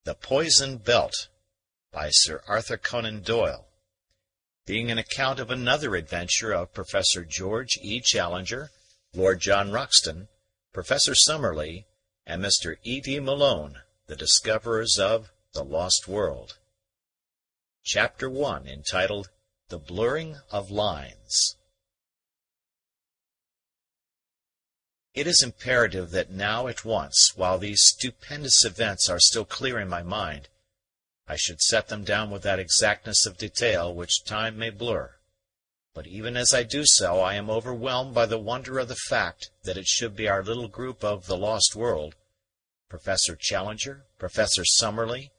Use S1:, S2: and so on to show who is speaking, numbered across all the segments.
S1: The Poisoned Belt by Sir Arthur Conan Doyle, being an account of another adventure of Professor George E. Challenger, Lord John Roxton, Professor Summerley, and Mr. E. D. Malone, the discoverers of the Lost World. Chapter 1, entitled The Blurring of Lines. It is imperative that now at once, while these stupendous events are still clear in my mind, I should set them down with that exactness of detail which time may blur. But even as I do so, I am overwhelmed by the wonder of the fact that it should be our little group of the Lost World, Professor Challenger, Professor Summerley,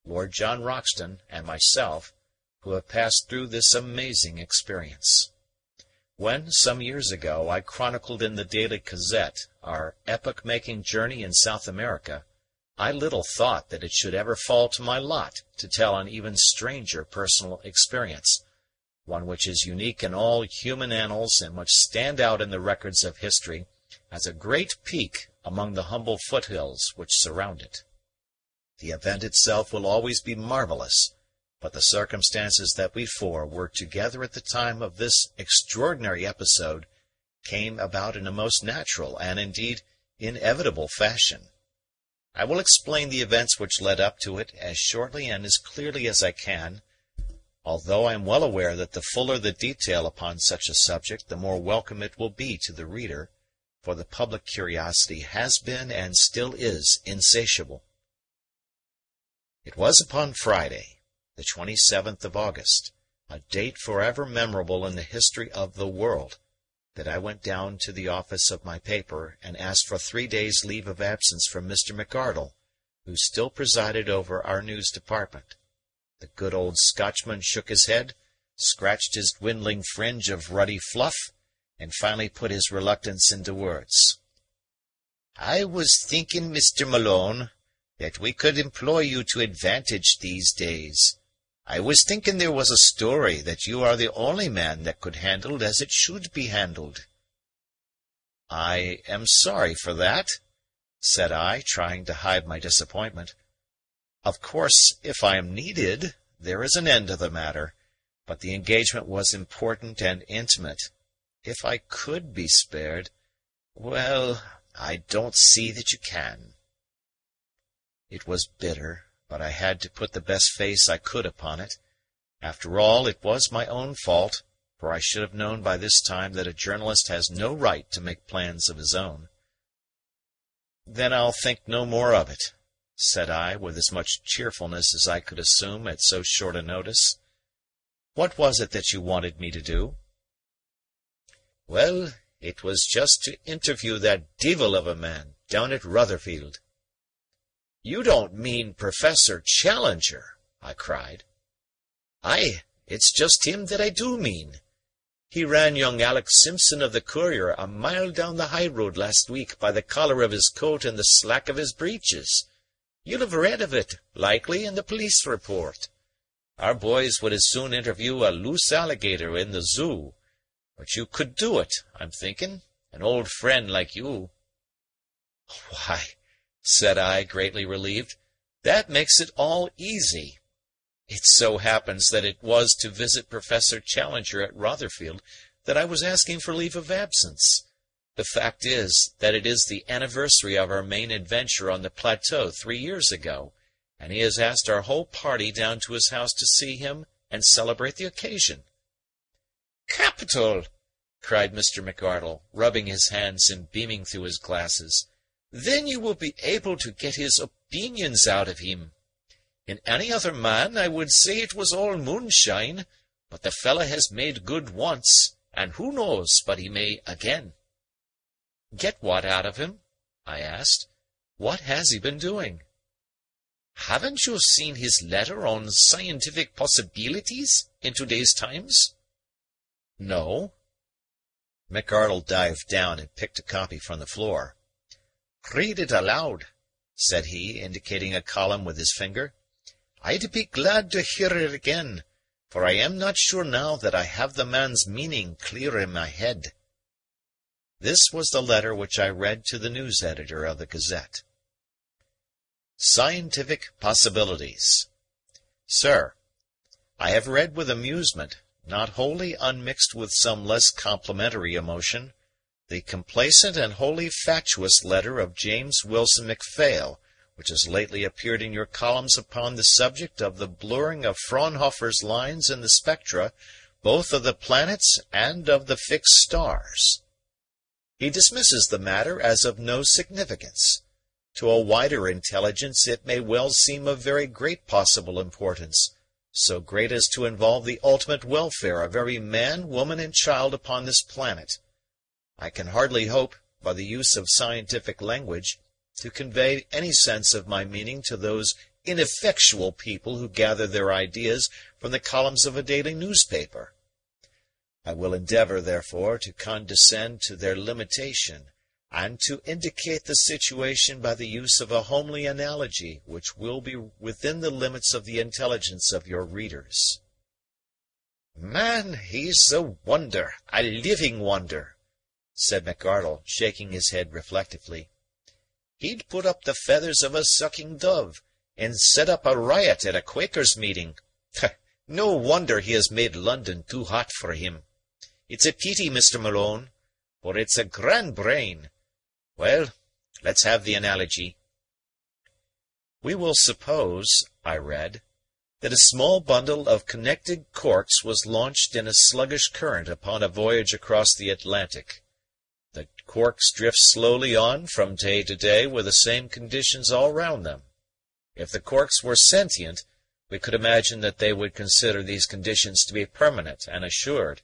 S1: Lord John Roxton, and myself, who have passed through this amazing experience. When, some years ago, I chronicled in the Daily Gazette our epoch-making journey in South America, I little thought that it should ever fall to my lot to tell an even stranger personal experience, one which is unique in all human annals and which stand out in the records of history as a great peak among the humble foothills which surround it. The event itself will always be marvelous, but the circumstances that we four were together at the time of this extraordinary episode came about in a most natural and, indeed, inevitable fashion. I will explain the events which led up to it as shortly and as clearly as I can, although I am well aware that the fuller the detail upon such a subject, the more welcome it will be to the reader, for the public curiosity has been and still is insatiable. It was upon Friday, the 27th of August, a date forever memorable in the history of the world, that I went down to the office of my paper and asked for 3 days' leave of absence from Mr. McArdle, who still presided over our news department. The good old Scotchman shook his head, scratched his dwindling fringe of ruddy fluff, and finally put his reluctance into words. "I was thinking, Mr. Malone, that we could employ you to advantage these days. I was thinking there was a story that you are the only man that could handle as it should be handled." "I am sorry for that," said I, trying to hide my disappointment. "Of course, if I am needed, there is an end of the matter, but the engagement was important and intimate. If I could be spared, well, I don't see that you can." It was bitter, but I had to put the best face I could upon it. After all, it was my own fault, for I should have known by this time that a journalist has no right to make plans of his own. "Then I'll think no more of it," said I, with as much cheerfulness as I could assume at so short a notice. "What was it that you wanted me to do?" "Well, it was just to interview that devil of a man down at Rotherfield." "You don't mean Professor Challenger?" I cried. "Aye, it's just him that I do mean. He ran young Alex Simpson of the Courier a mile down the high road last week by the collar of his coat and the slack of his breeches. You'll have read of it, likely, in the police report. Our boys would as soon interview a loose alligator in the zoo. But you could do it, I'm thinking, an old friend like you." "Why," said I, greatly relieved, "that makes it all easy. It so happens that it was to visit Professor Challenger at Rotherfield that I was asking for leave of absence. The fact is that it is the anniversary of our main adventure on the plateau 3 years ago, and he has asked our whole party down to his house to see him and celebrate the occasion." "Capital!" cried Mr. McArdle, rubbing his hands and beaming through his glasses. "Then you will be able to get his opinions out of him. In any other man I would say it was all moonshine, but the fellow has made good once, and who knows but he may again." "Get what out of him?" I asked. "What has he been doing?" "Haven't you seen his letter on scientific possibilities in today's Times?" "No." McArdle dived down and picked a copy from the floor. "Read it aloud," said he, indicating a column with his finger. "I'd be glad to hear it again, for I am not sure now that I have the man's meaning clear in my head." This was the letter which I read to the news editor of the Gazette. Scientific Possibilities. Sir, I have read with amusement, not wholly unmixed with some less complimentary emotion, the complacent and wholly fatuous letter of James Wilson MacPhail, which has lately appeared in your columns upon the subject of the blurring of Fraunhofer's lines in the spectra, both of the planets and of the fixed stars. He dismisses the matter as of no significance. To a wider intelligence it may well seem of very great possible importance, so great as to involve the ultimate welfare of every man, woman, and child upon this planet. I can hardly hope, by the use of scientific language, to convey any sense of my meaning to those ineffectual people who gather their ideas from the columns of a daily newspaper. I will endeavor, therefore, to condescend to their limitation, and to indicate the situation by the use of a homely analogy which will be within the limits of the intelligence of your readers. "Man, he's a wonder, a living wonder," said McArdle, shaking his head reflectively. "He'd put up the feathers of a sucking dove, and set up a riot at a Quaker's meeting. No wonder he has made London too hot for him. It's a pity, Mr. Malone, for it's a grand brain. Well, let's have the analogy." "We will suppose," I read, "that a small bundle of connected corks was launched in a sluggish current upon a voyage across the Atlantic. The corks drift slowly on from day to day with the same conditions all round them. If the corks were sentient, we could imagine that they would consider these conditions to be permanent and assured.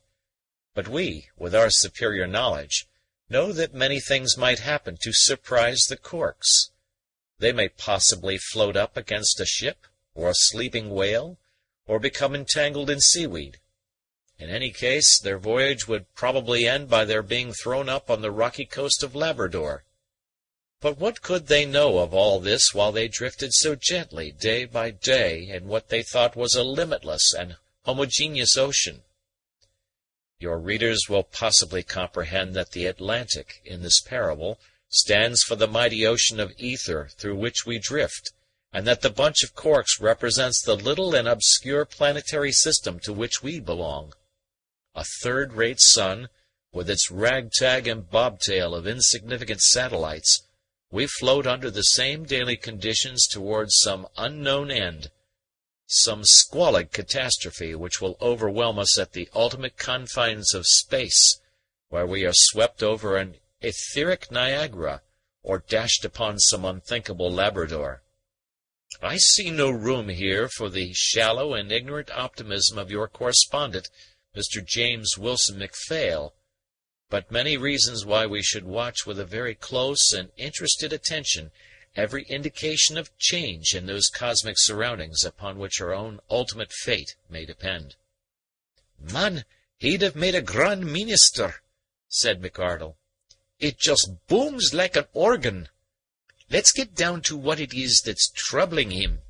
S1: But we, with our superior knowledge, know that many things might happen to surprise the corks. They may possibly float up against a ship, or a sleeping whale, or become entangled in seaweed. In any case, their voyage would probably end by their being thrown up on the rocky coast of Labrador. But what could they know of all this while they drifted so gently day by day in what they thought was a limitless and homogeneous ocean? Your readers will possibly comprehend that the Atlantic, in this parable, stands for the mighty ocean of ether through which we drift, and that the bunch of corks represents the little and obscure planetary system to which we belong. A third-rate sun, with its ragtag and bobtail of insignificant satellites, we float under the same daily conditions towards some unknown end, some squalid catastrophe which will overwhelm us at the ultimate confines of space, where we are swept over an etheric Niagara, or dashed upon some unthinkable Labrador. I see no room here for the shallow and ignorant optimism of your correspondent, Mr. James Wilson MacPhail, but many reasons why we should watch with a very close and interested attention every indication of change in those cosmic surroundings upon which our own ultimate fate may depend." "Man, he'd have made a grand minister," said McArdle. "It just booms like an organ. Let's get down to what it is that's troubling him."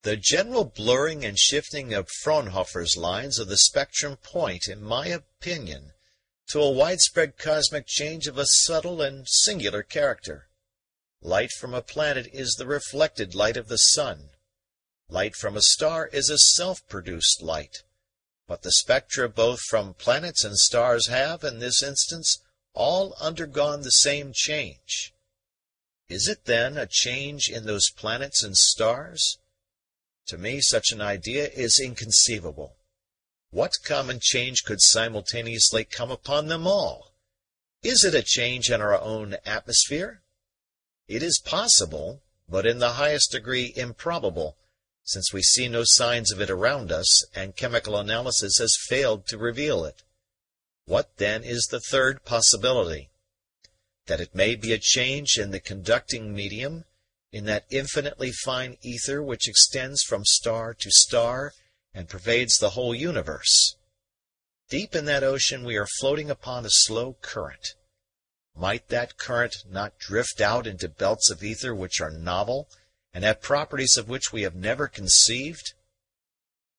S1: The general blurring and shifting of Fraunhofer's lines of the spectrum point, in my opinion, to a widespread cosmic change of a subtle and singular character. Light from a planet is the reflected light of the sun. Light from a star is a self-produced light. But the spectra both from planets and stars have, in this instance, all undergone the same change. Is it, then, a change in those planets and stars? To me, such an idea is inconceivable. What common change could simultaneously come upon them all? Is it a change in our own atmosphere? It is possible, but in the highest degree improbable, since we see no signs of it around us, and chemical analysis has failed to reveal it. What, then, is the third possibility? That it may be a change in the conducting medium, in that infinitely fine ether which extends from star to star and pervades the whole universe. Deep in that ocean we are floating upon a slow current. Might that current not drift out into belts of ether which are novel, and have properties of which we have never conceived?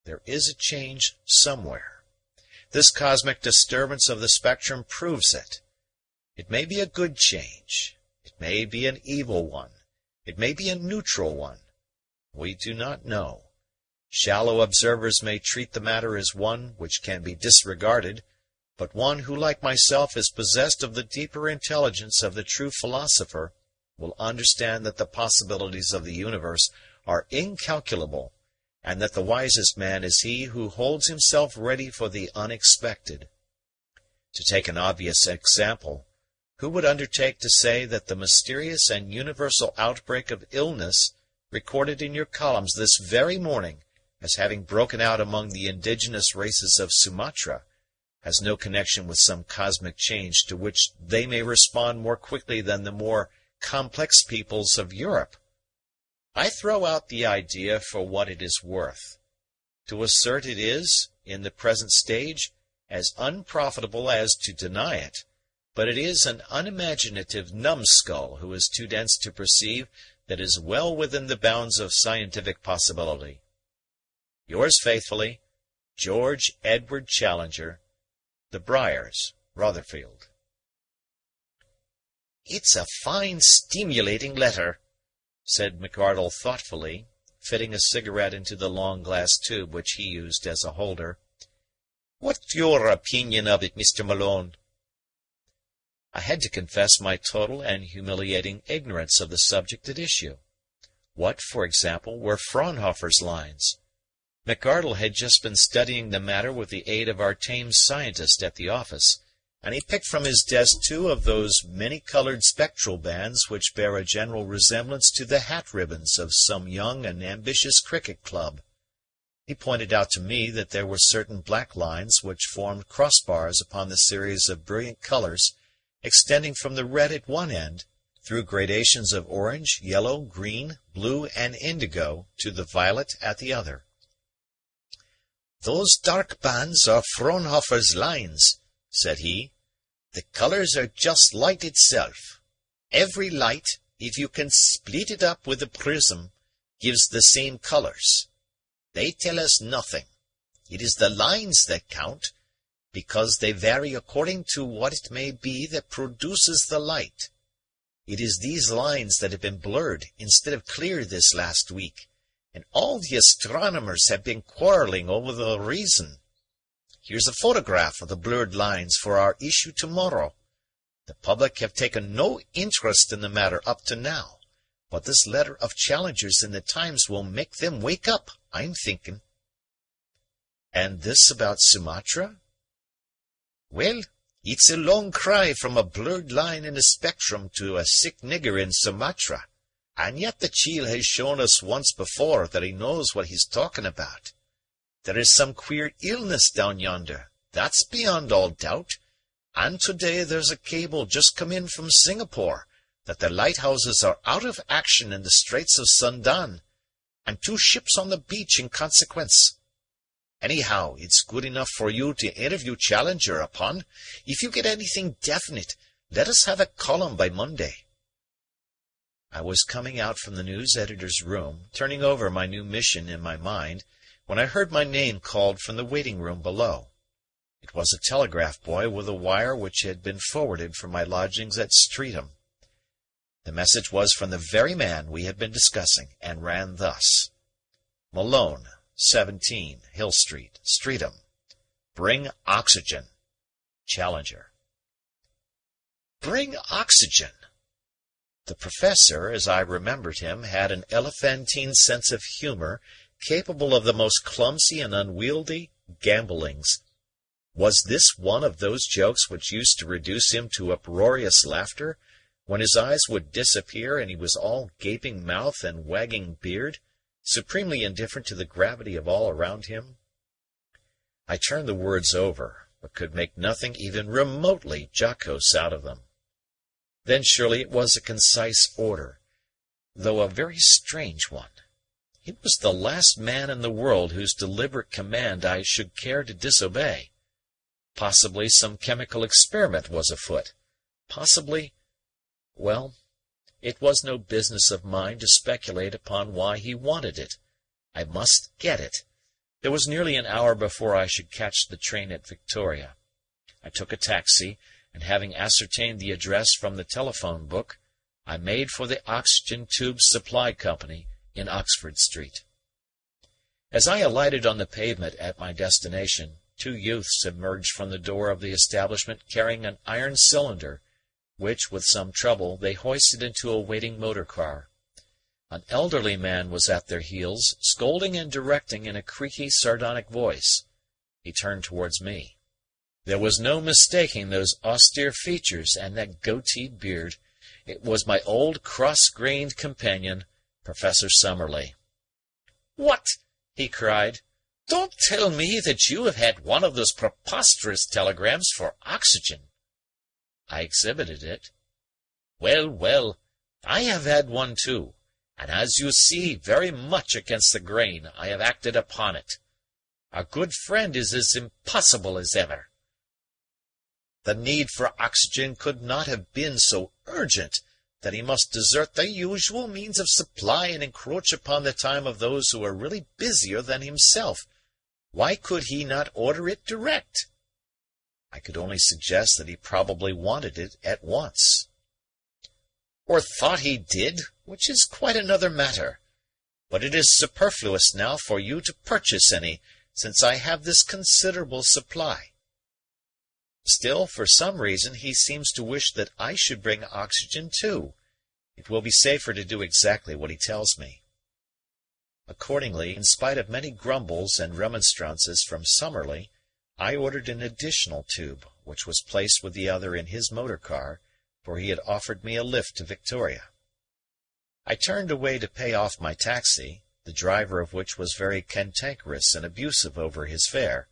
S1: There is a change somewhere. This cosmic disturbance of the spectrum proves it. It may be a good change. It may be an evil one. It may be a neutral one. We do not know. Shallow observers may treat the matter as one which can be disregarded, but one who, like myself, is possessed of the deeper intelligence of the true philosopher, will understand that the possibilities of the universe are incalculable, and that the wisest man is he who holds himself ready for the unexpected. To take an obvious example, who would undertake to say that the mysterious and universal outbreak of illness recorded in your columns this very morning as having broken out among the indigenous races of Sumatra has no connection with some cosmic change to which they may respond more quickly than the more complex peoples of Europe? I throw out the idea for what it is worth. To assert it is, in the present stage, as unprofitable as to deny it, but it is an unimaginative numbskull who is too dense to perceive that it is well within the bounds of scientific possibility. Yours faithfully, George Edward Challenger, The Briars, Rotherfield. "It's a fine, stimulating letter," said McArdle thoughtfully, fitting a cigarette into the long glass tube which he used as a holder. "What's your opinion of it, Mr. Malone?" I had to confess my total and humiliating ignorance of the subject at issue. What, for example, were Fraunhofer's lines? McArdle had just been studying the matter with the aid of our tame scientist at the office, and he picked from his desk two of those many-colored spectral bands which bear a general resemblance to the hat ribbons of some young and ambitious cricket club. He pointed out to me that there were certain black lines which formed crossbars upon the series of brilliant colors, extending from the red at one end, through gradations of orange, yellow, green, blue, and indigo, to the violet at the other. "Those dark bands are Fraunhofer's lines," said he. "The colors are just light itself. Every light, if you can split it up with a prism, gives the same colors. They tell us nothing. It is the lines that count, because they vary according to what it may be that produces the light. It is these lines that have been blurred instead of clear this last week, and all the astronomers have been quarreling over the reason. Here's a photograph of the blurred lines for our issue tomorrow. The public have taken no interest in the matter up to now, but this letter of Challenger's in the Times will make them wake up, I'm thinking." "And this about Sumatra?" "Well, it's a long cry from a blurred line in a spectrum to a sick nigger in Sumatra, and yet the chiel has shown us once before that he knows what he's talking about. There is some queer illness down yonder, that's beyond all doubt, and today there's a cable just come in from Singapore that the lighthouses are out of action in the Straits of Sundan, and 2 ships on the beach in consequence. Anyhow, it's good enough for you to interview Challenger upon. If you get anything definite, let us have a column by Monday." I was coming out from the news editor's room, turning over my new mission in my mind, when I heard my name called from the waiting room below. It was a telegraph boy with a wire which had been forwarded from my lodgings at Streatham. The message was from the very man we had been discussing, and ran thus: "Malone, 17, Hill Street, Streatham. Bring oxygen. Challenger." Bring oxygen! The professor, as I remembered him, had an elephantine sense of humor, capable of the most clumsy and unwieldy gambollings. Was this one of those jokes which used to reduce him to uproarious laughter, when his eyes would disappear and he was all gaping mouth and wagging beard, supremely indifferent to the gravity of all around him? I turned the words over, but could make nothing even remotely jocose out of them. Then surely it was a concise order, though a very strange one. He was the last man in the world whose deliberate command I should care to disobey. Possibly some chemical experiment was afoot. Possibly... Well, it was no business of mine to speculate upon why he wanted it. I must get it. There was nearly an hour before I should catch the train at Victoria. I took a taxi, and having ascertained the address from the telephone book, I made for the Oxygen Tube Supply Company in Oxford Street. As I alighted on the pavement at my destination, two youths emerged from the door of the establishment carrying an iron cylinder, which, with some trouble, they hoisted into a waiting motor-car. An elderly man was at their heels, scolding and directing in a creaky, sardonic voice. He turned towards me. There was no mistaking those austere features and that goateed beard. It was my old cross-grained companion, Professor Summerley. "What!" he cried. "Don't tell me that you have had one of those preposterous telegrams for oxygen." I exhibited it. "Well, well, I have had one too, and as you see, very much against the grain, I have acted upon it. Our good friend is as impossible as ever. The need for oxygen could not have been so urgent that he must desert the usual means of supply and encroach upon the time of those who are really busier than himself. Why could he not order it direct?" I could only suggest that he probably wanted it at once. "Or thought he did, which is quite another matter. But it is superfluous now for you to purchase any, since I have this considerable supply. Still, for some reason, he seems to wish that I should bring oxygen too. It will be safer to do exactly what he tells me." Accordingly, in spite of many grumbles and remonstrances from Summerley, I ordered an additional tube, which was placed with the other in his motor-car, for he had offered me a lift to Victoria. I turned away to pay off my taxi, the driver of which was very cantankerous and abusive over his fare.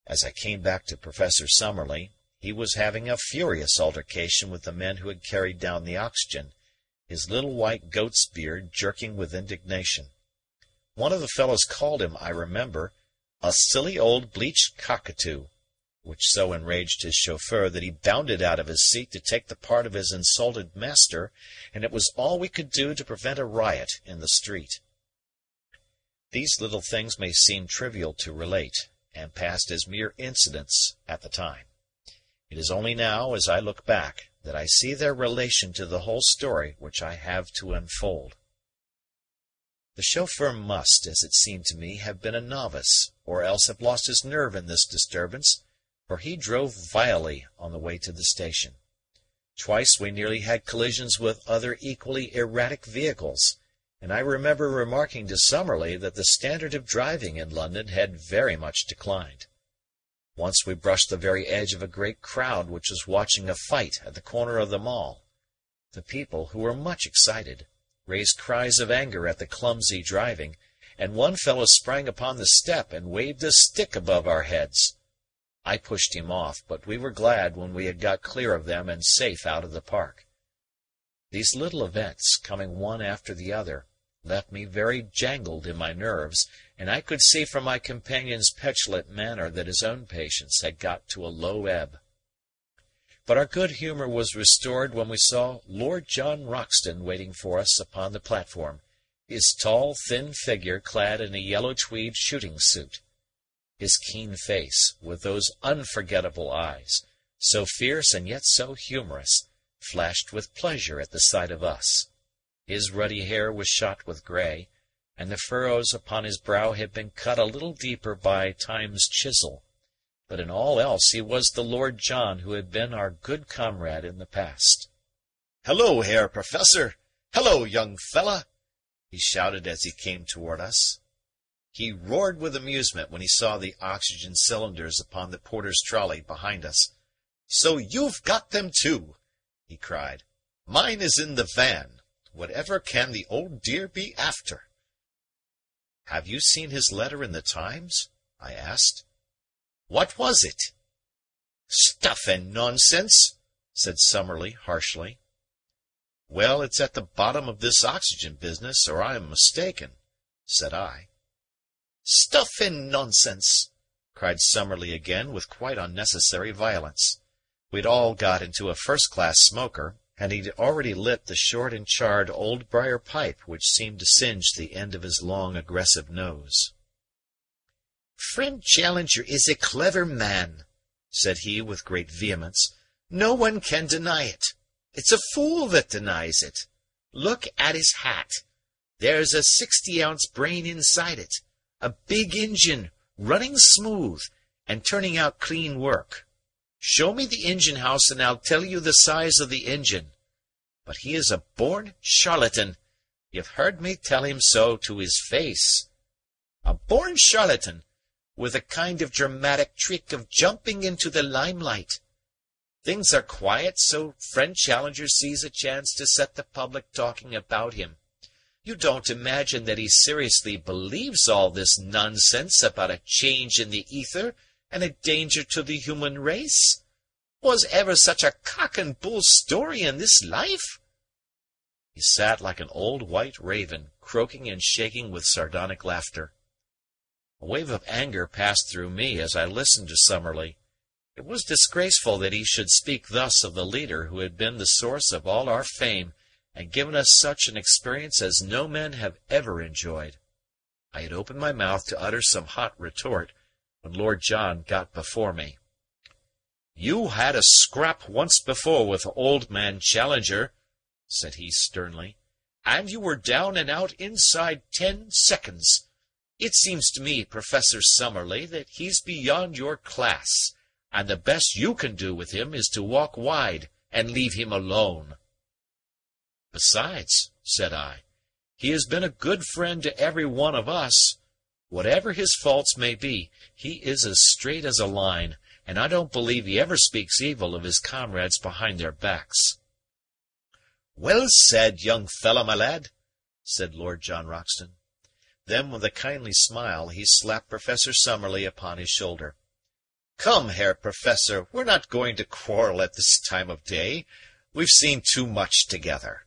S1: As I came back to Professor Summerley, he was having a furious altercation with the men who had carried down the oxygen, his little white goat's beard jerking with indignation. One of the fellows called him, I remember, a silly old bleached cockatoo, which so enraged his chauffeur that he bounded out of his seat to take the part of his insulted master, and it was all we could do to prevent a riot in the street. These little things may seem trivial to relate, and passed as mere incidents at the time. It is only now, as I look back, that I see their relation to the whole story which I have to unfold. The chauffeur must, as it seemed to me, have been a novice, or else have lost his nerve in this disturbance, for he drove vilely on the way to the station. Twice we nearly had collisions with other equally erratic vehicles, and I remember remarking to Summerley that the standard of driving in London had very much declined. Once we brushed the very edge of a great crowd which was watching a fight at the corner of the Mall. The people, who were much excited, raised cries of anger at the clumsy driving, and one fellow sprang upon the step and waved a stick above our heads. I pushed him off, but we were glad when we had got clear of them and safe out of the park. These little events, coming one after the other, left me very jangled in my nerves, and I could see from my companion's petulant manner that his own patience had got to a low ebb. But our good humour was restored when we saw Lord John Roxton waiting for us upon the platform, his tall, thin figure clad in a yellow tweed shooting-suit. His keen face, with those unforgettable eyes, so fierce and yet so humorous, flashed with pleasure at the sight of us. His ruddy hair was shot with grey, and the furrows upon his brow had been cut a little deeper by time's chisel. But in all else he was the Lord John who had been our good comrade in the past. "Hello, Herr Professor! Hello, young fella!" he shouted as he came toward us. He roared with amusement when he saw the oxygen cylinders upon the porter's trolley behind us. "So you've got them too!" he cried. "Mine is in the van. Whatever can the old dear be after?" "Have you seen his letter in the Times?" I asked. "What was it?" "Stuff and nonsense," said Summerley harshly. "Well, it's at the bottom of this oxygen business, or I am mistaken," said I. "Stuff and nonsense!" cried Summerley again, with quite unnecessary violence. We'd all got into a first-class smoker, and he'd already lit the short and charred old briar pipe which seemed to singe the end of his long, aggressive nose. "Friend Challenger is a clever man," said he with great vehemence. "No one can deny it. It's a fool that denies it. Look at his hat. There's a 60-ounce brain inside it, a big engine, running smooth, and turning out clean work. Show me the engine house, and I'll tell you the size of the engine. But he is a born charlatan. You've heard me tell him so to his face. A born charlatan, with a kind of dramatic trick of jumping into the limelight. Things are quiet, so friend Challenger sees a chance to set the public talking about him. You don't imagine that he seriously believes all this nonsense about a change in the ether and a danger to the human race? Was ever such a cock-and-bull story in this life? He sat like an old white raven, croaking and shaking with sardonic laughter. A wave of anger passed through me as I listened to Summerley. It was disgraceful that he should speak thus of the leader who had been the source of all our fame and given us such an experience as no men have ever enjoyed. I had opened my mouth to utter some hot retort when Lord John got before me. "You had a scrap once before with old man Challenger," said he sternly, "and you were down and out inside 10 seconds. It seems to me, Professor Summerley, that he's beyond your class, and the best you can do with him is to walk wide and leave him alone." "Besides," said I, "he has been a good friend to every one of us. Whatever his faults may be, he is as straight as a line, and I don't believe he ever speaks evil of his comrades behind their backs." "Well said, young fellow, my lad," said Lord John Roxton. Then, with a kindly smile, he slapped Professor Summerley upon his shoulder. "Come, Herr Professor, we're not going to quarrel at this time of day. We've seen too much together.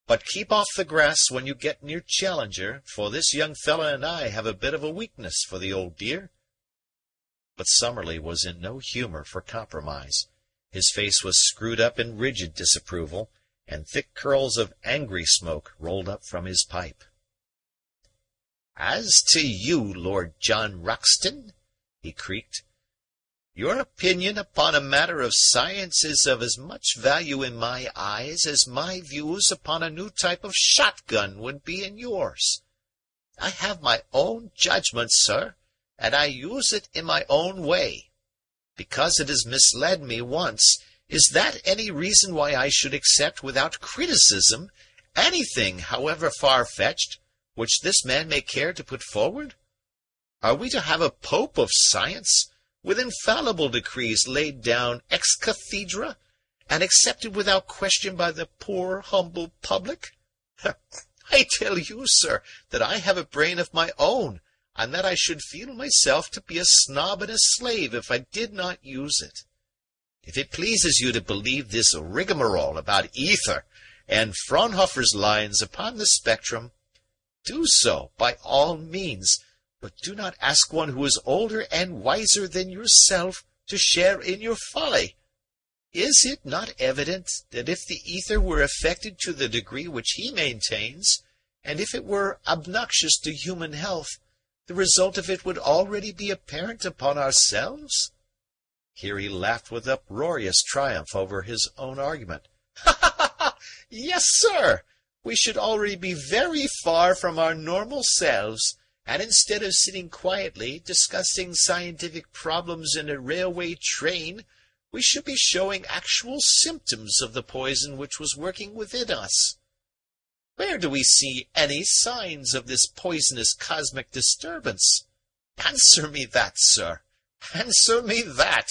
S1: But keep off the grass when you get near Challenger, for this young fellow and I have a bit of a weakness for the old dear." But Summerley was in no humor for compromise. His face was screwed up in rigid disapproval, and thick curls of angry smoke rolled up from his pipe. "As to you, Lord John Roxton," he creaked, "your opinion upon a matter of science is of as much value in my eyes as my views upon a new type of shotgun would be in yours. I have my own judgment, sir, and I use it in my own way. Because it has misled me once, is that any reason why I should accept without criticism anything, however far-fetched, which this man may care to put forward? Are we to have a pope of science, with infallible decrees laid down ex cathedra, and accepted without question by the poor, humble public? I tell you, sir, that I have a brain of my own, and that I should feel myself to be a snob and a slave if I did not use it. If it pleases you to believe this rigmarole about ether and Fraunhofer's lines upon the spectrum, do so by all means, but do not ask one who is older and wiser than yourself to share in your folly. Is it not evident that if the ether were affected to the degree which he maintains, and if it were obnoxious to human health, the result of it would already be apparent upon ourselves?" Here he laughed with uproarious triumph over his own argument. "Ha, ha, ha! Yes, sir! We should already be very far from our normal selves, and instead of sitting quietly discussing scientific problems in a railway train, we should be showing actual symptoms of the poison which was working within us. Where do we see any signs of this poisonous cosmic disturbance? Answer me that, sir. Answer me that.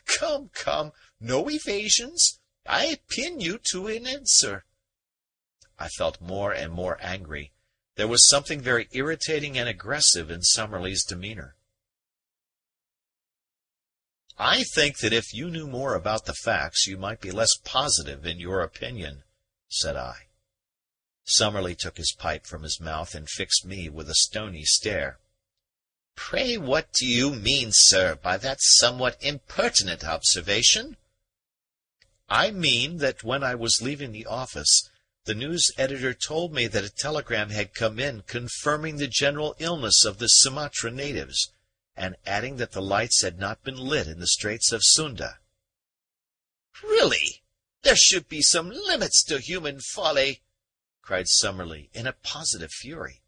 S1: Come, come, no evasions. I pin you to an answer." I felt more and more angry. There was something very irritating and aggressive in Summerley's demeanor. "I think that if you knew more about the facts, you might be less positive in your opinion," said I. Summerley took his pipe from his mouth and fixed me with a stony stare. "Pray, what do you mean, sir, by that somewhat impertinent observation?" "I mean that when I was leaving the office, the news editor told me that a telegram had come in confirming the general illness of the Sumatra natives, and adding that the lights had not been lit in the Straits of Sunda." "Really? There should be some limits to human folly," cried Summerley, in a positive fury.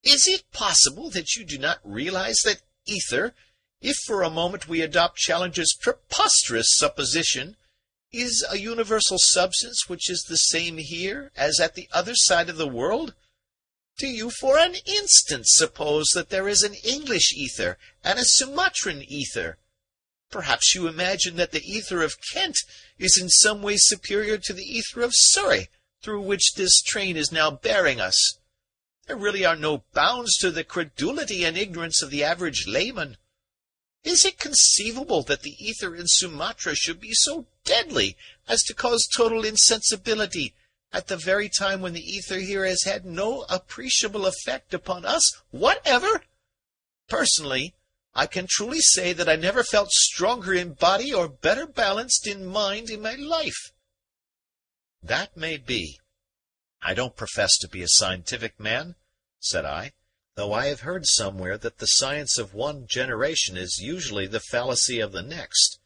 S1: "Is it possible that you do not realize that ether, if for a moment we adopt Challenger's preposterous supposition, is a universal substance which is the same here as at the other side of the world? Do you for an instant suppose that there is an English ether and a Sumatran ether? Perhaps you imagine that the ether of Kent is in some way superior to the ether of Surrey, through which this train is now bearing us. There really are no bounds to the credulity and ignorance of the average layman. Is it conceivable that the ether in Sumatra should be so deadly as to cause total insensibility, at the very time when the ether here has had no appreciable effect upon us whatever? Personally, I can truly say that I never felt stronger in body or better balanced in mind in my life." "That may be. I don't profess to be a scientific man," said I, "though I have heard somewhere that the science of one generation is usually the fallacy of the next.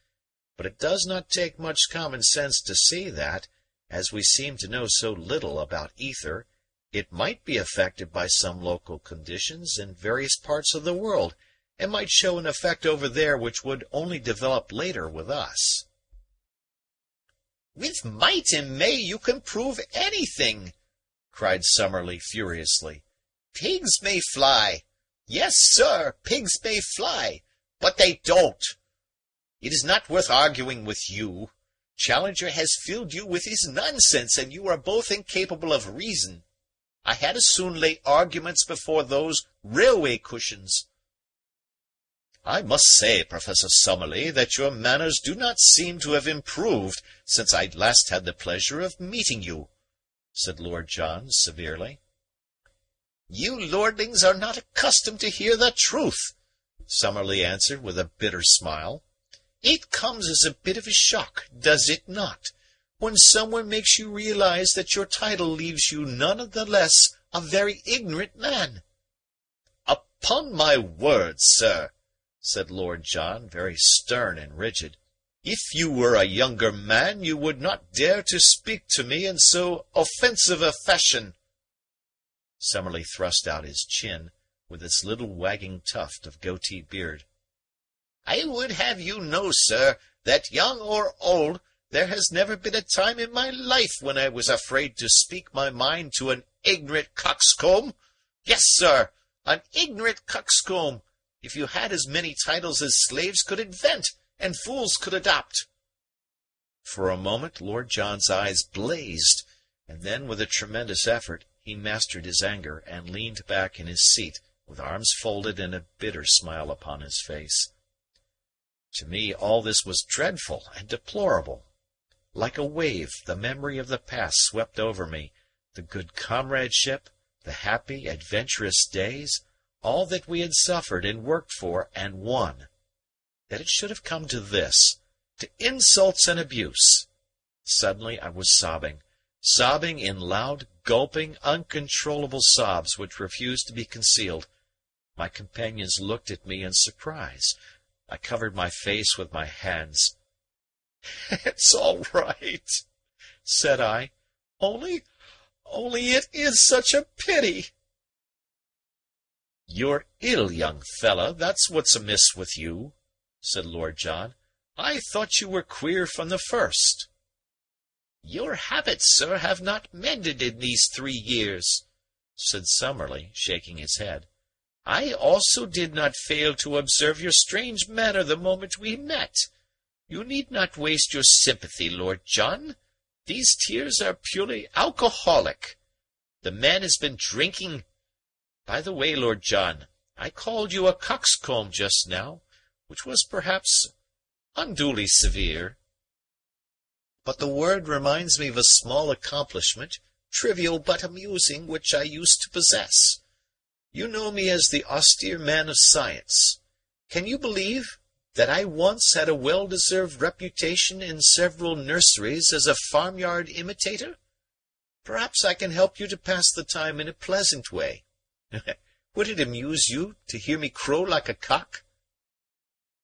S1: But it does not take much common sense to see that, as we seem to know so little about ether, it might be affected by some local conditions in various parts of the world, and might show an effect over there which would only develop later with us." "With might and may you can prove anything," cried Summerley furiously. "Pigs may fly. Yes, sir, pigs may fly, but they don't. It is not worth arguing with you. Challenger has filled you with his nonsense, and you are both incapable of reason. I had as soon lay arguments before those railway cushions." "I must say, Professor Summerley, that your manners do not seem to have improved since I last had the pleasure of meeting you," said Lord John severely. "You lordlings are not accustomed to hear the truth," Summerley answered with a bitter smile. "It comes as a bit of a shock, does it not, when someone makes you realize that your title leaves you none the less a very ignorant man?" "Upon my word, sir," said Lord John, very stern and rigid, "if you were a younger man you would not dare to speak to me in so offensive a fashion." Summerley thrust out his chin, with its little wagging tuft of goatee beard. "I would have you know, sir, that young or old, there has never been a time in my life when I was afraid to speak my mind to an ignorant coxcomb. Yes, sir, an ignorant coxcomb, if you had as many titles as slaves could invent and fools could adopt." For a moment Lord John's eyes blazed, and then, with a tremendous effort, he mastered his anger and leaned back in his seat, with arms folded and a bitter smile upon his face. To me all this was dreadful and deplorable. Like a wave, the memory of the past swept over me, the good comradeship, the happy, adventurous days, all that we had suffered and worked for and won. That it should have come to this, to insults and abuse. Suddenly I was sobbing in loud, gulping, uncontrollable sobs which refused to be concealed. My companions looked at me in surprise. I covered my face with my hands. "It's all right," said I. Only it is such a pity." "You're ill, young fellow, that's what's amiss with you," said Lord John. "I thought you were queer from the first." "Your habits, sir, have not mended in these 3 years," said Summerley, shaking his head. "I also did not fail to observe your strange manner the moment we met. You need not waste your sympathy, Lord John. These tears are purely alcoholic. The man has been drinking. By the way, Lord John, I called you a coxcomb just now, which was perhaps unduly severe. But the word reminds me of a small accomplishment, trivial but amusing, which I used to possess. You know me as the austere man of science. Can you believe that I once had a well-deserved reputation in several nurseries as a farmyard imitator? Perhaps I can help you to pass the time in a pleasant way. Would it amuse you to hear me crow like a cock?"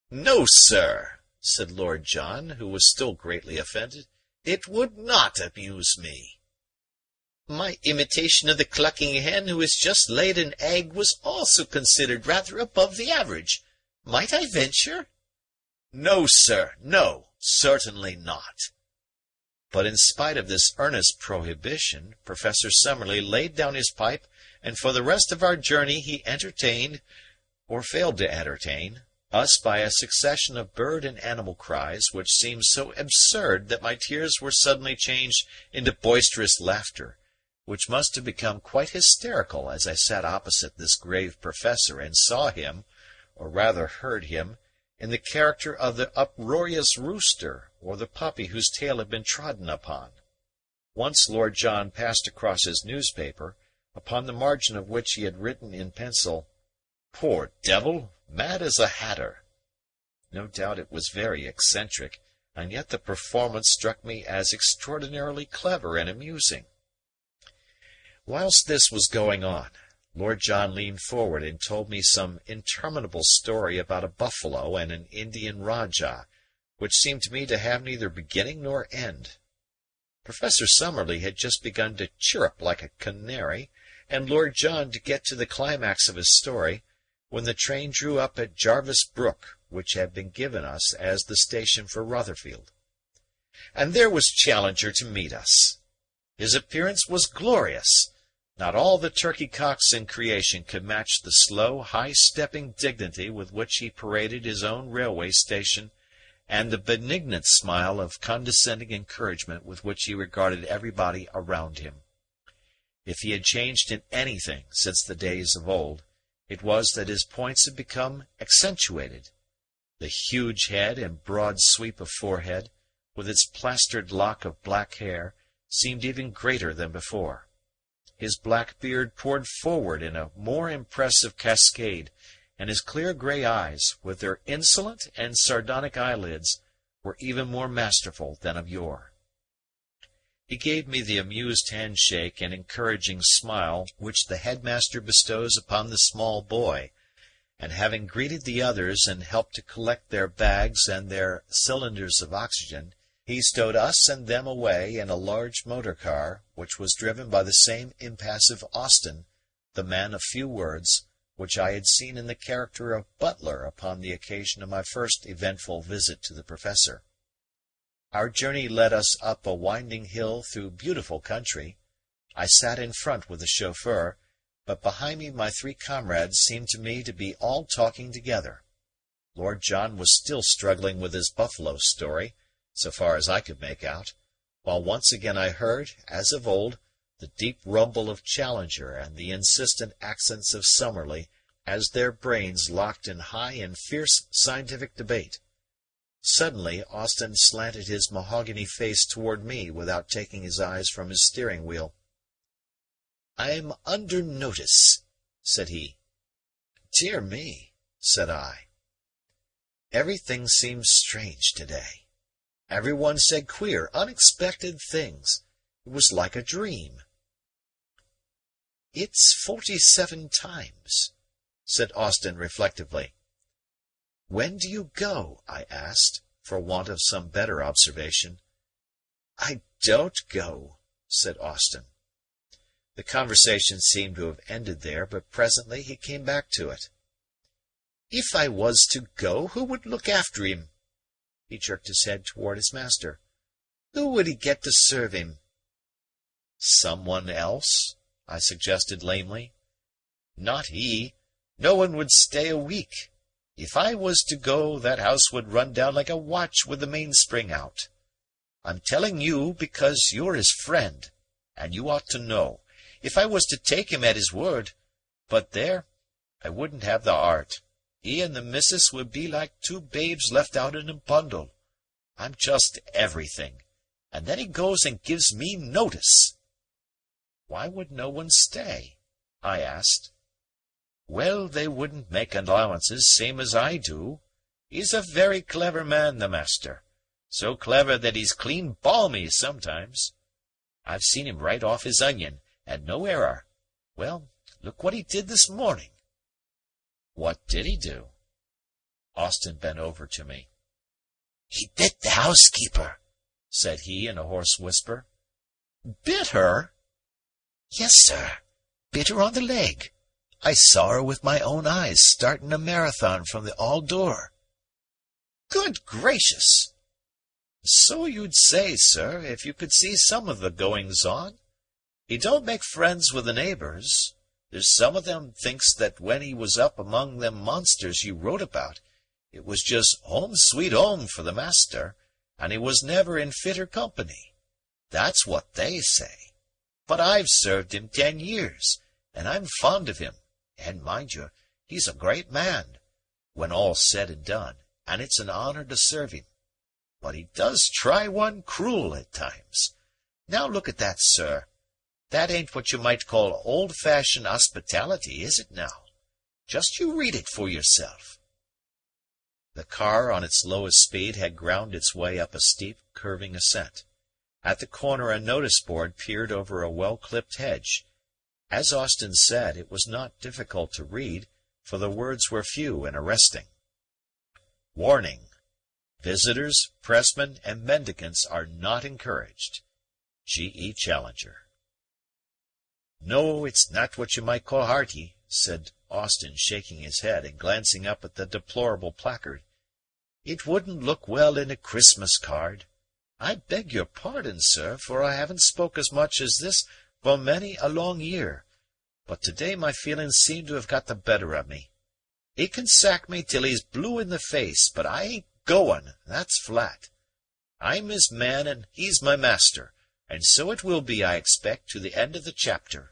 S1: "No, sir," said Lord John, who was still greatly offended. It would not amuse me.
S2: My imitation of the clucking hen who has just laid an egg was also considered rather above the average. Might I venture?
S1: No, sir, no, certainly not. But in spite of this earnest prohibition, Professor Summerley laid down his pipe, and for the rest of our journey he entertained, or failed to entertain, us by a succession of bird and animal cries which seemed so absurd that my tears were suddenly changed into boisterous laughter, which must have become quite hysterical as I sat opposite this grave professor and saw him, or rather heard him, in the character of the uproarious rooster or the puppy whose tail had been trodden upon. Once Lord John passed across his newspaper, upon the margin of which he had written in pencil, "Poor devil, mad as a hatter." No doubt it was very eccentric, and yet the performance struck me as extraordinarily clever and amusing. Whilst this was going on, Lord John leaned forward and told me some interminable story about a buffalo and an Indian Rajah, which seemed to me to have neither beginning nor end. Professor Summerley had just begun to chirrup like a canary, and Lord John to get to the climax of his story, when the train drew up at Jarvis Brook, which had been given us as the station for Rotherfield. And there was Challenger to meet us. His appearance was glorious. Not all the turkey-cocks in creation could match the slow, high-stepping dignity with which he paraded his own railway station, and the benignant smile of condescending encouragement with which he regarded everybody around him. If he had changed in anything since the days of old, it was that his points had become accentuated. The huge head and broad sweep of forehead, with its plastered lock of black hair, seemed even greater than before. His black beard poured forward in a more impressive cascade, and his clear grey eyes, with their insolent and sardonic eyelids, were even more masterful than of yore. He gave me the amused handshake and encouraging smile which the headmaster bestows upon the small boy, and having greeted the others and helped to collect their bags and their cylinders of oxygen, he stowed us and them away in a large motor-car, which was driven by the same impassive Austin, the man of few words, which I had seen in the character of butler upon the occasion of my first eventful visit to the professor. Our journey led us up a winding hill through beautiful country. I sat in front with the chauffeur, but behind me my three comrades seemed to me to be all talking together. Lord John was still struggling with his buffalo story, so far as I could make out, while once again I heard, as of old, the deep rumble of Challenger and the insistent accents of Summerley as their brains locked in high and fierce scientific debate. Suddenly Austin slanted his mahogany face toward me without taking his eyes from his steering wheel. "I'm under notice," said he. "Dear me," said I. "Everything seems strange today. Every one said queer, unexpected things. It was like a dream." "It's 47 times," said Austin reflectively. "When do you go?" I asked, for want of some better observation. "I don't go," said Austin. The conversation seemed to have ended there, but presently he came back to it. "If I was to go, who would look after him?" He jerked his head toward his master. "Who would he get to serve him?" "Someone else?" I suggested lamely. "Not he. No one would stay a week. If I was to go, that house would run down like a watch with the mainspring out. I'm telling you because you're his friend, and you ought to know. If I was to take him at his word, but there, I wouldn't have the art. He and the missus would be like two babes left out in a bundle. I'm just everything, and then he goes and gives me notice." "Why would no one stay?" I asked. "Well, they wouldn't make allowances, same as I do. He's a very clever man, the master. So clever that he's clean balmy sometimes. I've seen him right off his onion, and no error. Well, look what he did this morning." "What did he do?" Austin bent over to me. "He bit the housekeeper," said he in a hoarse whisper.
S2: Bit her?
S3: Yes, sir. Bit her on the leg. I saw her with my own eyes starting a marathon from the hall door.
S2: Good gracious!
S1: So you'd say, sir, if you could see some of the goings-on. He don't make friends with the neighbours. There's some of them thinks that when he was up among them monsters you wrote about, it was just home sweet home for the master, and he was never in fitter company. That's what they say. But I've served him 10 years, and I'm fond of him, and mind you, he's a great man, when all's said and done, and it's an honour to serve him. But he does try one cruel at times. Now look at that, sir. That ain't what you might call old-fashioned hospitality, is it now? Just you read it for yourself. The car, on its lowest speed, had ground its way up a steep, curving ascent. At the corner a notice-board peered over a well-clipped hedge. As Austin said, it was not difficult to read, for the words were few and arresting. Warning. Visitors, pressmen, and mendicants are not encouraged. G. E. Challenger. No, it's not what you might call hearty, said Austin, shaking his head and glancing up at the deplorable placard. It wouldn't look well in a Christmas card. I beg your pardon, sir, for I haven't spoke as much as this for many a long year, but to-day my feelings seem to have got the better of me. He can sack me till he's blue in the face, but I ain't goin', that's flat. I'm his man and he's my master, and so it will be, I expect, to the end of the chapter.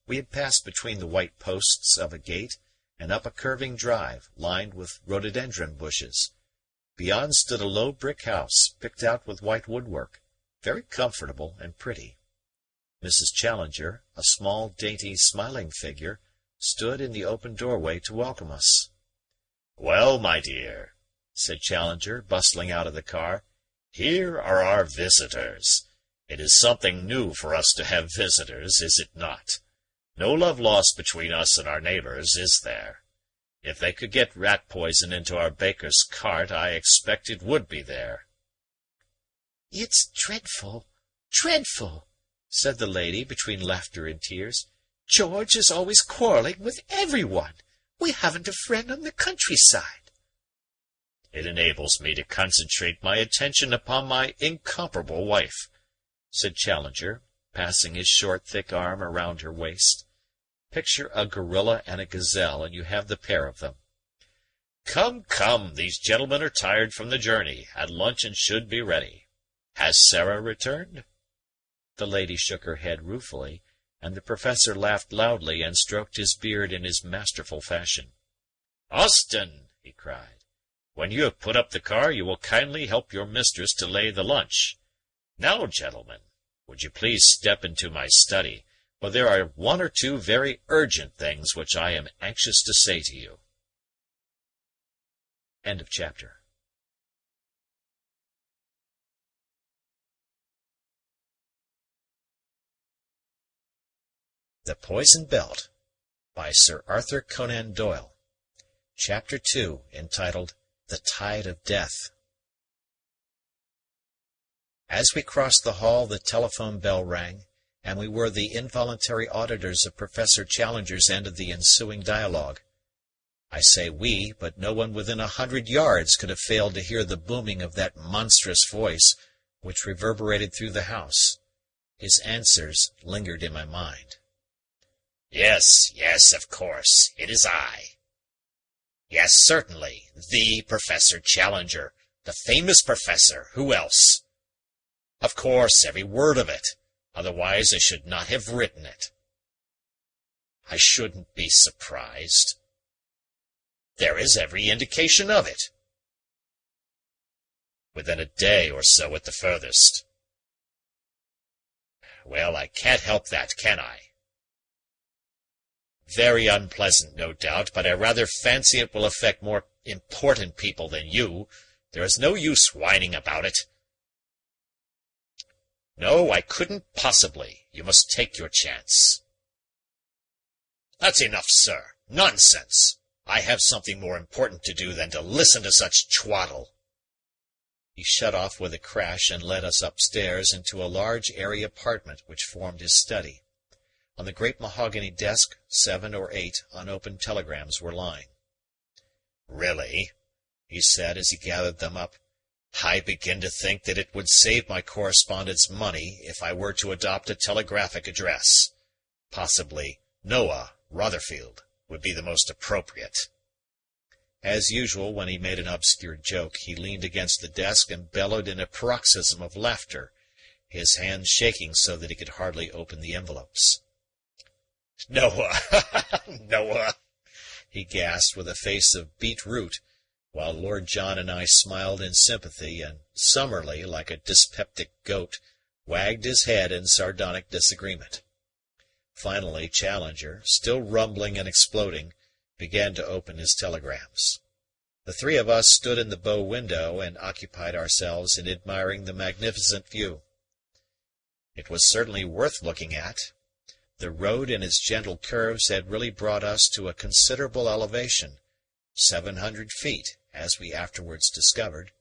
S1: We had passed between the white posts of a gate and up a curving drive, lined with rhododendron bushes. Beyond stood a low brick house, picked out with white woodwork, very comfortable and pretty. Mrs. Challenger, a small, dainty, smiling figure, stood in the open doorway to welcome us.
S4: "Well, my dear," said Challenger, bustling out of the car, "here are our visitors. It is something new for us to have visitors, is it not? No love lost between us and our neighbors, is there? If they could get rat poison into our baker's cart, I expect it would be there."
S2: It's dreadful, dreadful, said the lady between laughter and tears. George is always quarrelling with everyone. We haven't a friend on the countryside.
S4: "It enables me to concentrate my attention upon my incomparable wife," said Challenger, passing his short, thick arm around her waist. Picture a gorilla and a gazelle, and you have the pair of them. "Come, come, these gentlemen are tired from the journey, and luncheon should be ready. Has Sarah returned?" The lady shook her head ruefully, and the professor laughed loudly and stroked his beard in his masterful fashion. "Austin," he cried, "when you have put up the car, you will kindly help your mistress to lay the lunch. Now, gentlemen, would you please step into my study, for there are one or two very urgent things which I am anxious to say to you."
S1: End of chapter. The Poisoned Belt by Sir Arthur Conan Doyle. Chapter 2, entitled The Tide of Death. As we crossed the hall, the telephone bell rang, and we were the involuntary auditors of Professor Challenger's end of the ensuing dialogue. I say we, but no one within 100 yards could have failed to hear the booming of that monstrous voice, which reverberated through the house. His answers lingered in my mind.
S4: "Yes, yes, of course, it is I." "Yes, certainly, the Professor Challenger, the famous professor. Who else?" "Of course, every word of it. Otherwise I should not have written it." "I shouldn't be surprised." "There is every indication of it." "Within a day or so at the furthest." "Well, I can't help that, can I?" "Very unpleasant, no doubt, but I rather fancy it will affect more important people than you. There is no use whining about it." "No, I couldn't possibly. You must take your chance." "That's enough, sir. Nonsense. I have something more important to do than to listen to such twaddle."
S1: He shut off with a crash and led us upstairs into a large, airy apartment which formed his study. On the great mahogany desk 7 or 8 unopened telegrams were lying. "Really," he said as he gathered them up, "I begin to think that it would save my correspondent's money if I were to adopt a telegraphic address. Possibly Noah, Rotherfield, would be the most appropriate." As usual, when he made an obscure joke, he leaned against the desk and bellowed in a paroxysm of laughter, his hands shaking so that he could hardly open the envelopes. "Noah, Noah!" he gasped with a face of beetroot, while Lord John and I smiled in sympathy, and Summerley, like a dyspeptic goat, wagged his head in sardonic disagreement. Finally, Challenger, still rumbling and exploding, began to open his telegrams. The three of us stood in the bow window and occupied ourselves in admiring the magnificent view. It was certainly worth looking at. The road in its gentle curves had really brought us to a considerable elevation, 700 feet, as we afterwards discovered.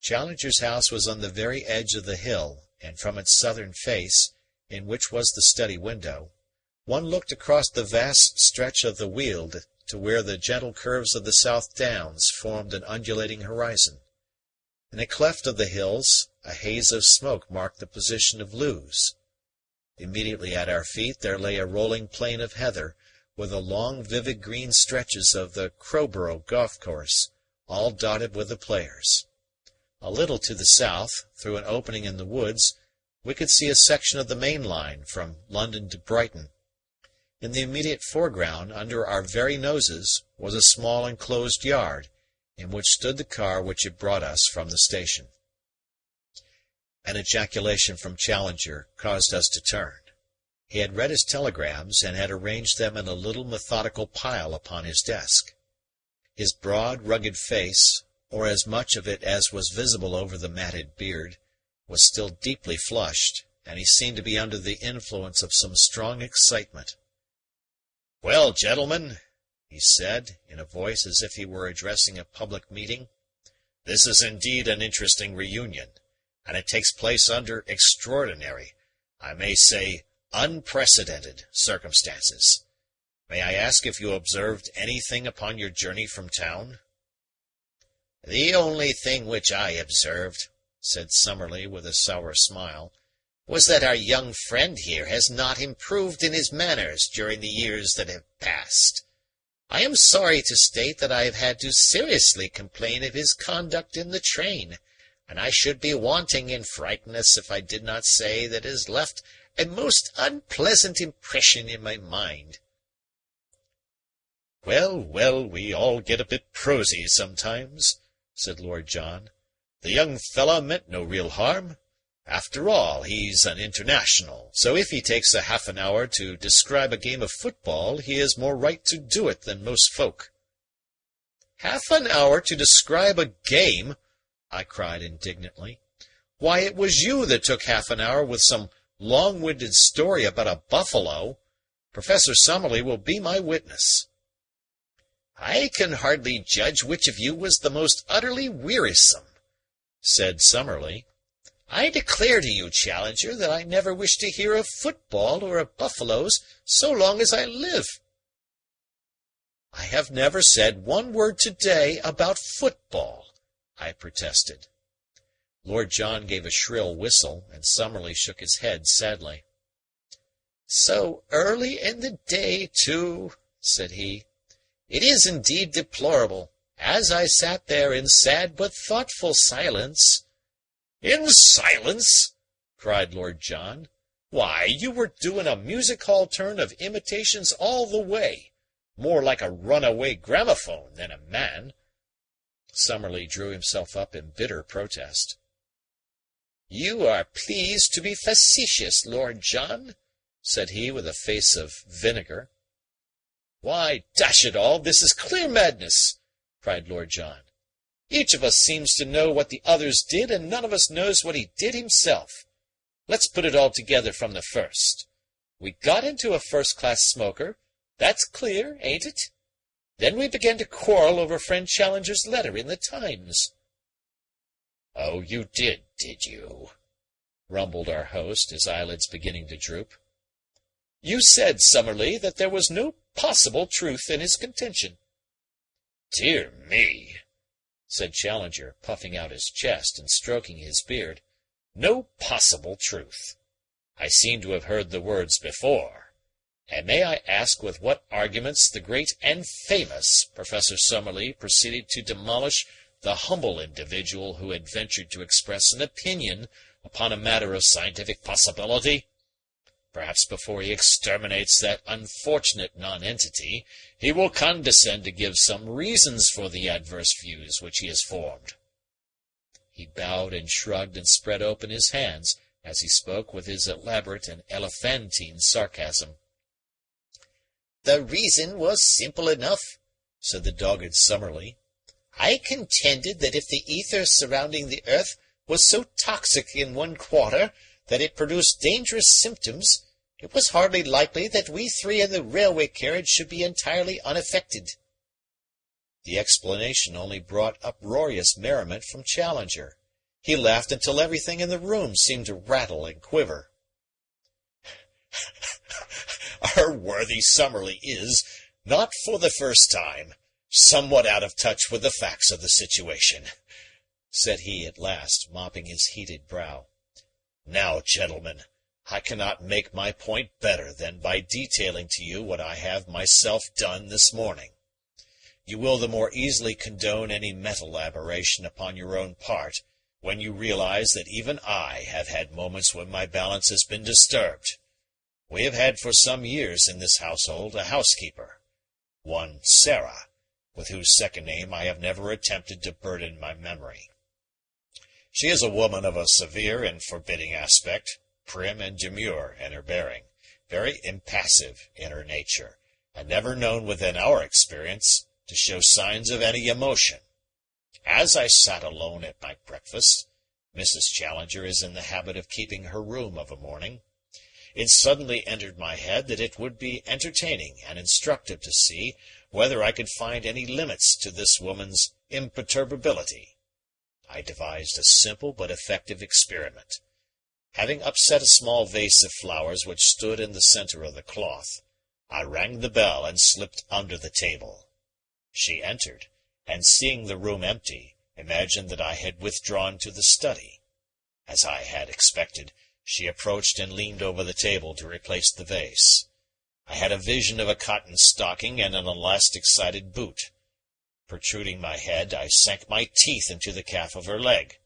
S1: Challenger's house was on the very edge of the hill, and from its southern face, in which was the study window, one looked across the vast stretch of the Weald to where the gentle curves of the South Downs formed an undulating horizon. In a cleft of the hills, a haze of smoke marked the position of Lewes. Immediately at our feet there lay a rolling plain of heather, with the long, vivid green stretches of the Crowborough golf course, all dotted with the players. A little to the south, through an opening in the woods, we could see a section of the main line from London to Brighton. In the immediate foreground, under our very noses, was a small enclosed yard, in which stood the car which had brought us from the station. An ejaculation from Challenger caused us to turn. He had read his telegrams and had arranged them in a little methodical pile upon his desk. His broad, rugged face, or as much of it as was visible over the matted beard, was still deeply flushed, and he seemed to be under the influence of some strong excitement. "Well, gentlemen," he said, in a voice as if he were addressing a public meeting, "this is indeed an interesting reunion, and it takes place under extraordinary, I may say unprecedented, circumstances. May I ask if you observed anything upon your journey from town?" "The only thing which I observed," said Summerley with a sour smile, "was that our young friend here has not improved in his manners during the years that have passed. I am sorry to state that I have had to seriously complain of his conduct in the train, and I should be wanting in frankness if I did not say that it has left a most unpleasant impression in my mind." "Well, well, we all get a bit prosy sometimes," said Lord John. "The young fellow meant no real harm. After all, he's an international, so if he takes a half an hour to describe a game of football, he has more right to do it than most folk." "Half an hour to describe a game!" I cried indignantly. "Why, it was you that took half an hour with some long-winded story about a buffalo. Professor Summerley will be my witness." "I can hardly judge which of you was the most utterly wearisome," said Summerley. "I declare to you, Challenger, that I never wish to hear of football or of buffaloes so long as I live." "I have never said one word today about football," I protested. Lord John gave a shrill whistle, and Summerley shook his head sadly. "So early in the day, too," said he. "It is indeed deplorable, as I sat there in sad but thoughtful silence." "In silence?" cried Lord John. "Why, you were doing a music-hall turn of imitations all the way, more like a runaway gramophone than a man." Summerley drew himself up in bitter protest. "You are pleased to be facetious, Lord John," said he with a face of vinegar. "Why, dash it all, this is clear madness!" cried Lord John. "Each of us seems to know what the others did, and none of us knows what he did himself. Let's put it all together from the first. We got into a first-class smoker. That's clear, ain't it? Then we began to quarrel over friend Challenger's letter in the Times."
S4: "Oh, you did you?" rumbled our host, his eyelids beginning to droop.
S2: "You said, Summerley, that there was no possible truth in his contention."
S4: "Dear me," said Challenger, puffing out his chest and stroking his beard. "No possible truth. I seem to have heard the words before. And may I ask with what arguments the great and famous Professor Summerley proceeded to demolish the humble individual who had ventured to express an opinion upon a matter of scientific possibility? Perhaps before he exterminates that unfortunate nonentity, he will condescend to give some reasons for the adverse views which he has formed." He bowed and shrugged and spread open his hands as he spoke with his elaborate and elephantine sarcasm.
S3: "The reason was simple enough," said the dogged Summerley. "I contended that if the ether surrounding the earth was so toxic in one quarter that it produced dangerous symptoms, it was hardly likely that we three in the railway carriage should be entirely unaffected."
S1: The explanation only brought uproarious merriment from Challenger. He laughed until everything in the room seemed to rattle and quiver.
S3: "Our worthy Summerley is, not for the first time, somewhat out of touch with the facts of the situation," said he at last, mopping his heated brow. "Now, gentlemen, I cannot make my point better than by detailing to you what I have myself done this morning. You will the more easily condone any mental aberration upon your own part when you realize that even I have had moments when my balance has been disturbed. We have had for some years in this household a housekeeper, one Sarah, with whose second name I have never attempted to burden my memory. She is a woman of a severe and forbidding aspect, prim and demure in her bearing, very impassive in her nature, and never known within our experience to show signs of any emotion. As I sat alone at my breakfast, Mrs. Challenger is in the habit of keeping her room of a morning. It suddenly entered my head that it would be entertaining and instructive to see whether I could find any limits to this woman's imperturbability. I devised a simple but effective experiment. Having upset a small vase of flowers which stood in the center of the cloth, I rang the bell and slipped under the table. She entered, and seeing the room empty, imagined that I had withdrawn to the study. As I had expected, she approached and leaned over the table to replace the vase. I had a vision of a cotton stocking and an elastic-sided boot. Protruding my head, I sank my teeth into the calf of her leg.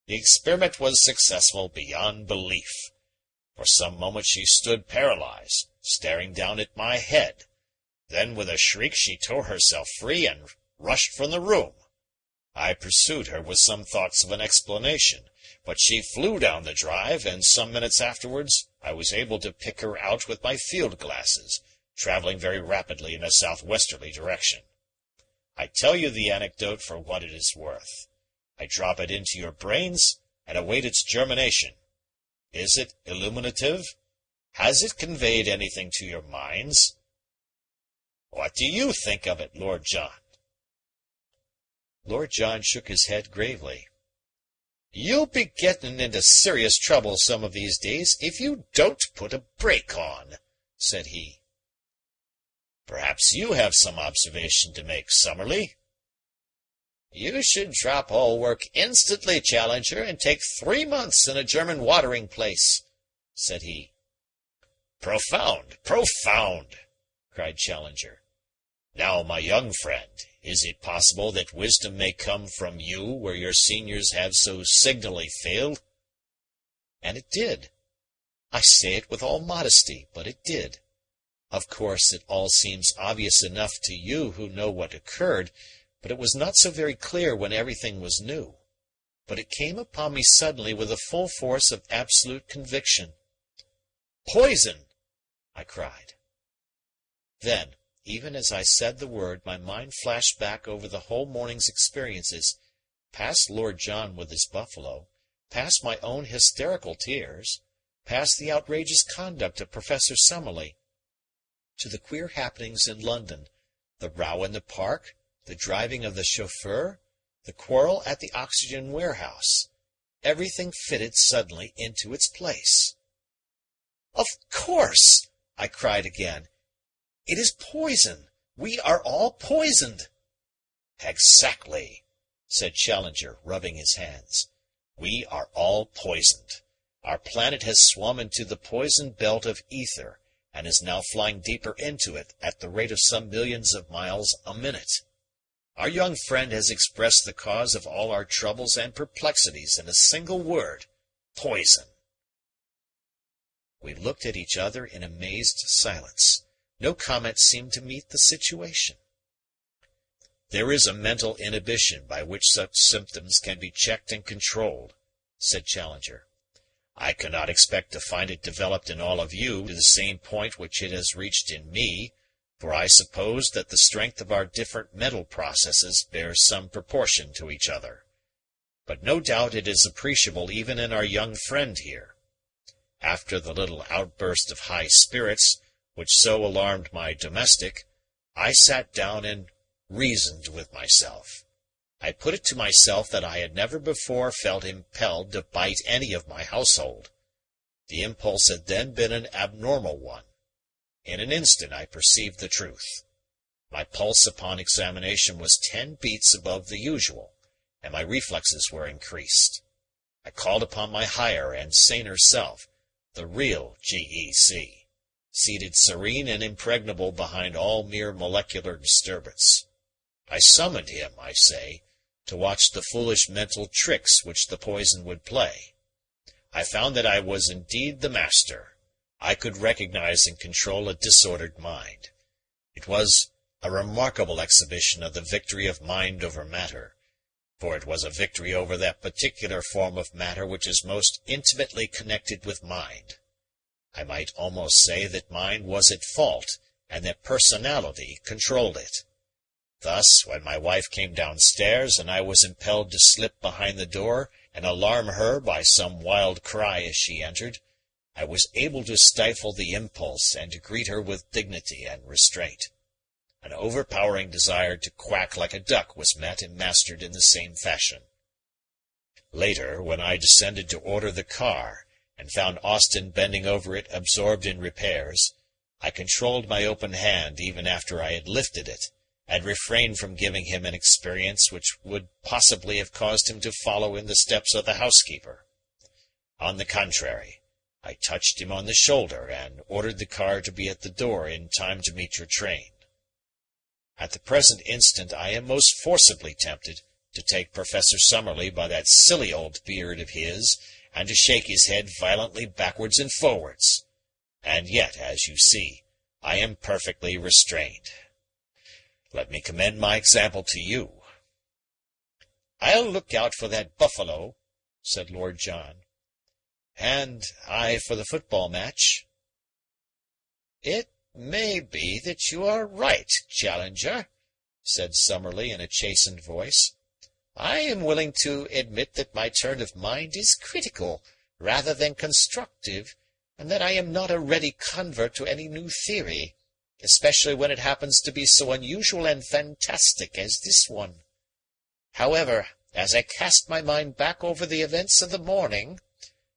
S3: The experiment was successful beyond belief. For some moments she stood paralyzed, staring down at my head. Then, with a shriek, she tore herself free and rushed from the room. I pursued her with some thoughts of an explanation, but she flew down the drive, and some minutes afterwards I was able to pick her out with my field glasses, traveling very rapidly in a southwesterly direction. I tell you the anecdote for what it is worth. I drop it into your brains and await its germination. Is it illuminative? Has it conveyed anything to your minds? What do you think of it, Lord John?"
S1: Lord John shook his head gravely.
S3: "You'll be getting into serious trouble some of these days if you don't put a brake on," said he. "Perhaps you have some observation to make, Summerley?" "You should drop all work instantly, Challenger, and take 3 months in a German watering place," said he. "Profound, profound!" cried Challenger. "Now, my young friend, is it possible that wisdom may come from you where your seniors have so signally failed?"
S1: And it did. I say it with all modesty, but it did. Of course, it all seems obvious enough to you who know what occurred, but it was not so very clear when everything was new. But it came upon me suddenly with the full force of absolute conviction. "Poison!" I cried. Then, even as I said the word, my mind flashed back over the whole morning's experiences, past Lord John with his buffalo, past my own hysterical tears, past the outrageous conduct of Professor Summerley, to the queer happenings in London, the row in the park, the driving of the chauffeur,
S3: The quarrel at the oxygen warehouse. Everything fitted suddenly into its place. "Of course!" I cried again. "It is poison. We are all poisoned." "Exactly," said Challenger, rubbing his hands. "We are all poisoned. Our planet has swum into the poison belt of ether, and is now flying deeper into it at the rate of some millions of miles a minute. Our young friend has expressed the cause of all our troubles and perplexities in a single word: poison." We looked at each other in amazed silence. No comment seemed to meet the situation. "There is a mental inhibition by which such symptoms can be checked and controlled," said Challenger. "I cannot expect to find it developed in all of you to the same point which it has reached in me, for I suppose that the strength of our different mental processes bears some proportion to each other. But no doubt it is appreciable even in our young friend here. After the little outburst of high spirits which so alarmed my domestic, I sat down and reasoned with myself. I put it to myself that I had never before felt impelled to bite any of my household. The impulse had then been an abnormal one. In an instant I perceived the truth. My pulse upon examination was 10 beats above the usual, and my reflexes were increased. I called upon my higher and saner self, the real GEC, seated serene and impregnable behind all mere molecular disturbance. I summoned him, I say, to watch the foolish mental tricks which the poison would play. I found that I was indeed the master. I could recognize and control a disordered mind. It was a remarkable exhibition of the victory of mind over matter, for it was a victory over that particular form of matter which is most intimately connected with mind. I might almost say that mind was at fault, and that personality controlled it. Thus, when my wife came downstairs and I was impelled to slip behind the door and alarm her by some wild cry as she entered, I was able to stifle the impulse and to greet her with dignity and restraint. An overpowering desire to quack like a duck was met and mastered in the same fashion. Later, when I descended to order the car, and found Austin bending over it absorbed in repairs, I controlled my open hand even after I had lifted it, and refrained from giving him an experience which would possibly have caused him to follow in the steps of the housekeeper. On the contrary, I touched him on the shoulder and ordered the car to be at the door in time to meet your train. At the present instant I am most forcibly tempted to take Professor Summerley by that silly old beard of his, and to shake his head violently backwards and forwards. And yet, as you see, I am perfectly restrained. Let me commend my example to you. "I'll look out for that buffalo," said Lord John. "And I for the football match." "It may be that you are right, Challenger," said Summerley in a chastened voice. "I am willing to admit that my turn of mind is critical rather than constructive, and that I am not a ready convert to any new theory, especially when it happens to be so unusual and fantastic as this one. However, as I cast my mind back over the events of the morning,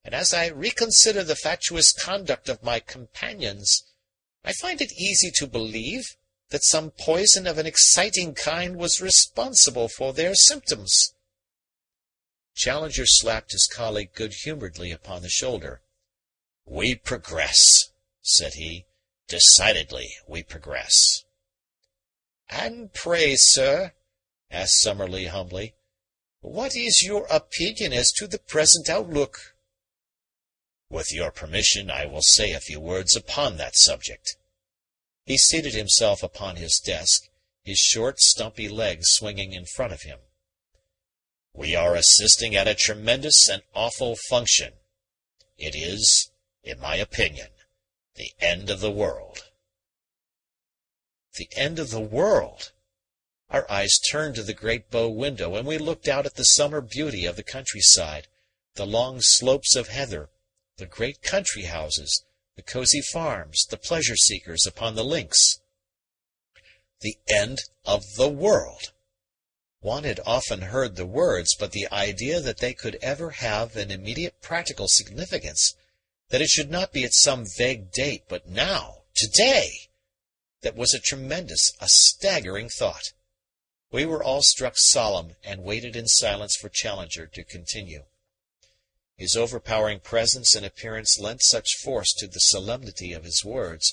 S3: and as I reconsider the fatuous conduct of my companions, I find it easy to believe that some poison of an exciting kind was responsible for their symptoms." Challenger slapped his colleague good-humoredly upon the shoulder. "We progress," said he. "Decidedly we progress." "And pray, sir," asked Summerley humbly, "what is your opinion as to the present outlook?" "With your permission, I will say a few words upon that subject." He seated himself upon his desk, his short, stumpy legs swinging in front of him. "We are assisting at a tremendous and awful function. It is, in my opinion, the end of the world." The end of the world! Our eyes turned to the great bow window, and we looked out at the summer beauty of the countryside, the long slopes of heather, the great country houses, the cozy farms, the pleasure-seekers upon the links. The end of the world! One had often heard the words, but the idea that they could ever have an immediate practical significance, that it should not be at some vague date, but now, today, that was a tremendous, a staggering thought. We were all struck solemn and waited in silence for Challenger to continue. His overpowering presence and appearance lent such force to the solemnity of his words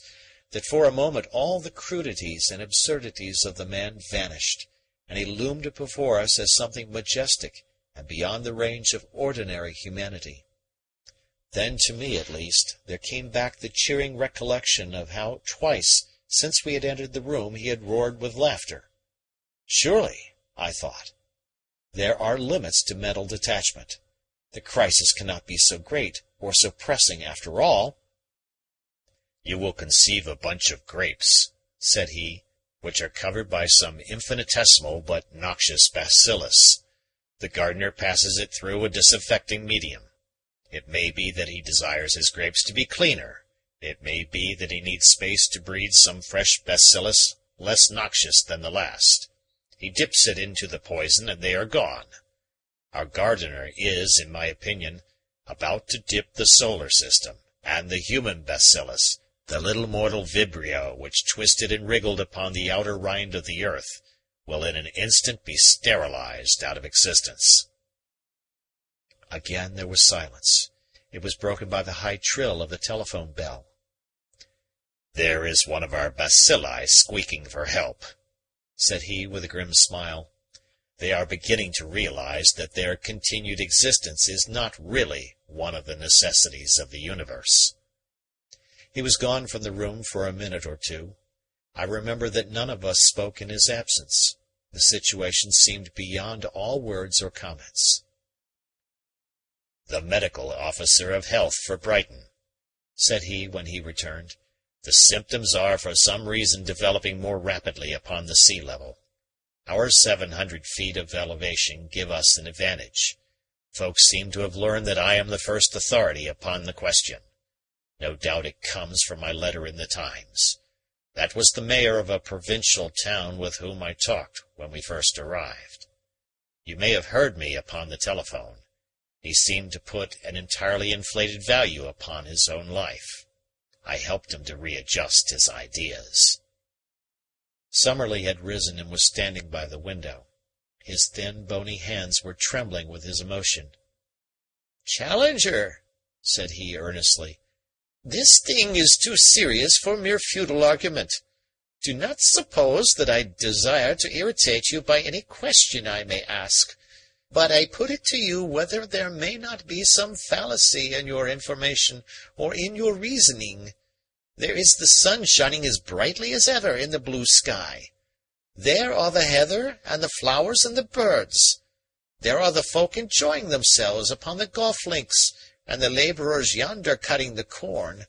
S3: that for a moment all the crudities and absurdities of the man vanished, and he loomed before us as something majestic and beyond the range of ordinary humanity. Then, to me at least, there came back the cheering recollection of how twice since we had entered the room he had roared with laughter. Surely, I thought, there are limits to mental detachment. The crisis cannot be so great or so pressing after all.
S4: You will conceive a bunch of grapes, said he, which are covered by some infinitesimal but noxious bacillus. The gardener passes it through a disinfecting medium. It may be that he desires his grapes to be cleaner. It may be that he needs space to breed some fresh bacillus less noxious than the last. He dips it into the poison, and they are gone. Our gardener is, in my opinion, about to dip the solar system, and the human bacillus, the little mortal vibrio which twisted and wriggled upon the outer rind of the earth, will in an instant be sterilized out of existence.
S3: Again there was silence. It was broken by the high trill of the telephone bell.
S4: There is one of our bacilli squeaking for help, said he with a grim smile. They are beginning to realize that their continued existence is not really one of the necessities of the universe.
S3: He was gone from the room for a minute or two. I remember that none of us spoke in his absence. The situation seemed beyond all words or comments.
S4: The medical officer of health for Brighton, said he when he returned. The symptoms are for some reason developing more rapidly upon the sea level. Our 700 feet of elevation give us an advantage. Folks seem to have learned that I am the first authority upon the question. No doubt it comes from my letter in the Times. That was the mayor of a provincial town with whom I talked when we first arrived. You may have heard me upon the telephone. He seemed to put an entirely inflated value upon his own life. I helped him to readjust his ideas.
S3: Summerley had risen and was standing by the window. His thin, bony hands were trembling with his emotion. "Challenger," said he earnestly, "this thing is too serious for mere futile argument. Do not suppose that I desire to irritate you by any question I may ask, but I put it to you whether there may not be some fallacy in your information or in your reasoning. There is the sun shining as brightly as ever in the blue sky. There are the heather and the flowers and the birds. There are the folk enjoying themselves upon the golf links, and the labourers yonder cutting the corn.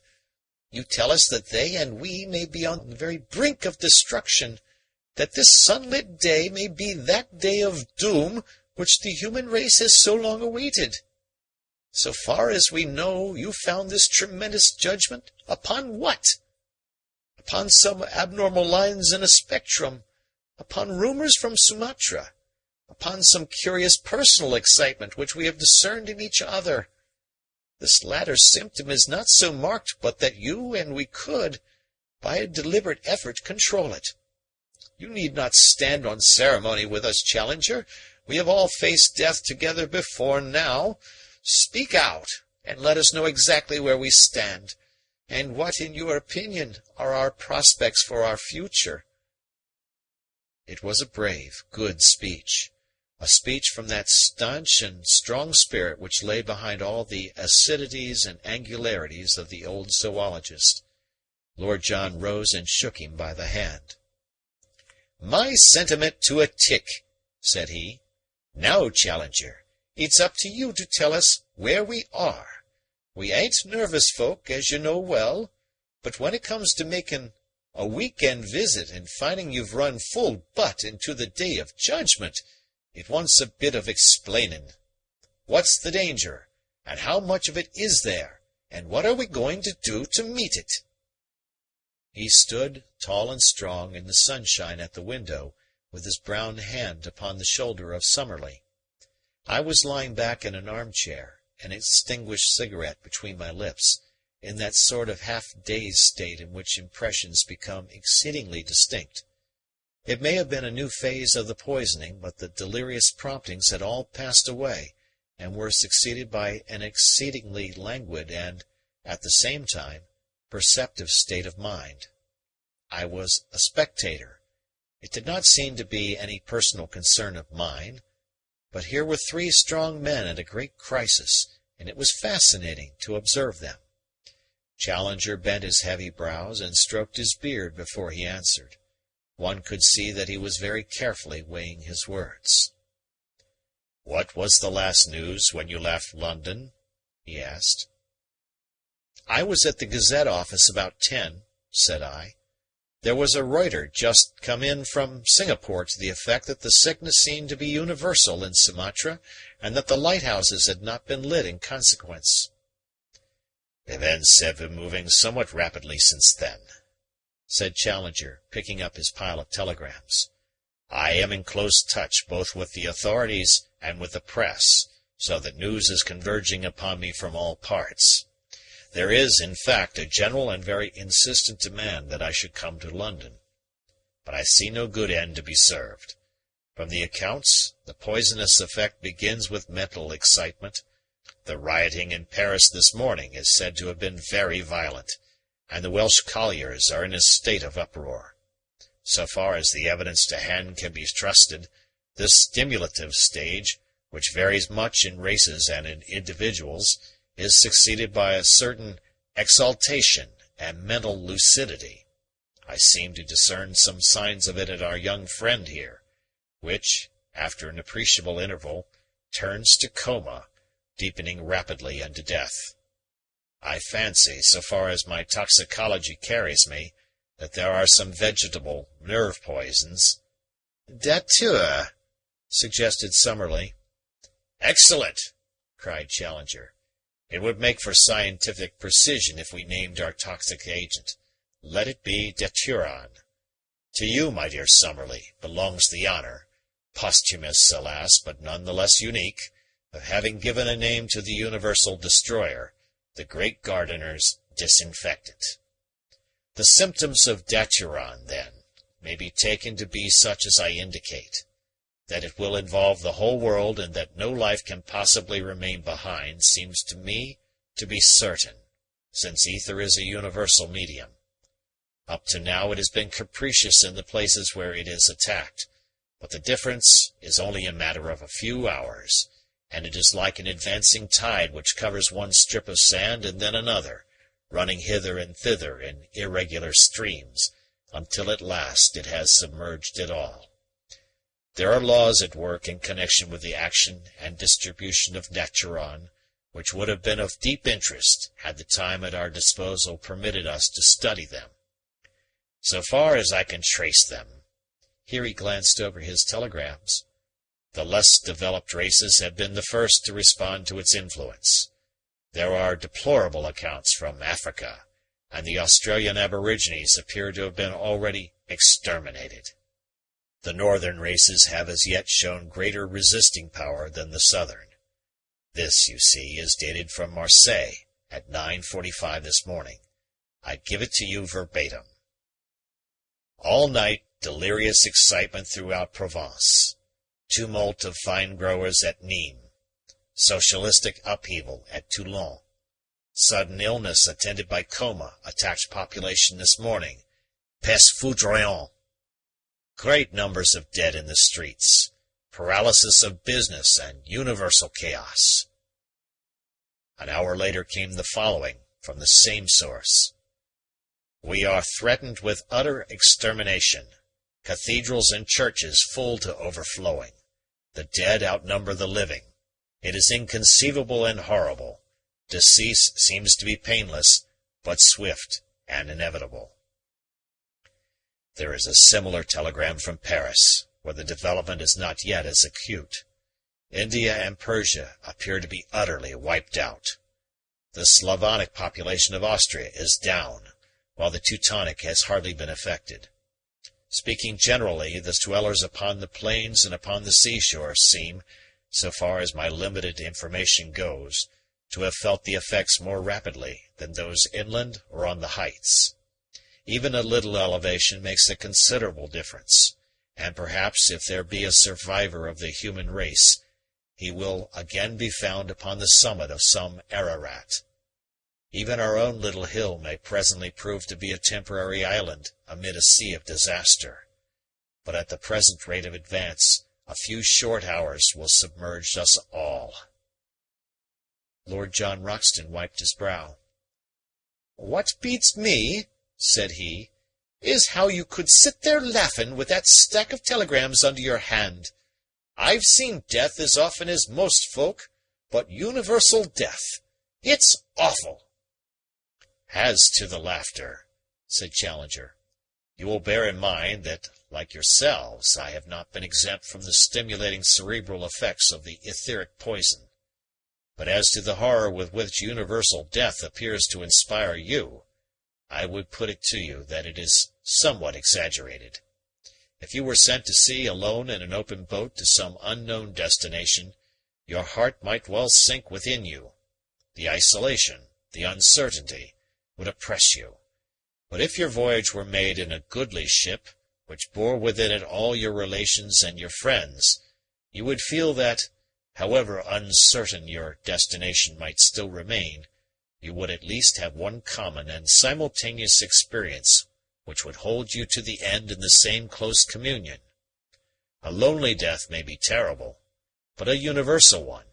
S3: You tell us that they and we may be on the very brink of destruction, that this sunlit day may be that day of doom which the human race has so long awaited. So far as we know, you found this tremendous judgment upon what? Upon some abnormal lines in a spectrum, upon rumours from Sumatra, upon some curious personal excitement which we have discerned in each other. This latter symptom is not so marked but that you and we could, by a deliberate effort, control it. You need not stand on ceremony with us, Challenger. We have all faced death together before now. Speak out, and let us know exactly where we stand, and what, in your opinion, are our prospects for our future." It was a brave, good speech, a speech from that stanch and strong spirit which lay behind all the acidities and angularities of the old zoologist. Lord John rose and shook him by the hand. "My sentiment to a tick," said he. "Now, Challenger, it's up to you to tell us where we are. We ain't nervous folk, as you know well, but when it comes to making a week-end visit and finding you've run full butt into the day of judgment, it wants a bit of explaining. What's the danger, and how much of it is there, and what are we going to do to meet it?" He stood, tall and strong, in the sunshine at the window,
S1: with his brown hand upon the shoulder of Summerley. I was lying back in an armchair, an extinguished cigarette between my lips, in that sort of half-dazed state in which impressions become exceedingly distinct. It may have been a new phase of the poisoning, but the delirious promptings had all passed away, and were succeeded by an exceedingly languid and, at the same time, perceptive state of mind. I was a spectator. It did not seem to be any personal concern of mine, but here were three strong men at a great crisis, and it was fascinating to observe them. Challenger bent his heavy brows and stroked his beard before he answered. One could see that he was very carefully weighing his words. "What was the last news when you left London?" he asked. "I was at the Gazette office about 10, said I. "There was a Reuter just come in from Singapore to the effect that the sickness seemed to be universal in Sumatra, and that the lighthouses had not been lit in consequence." "Events have been moving somewhat rapidly since then," said Challenger, picking up his pile of telegrams. "I am in close touch both with the authorities and with the press, so that news is converging upon me from all parts. There is, in fact, a general and very insistent demand that I should come to London. But I see no good end to be served. From the accounts, the poisonous effect begins with mental excitement. The rioting in Paris this morning is said to have been very violent, and the Welsh colliers are in a state of uproar. So far as the evidence to hand can be trusted, this stimulative stage, which varies much in races and in individuals, is succeeded by a certain exaltation and mental lucidity. I seem to discern some signs of it in our young friend here, which, after an appreciable interval, turns to coma, deepening rapidly into death. I fancy, so far as my toxicology carries me, that there are some vegetable nerve poisons." "Datura," suggested Summerley. "Excellent!" cried Challenger. "It would make for scientific precision if we named our toxic agent. Let it be daturon. To you, my dear Summerley, belongs the honor, posthumous, alas, but none the less unique, of having given a name to the universal destroyer, the great gardener's disinfectant. The symptoms of daturon, then, may be taken to be such as I indicate. That it will involve the whole world and that no life can possibly remain behind seems to me to be certain, since ether is a universal medium. Up to now it has been capricious in the places where it is attacked, but the difference is only a matter of a few hours, and it is like an advancing tide which covers one strip of sand and then another, running hither and thither in irregular streams, until at last it has submerged it all. There are laws at work in connection with the action and distribution of daturon, which would have been of deep interest had the time at our disposal permitted us to study them. So far as I can trace them," here he glanced over his telegrams, "the less developed races have been the first to respond to its influence. There are deplorable accounts from Africa, and the Australian aborigines appear to have been already exterminated. The northern races have as yet shown greater resisting power than the southern. This, you see, is dated from Marseille at 9:45 this morning. I give it to you verbatim. All night, delirious excitement throughout Provence. Tumult of fine growers at Nîmes. Socialistic upheaval at Toulon. Sudden illness attended by coma attacked population this morning. Peste foudroyante. Great numbers of dead in the streets. Paralysis of business and universal chaos." An hour later came the following, from the same source. "We are threatened with utter extermination. Cathedrals and churches full to overflowing. The dead outnumber the living. It is inconceivable and horrible. Decease seems to be painless, but swift and inevitable." There is a similar telegram from Paris, where the development is not yet as acute. India and Persia appear to be utterly wiped out. The Slavonic population of Austria is down, while the Teutonic has hardly been affected.
S3: Speaking generally, the dwellers upon the plains and upon the seashore seem, so far as my limited information goes, to have felt the effects more rapidly than those inland or on the heights. Even a little elevation makes a considerable difference, and perhaps if there be a survivor of the human race, he will again be found upon the summit of some Ararat. Even our own little hill may presently prove to be a temporary island amid a sea of disaster. But at the present rate of advance, a few short hours will submerge us all.
S1: Lord John Roxton wiped his brow.
S3: "What beats me," said he, "is how you could sit there laughin' with that stack of telegrams under your hand. I've seen death as often as most folk, but universal death. It's awful."
S1: "As to the laughter," said Challenger, "you will bear in mind that, like yourselves, I have not been exempt from the stimulating cerebral effects of the etheric poison. But as to the horror with which universal death appears to inspire you, I would put it to you that it is somewhat exaggerated. If you were sent to sea alone in an open boat to some unknown destination, your heart might well sink within you. The isolation, the uncertainty, would oppress you. But if your voyage were made in a goodly ship, which bore within it all your relations and your friends, you would feel that, however uncertain your destination might still remain, you would at least have one common and simultaneous experience which would hold you to the end in the same close communion. A lonely death may be terrible, but a universal one,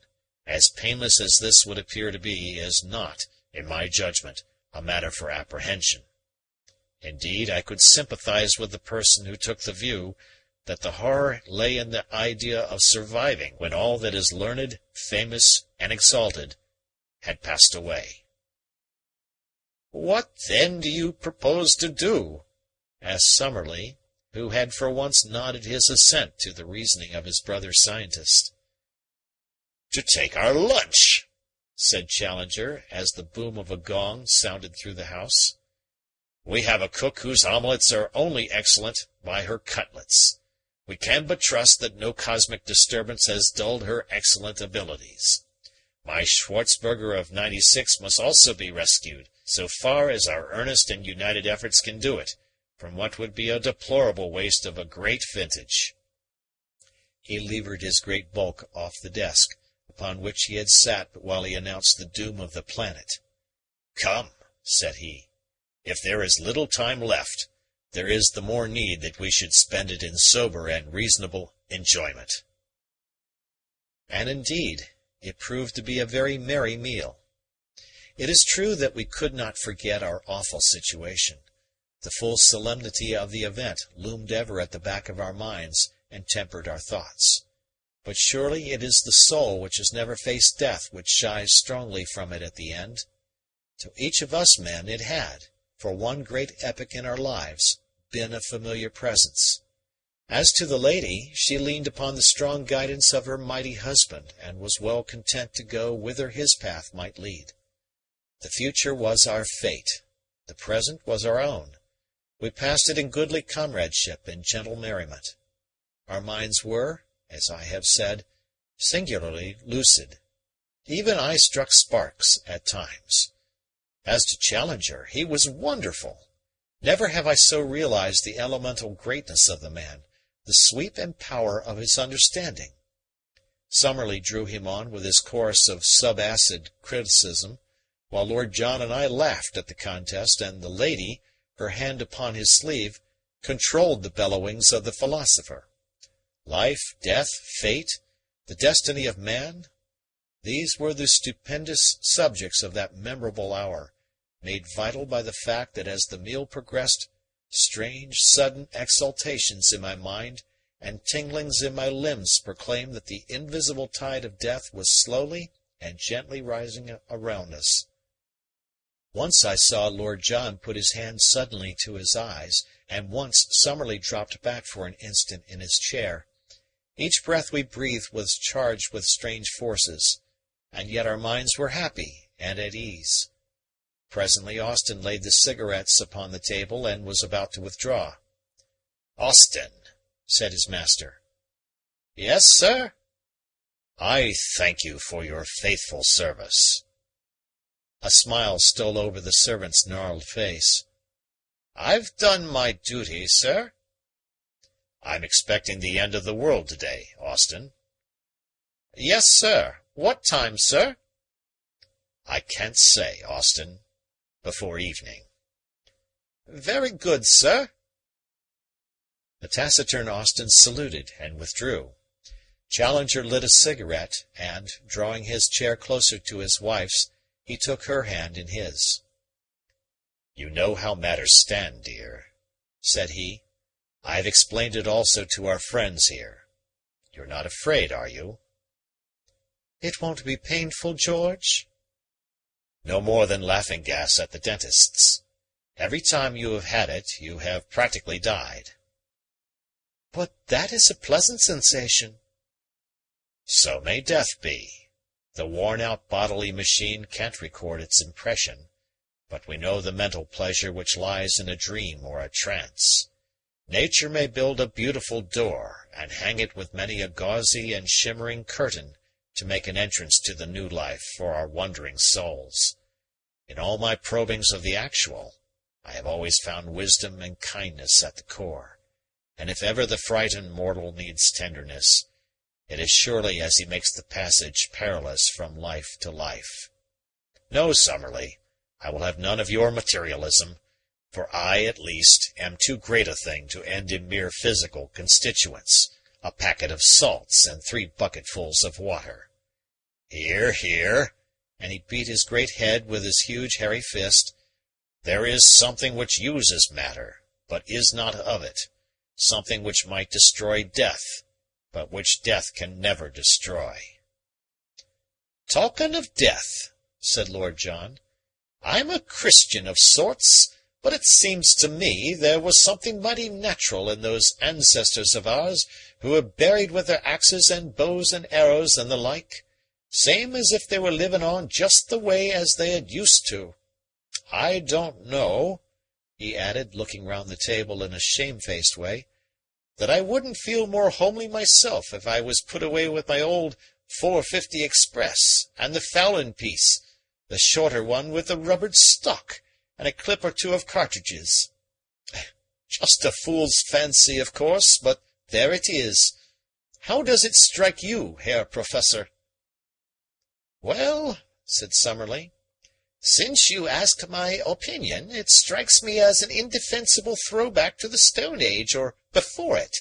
S1: as painless as this would appear to be, is not, in my judgment, a matter for apprehension. Indeed, I could sympathize with the person who took the view that the horror lay in the idea of surviving when all that is learned, famous, and exalted had passed away.
S3: "What, then, do you propose to do?"
S1: asked Summerley, who had for once nodded his assent to the reasoning of his brother scientist.
S3: "To take our lunch,"
S1: said Challenger, as the boom of a gong sounded through the house.
S3: "We have a cook whose omelettes are only excellent by her cutlets. We can but trust that no cosmic disturbance has dulled her excellent abilities. My Schwarzburger of '96 must also be rescued, so far as our earnest and united efforts can do it, from what would be a deplorable waste of a great vintage."
S1: He levered his great bulk off the desk, upon which he had sat while he announced the doom of the planet.
S3: "Come," said he, "if there is little time left, there is the more need that we should spend it in sober and reasonable enjoyment."
S1: And indeed, it proved to be a very merry meal. It is true that we could not forget our awful situation. The full solemnity of the event loomed ever at the back of our minds and tempered our thoughts. But surely it is the soul which has never faced death which shies strongly from it at the end. To each of us men it had, for one great epoch in our lives, been a familiar presence. As to the lady, she leaned upon the strong guidance of her mighty husband, and was well content to go whither his path might lead. The future was our fate. The present was our own. We passed it in goodly comradeship and gentle merriment. Our minds were, as I have said, singularly lucid. Even I struck sparks at times. As to Challenger, he was wonderful. Never have I so realized the elemental greatness of the man, the sweep and power of his understanding. Summerley drew him on with his chorus of sub-acid criticism, while Lord John and I laughed at the contest, and the lady, her hand upon his sleeve, controlled the bellowings of the philosopher. Life, death, fate, the destiny of man, these were the stupendous subjects of that memorable hour, made vital by the fact that as the meal progressed, strange, sudden exaltations in my mind and tinglings in my limbs proclaimed that the invisible tide of death was slowly and gently rising around us. Once I saw Lord John put his hand suddenly to his eyes, and once Summerley dropped back for an instant in his chair. Each breath we breathed was charged with strange forces, and yet our minds were happy and at ease. Presently Austin laid the cigarettes upon the table and was about to withdraw.
S3: Austin, said his master.
S2: Yes, sir?
S3: I thank you for your faithful service.
S1: A smile stole over the servant's gnarled face.
S2: I've done my duty, sir.
S3: I'm expecting the end of the world today, Austin.
S2: Yes, sir. What time, sir?
S3: I can't say, Austin. Before evening.
S2: Very good, sir.
S1: The taciturn Austin saluted and withdrew. Challenger lit a cigarette, and, drawing his chair closer to his wife's, he took her hand in his.
S3: You know how matters stand, dear, said he. I have explained it also to our friends here. You're not afraid, are you?
S1: It won't be painful, George?
S3: No more than laughing gas at the dentist's. Every time you have had it, you have practically died.
S1: But that is a pleasant sensation.
S3: So may death be. The worn-out bodily machine can't record its impression, but we know the mental pleasure which lies in a dream or a trance. Nature may build a beautiful door, and hang it with many a gauzy and shimmering curtain to make an entrance to the new life for our wondering souls. In all my probings of the actual, I have always found wisdom and kindness at the core, and if ever the frightened mortal needs tenderness, it is surely as he makes the passage perilous from life to life. No, Summerley, I will have none of your materialism, for I, at least, am too great a thing to end in mere physical constituents, a packet of salts and 3 bucketfuls of water. Here, here, and he beat his great head with his huge hairy fist, there is something which uses matter, but is not of it, something which might destroy death, but which death can never destroy.
S2: Talking of death, said Lord John, I'm a Christian of sorts, but it seems to me there was something mighty natural in those ancestors of ours who were buried with their axes and bows and arrows and the like, same as if they were living on just the way as they had used to. I don't know, he added, looking round the table in a shamefaced way, that I wouldn't feel more homely myself if I was put away with my old 450 Express and the fowling piece, the shorter one with the rubbered stock, and a clip or 2 of cartridges. Just a fool's fancy, of course, but there it is. How does it strike you, Herr Professor? Well, said Summerley, since you ask my opinion, it strikes me as an indefensible throwback to the Stone Age, or before it.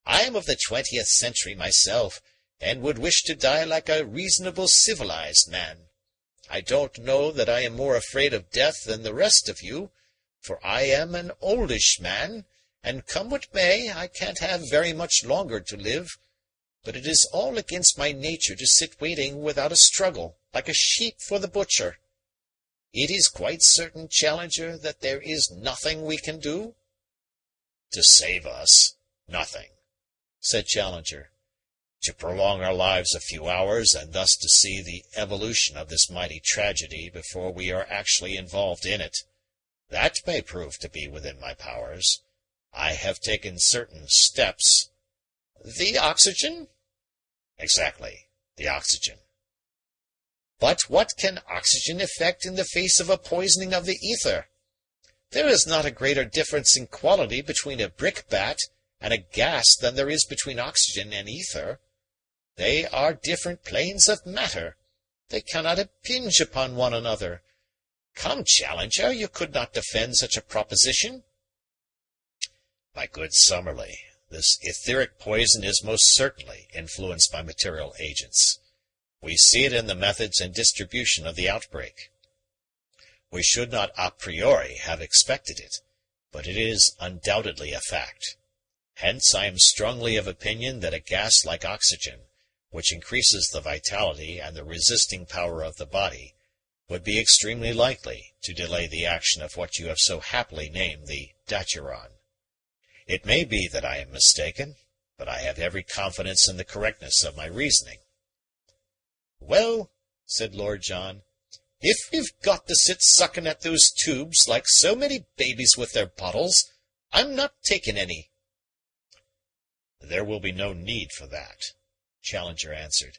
S2: I am of the 20th century myself, and would wish to die like a reasonable civilized man. I don't know that I am more afraid of death than the rest of you, for I am an oldish man, and come what may, I can't have very much longer to live. But it is all against my nature to sit waiting without a struggle, like a sheep for the butcher. It is quite certain, Challenger, that there is nothing we can do?
S3: To save us, nothing, said Challenger. To prolong our lives a few hours, and thus to see the evolution of this mighty tragedy before we are actually involved in it, that may prove to be within my powers. I have taken certain steps.
S2: The oxygen?
S3: Exactly, the oxygen.
S2: But what can oxygen effect in the face of a poisoning of the ether? There is not a greater difference in quality between a brickbat and a gas than there is between oxygen and ether. They are different planes of matter. They cannot impinge upon one another. Come, Challenger, you could not defend such a proposition.
S3: My good Summerley, this etheric poison is most certainly influenced by material agents. We see it in the methods and distribution of the outbreak. We should not a priori have expected it, but it is undoubtedly a fact. Hence I am strongly of opinion that a gas like oxygen, which increases the vitality and the resisting power of the body, would be extremely likely to delay the action of what you have so happily named the daturon. It may be that I am mistaken, but I have every confidence in the correctness of my reasoning.
S2: Well, said Lord John, if we've got to sit sucking at those tubes like so many babies with their bottles, I'm not taking any.
S3: "There will be no need for that," Challenger answered.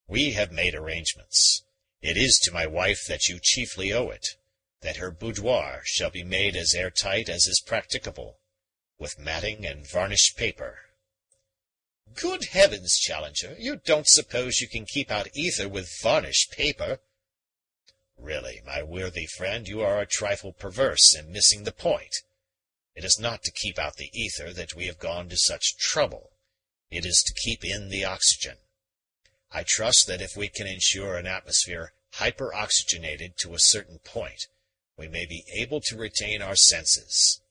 S3: "We have made arrangements. It is to my wife that you chiefly owe it, that her boudoir shall be made as airtight as is practicable, with matting and varnished paper." "Good heavens, Challenger, you don't suppose you can keep out ether with varnished paper?" "Really, my worthy friend, you are a trifle perverse in missing the point. It is not to keep out the ether that we have gone to such trouble. It is to keep in the oxygen. I trust that if we can ensure an atmosphere hyperoxygenated to a certain point, we may be able to retain our senses.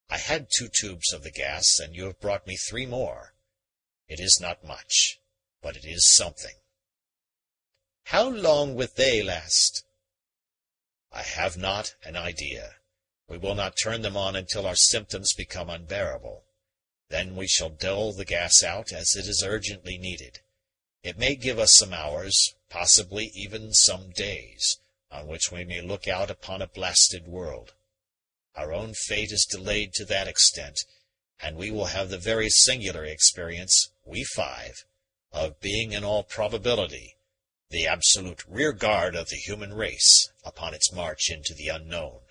S3: I had 2 tubes of the gas, and you have brought me 3 more. It is not much, but it is something." "How long would they last?" "I have not an idea. We will not turn them on until our symptoms become unbearable. Then we shall dole the gas out, as it is urgently needed. It may give us some hours, possibly even some days, on which we may look out upon a blasted world. Our own fate is delayed to that extent, and we will have the very singular experience, we 5, of being in all probability the absolute rear-guard of the human race upon its march into the unknown.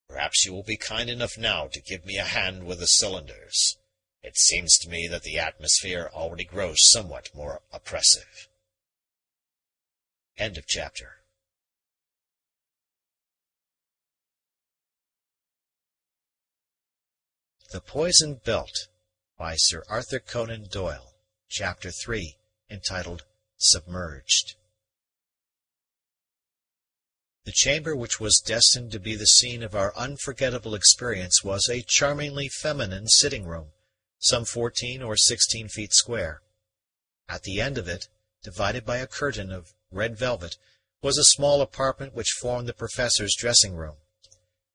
S3: Perhaps you will be kind enough now to give me a hand with the cylinders. It seems to me that the atmosphere already grows somewhat more oppressive."
S1: End of chapter. The Poisoned Belt by Sir Arthur Conan Doyle. Chapter 3, entitled Submerged. The chamber which was destined to be the scene of our unforgettable experience was a charmingly feminine sitting-room, some 14 or 16 feet square. At the end of it, divided by a curtain of red velvet, was a small apartment which formed the professor's dressing-room.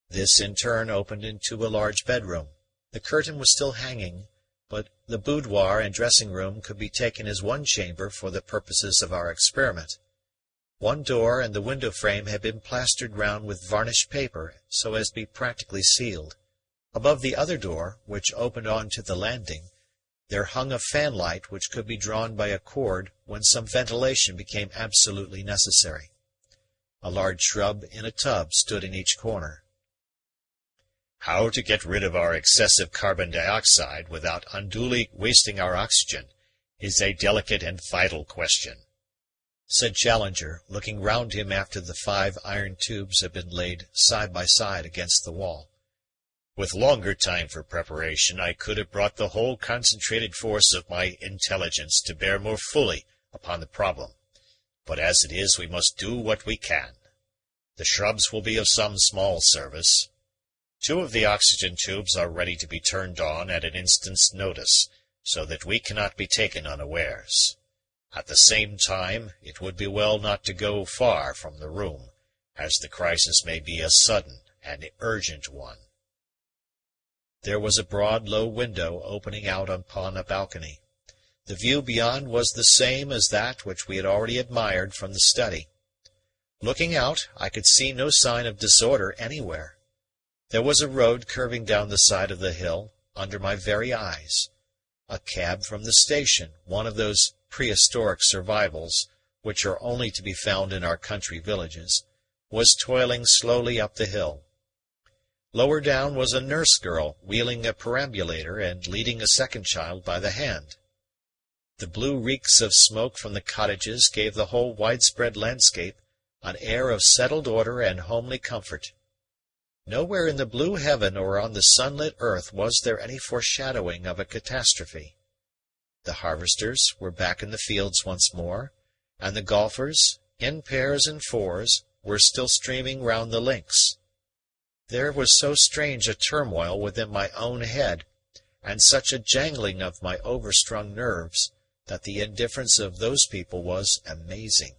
S1: This, in turn, opened into a large bedroom. The curtain was still hanging, but the boudoir and dressing-room could be taken as one chamber for the purposes of our experiment. One door and the window frame had been plastered round with varnished paper, so as to be practically sealed. Above the other door, which opened on to the landing, there hung a fanlight which could be drawn by a cord when some ventilation became absolutely necessary. A large shrub in a tub stood in each corner.
S3: "How to get rid of our excessive carbon dioxide without unduly wasting our oxygen is a delicate and vital question,"
S1: said Challenger, looking round him after the 5 iron tubes had been laid side by side against the wall.
S3: "With longer time for preparation, I could have brought the whole concentrated force of my intelligence to bear more fully upon the problem. But as it is, we must do what we can. The shrubs will be of some small service. 2 of the oxygen tubes are ready to be turned on at an instant's notice, so that we cannot be taken unawares. At the same time, it would be well not to go far from the room, as the crisis may be a sudden and urgent one."
S1: There was a broad, low window opening out upon a balcony. The view beyond was the same as that which we had already admired from the study. Looking out, I could see no sign of disorder anywhere. There was a road curving down the side of the hill, under my very eyes. A cab from the station, one of those prehistoric survivals, which are only to be found in our country villages, was toiling slowly up the hill. Lower down was a nurse-girl wheeling a perambulator and leading a second child by the hand. The blue reeks of smoke from the cottages gave the whole widespread landscape an air of settled order and homely comfort. Nowhere in the blue heaven or on the sunlit earth was there any foreshadowing of a catastrophe. The harvesters were back in the fields once more, and the golfers, in pairs and fours, were still streaming round the links. There was so strange a turmoil within my own head, and such a jangling of my overstrung nerves, that the indifference of those people was amazing.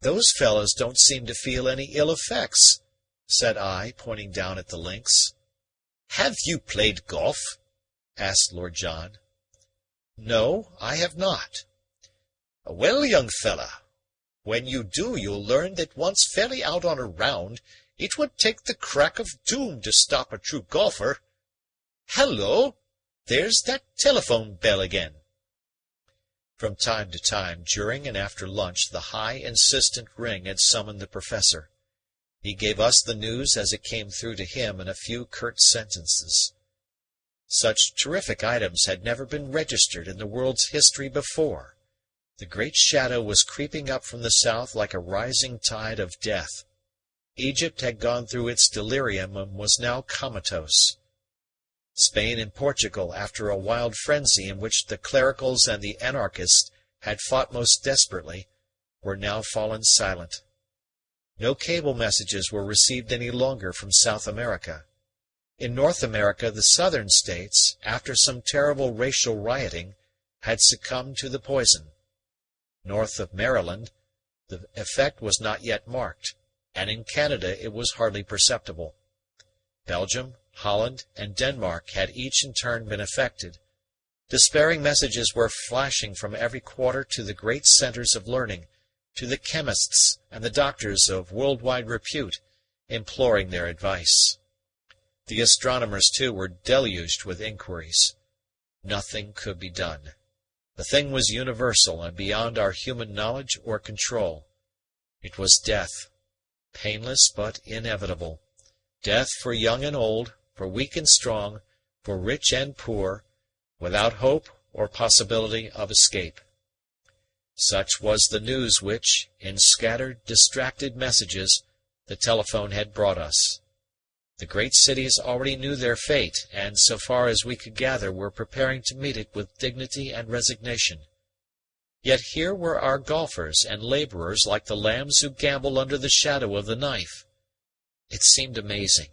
S1: "Those fellows don't seem to feel any ill effects," said I, pointing down at the links.
S3: "Have you played golf?"
S1: asked Lord John. "No, I have not."
S3: "Well, young fellow, when you do you'll learn that once fairly out on a round, it would take the crack of doom to stop a true golfer. Hallo! There's that telephone bell again."
S1: From time to time, during and after lunch, the high, insistent ring had summoned the professor. He gave us the news as it came through to him in a few curt sentences. Such terrific items had never been registered in the world's history before. The great shadow was creeping up from the south like a rising tide of death. Egypt had gone through its delirium and was now comatose. Spain and Portugal, after a wild frenzy in which the clericals and the anarchists had fought most desperately, were now fallen silent. No cable messages were received any longer from South America. In North America, the southern states, after some terrible racial rioting, had succumbed to the poison. North of Maryland, the effect was not yet marked, and in Canada it was hardly perceptible. Belgium, Holland, and Denmark had each in turn been affected. Despairing messages were flashing from every quarter to the great centers of learning, to the chemists and the doctors of world-wide repute, imploring their advice. The astronomers, too, were deluged with inquiries. Nothing could be done. The thing was universal and beyond our human knowledge or control. It was death, painless but inevitable. Death for young and old, for weak and strong, for rich and poor, without hope or possibility of escape. Such was the news which, in scattered, distracted messages, the telephone had brought us. The great cities already knew their fate, and, so far as we could gather, were preparing to meet it with dignity and resignation. Yet here were our golfers and laborers like the lambs who gambol under the shadow of the knife. It seemed amazing.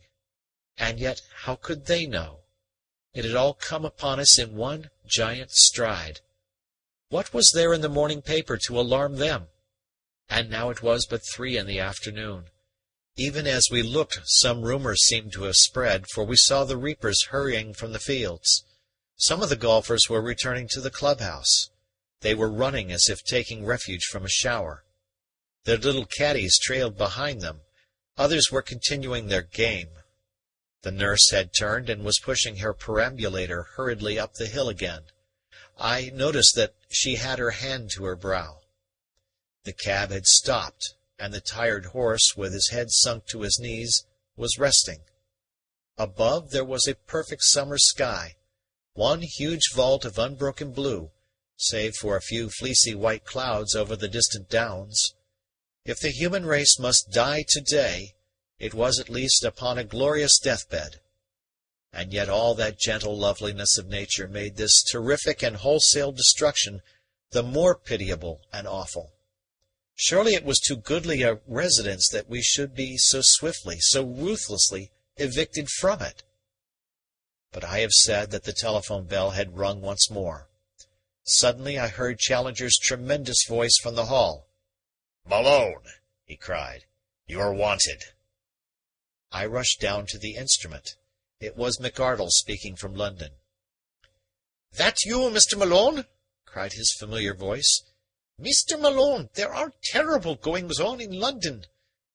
S1: And yet, how could they know? It had all come upon us in one giant stride. What was there in the morning paper to alarm them? And now it was but 3 in the afternoon. Even as we looked, some rumor seemed to have spread, for we saw the reapers hurrying from the fields. Some of the golfers were returning to the clubhouse. They were running as if taking refuge from a shower. Their little caddies trailed behind them. Others were continuing their game. The nurse had turned and was pushing her perambulator hurriedly up the hill again. I noticed that she had her hand to her brow. The cab had stopped, and the tired horse, with his head sunk to his knees, was resting. Above there was a perfect summer sky, one huge vault of unbroken blue, save for a few fleecy white clouds over the distant downs. If the human race must die today, it was at least upon a glorious deathbed. And yet all that gentle loveliness of nature made this terrific and wholesale destruction the more pitiable and awful. Surely it was too goodly a residence that we should be so swiftly, so ruthlessly evicted from it. But I have said that the telephone bell had rung once more. Suddenly I heard Challenger's tremendous voice from the hall.
S3: "Malone," he cried, "you are wanted."
S1: I rushed down to the instrument. It was McArdle speaking from London.
S2: "That you, Mr. Malone?" cried his familiar voice. "Mr. Malone, there are terrible goings-on in London.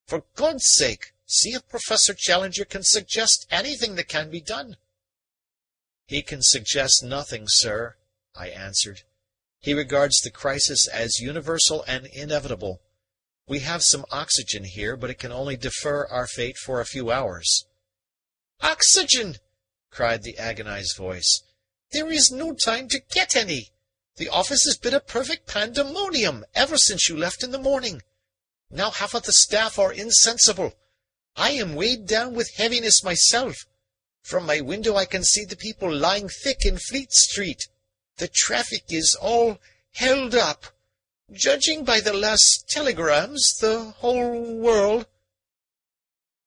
S2: For God's sake, see if Professor Challenger can suggest anything that can be done."
S1: "He can suggest nothing, sir," I answered. "He regards the crisis as universal and inevitable. We have some oxygen here, but it can only defer our fate for a few hours."
S2: "Oxygen!" cried the agonized voice. "There is no time to get any. The office has been a perfect pandemonium ever since you left in the morning. Now half of the staff are insensible. I am weighed down with heaviness myself. From my window I can see the people lying thick in Fleet Street. The traffic is all held up. Judging by the last telegrams, the whole world—"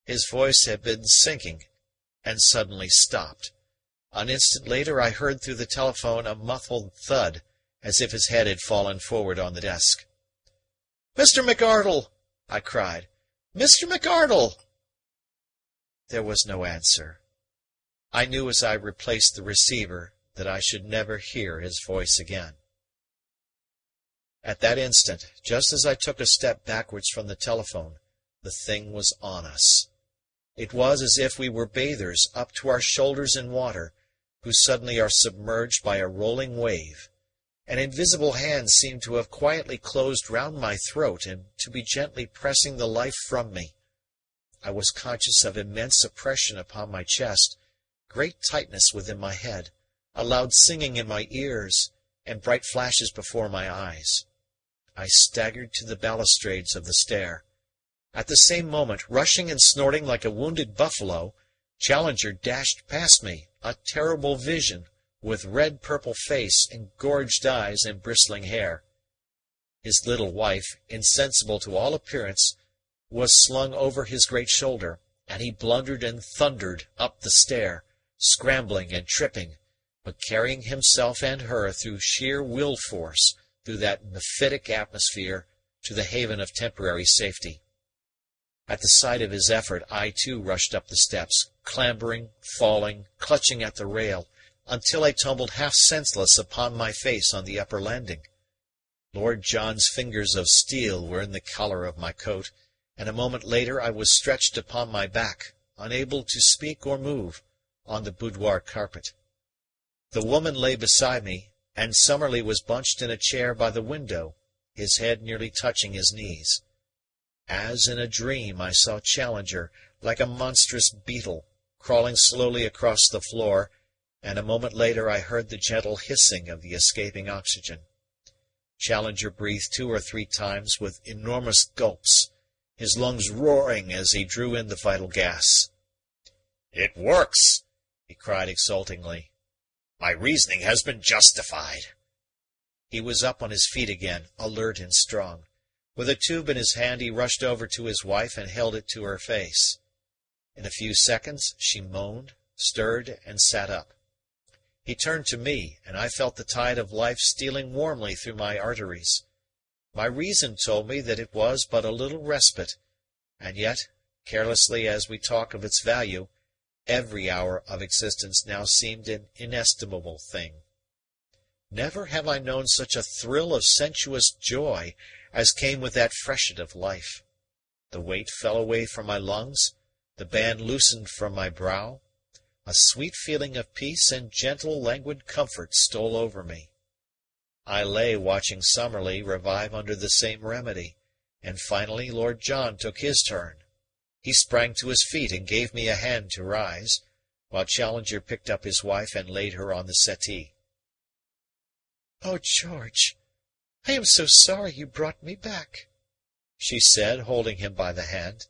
S1: His voice had been sinking, and suddenly stopped. An instant later I heard through the telephone a muffled thud, as if his head had fallen forward on the desk. "Mr. McArdle!" I cried. "Mr. McArdle!" There was no answer. I knew as I replaced the receiver that I should never hear his voice again. At that instant, just as I took a step backwards from the telephone, the thing was on us. It was as if we were bathers up to our shoulders in water, who suddenly are submerged by a rolling wave. An invisible hand seemed to have quietly closed round my throat and to be gently pressing the life from me. I was conscious of immense oppression upon my chest, great tightness within my head, a loud singing in my ears, and bright flashes before my eyes. I staggered to the balustrades of the stair. At the same moment, rushing and snorting like a wounded buffalo, Challenger dashed past me, a terrible vision, with red-purple face, engorged eyes, and bristling hair. His little wife, insensible to all appearance, was slung over his great shoulder, and he blundered and thundered up the stair, scrambling and tripping, but carrying himself and her through sheer will force, through that mephitic atmosphere, to the haven of temporary safety. At the sight of his effort, I too rushed up the steps, clambering, falling, clutching at the rail, until I tumbled half senseless upon my face on the upper landing. Lord John's fingers of steel were in the collar of my coat, and a moment later I was stretched upon my back, unable to speak or move, on the boudoir carpet. The woman lay beside me, and Summerley was bunched in a chair by the window, his head nearly touching his knees. As in a dream I saw Challenger, like a monstrous beetle, crawling slowly across the floor, and a moment later I heard the gentle hissing of the escaping oxygen. Challenger breathed 2 or 3 times with enormous gulps, his lungs roaring as he drew in the vital gas.
S3: "It works!" he cried exultingly. "My reasoning has been justified."
S1: He was up on his feet again, alert and strong. With a tube in his hand he rushed over to his wife and held it to her face. In a few seconds she moaned, stirred, and sat up. He turned to me, and I felt the tide of life stealing warmly through my arteries. My reason told me that it was but a little respite, and yet, carelessly as we talk of its value, every hour of existence now seemed an inestimable thing. Never have I known such a thrill of sensuous joy as came with that freshet of life. The weight fell away from my lungs, the band loosened from my brow, a sweet feeling of peace and gentle, languid comfort stole over me. I lay watching Summerley revive under the same remedy, and finally Lord John took his turn. He sprang to his feet and gave me a hand to rise, while Challenger picked up his wife and laid her on the settee. "Oh, George, I am so sorry you brought me back," she said, holding him by the hand.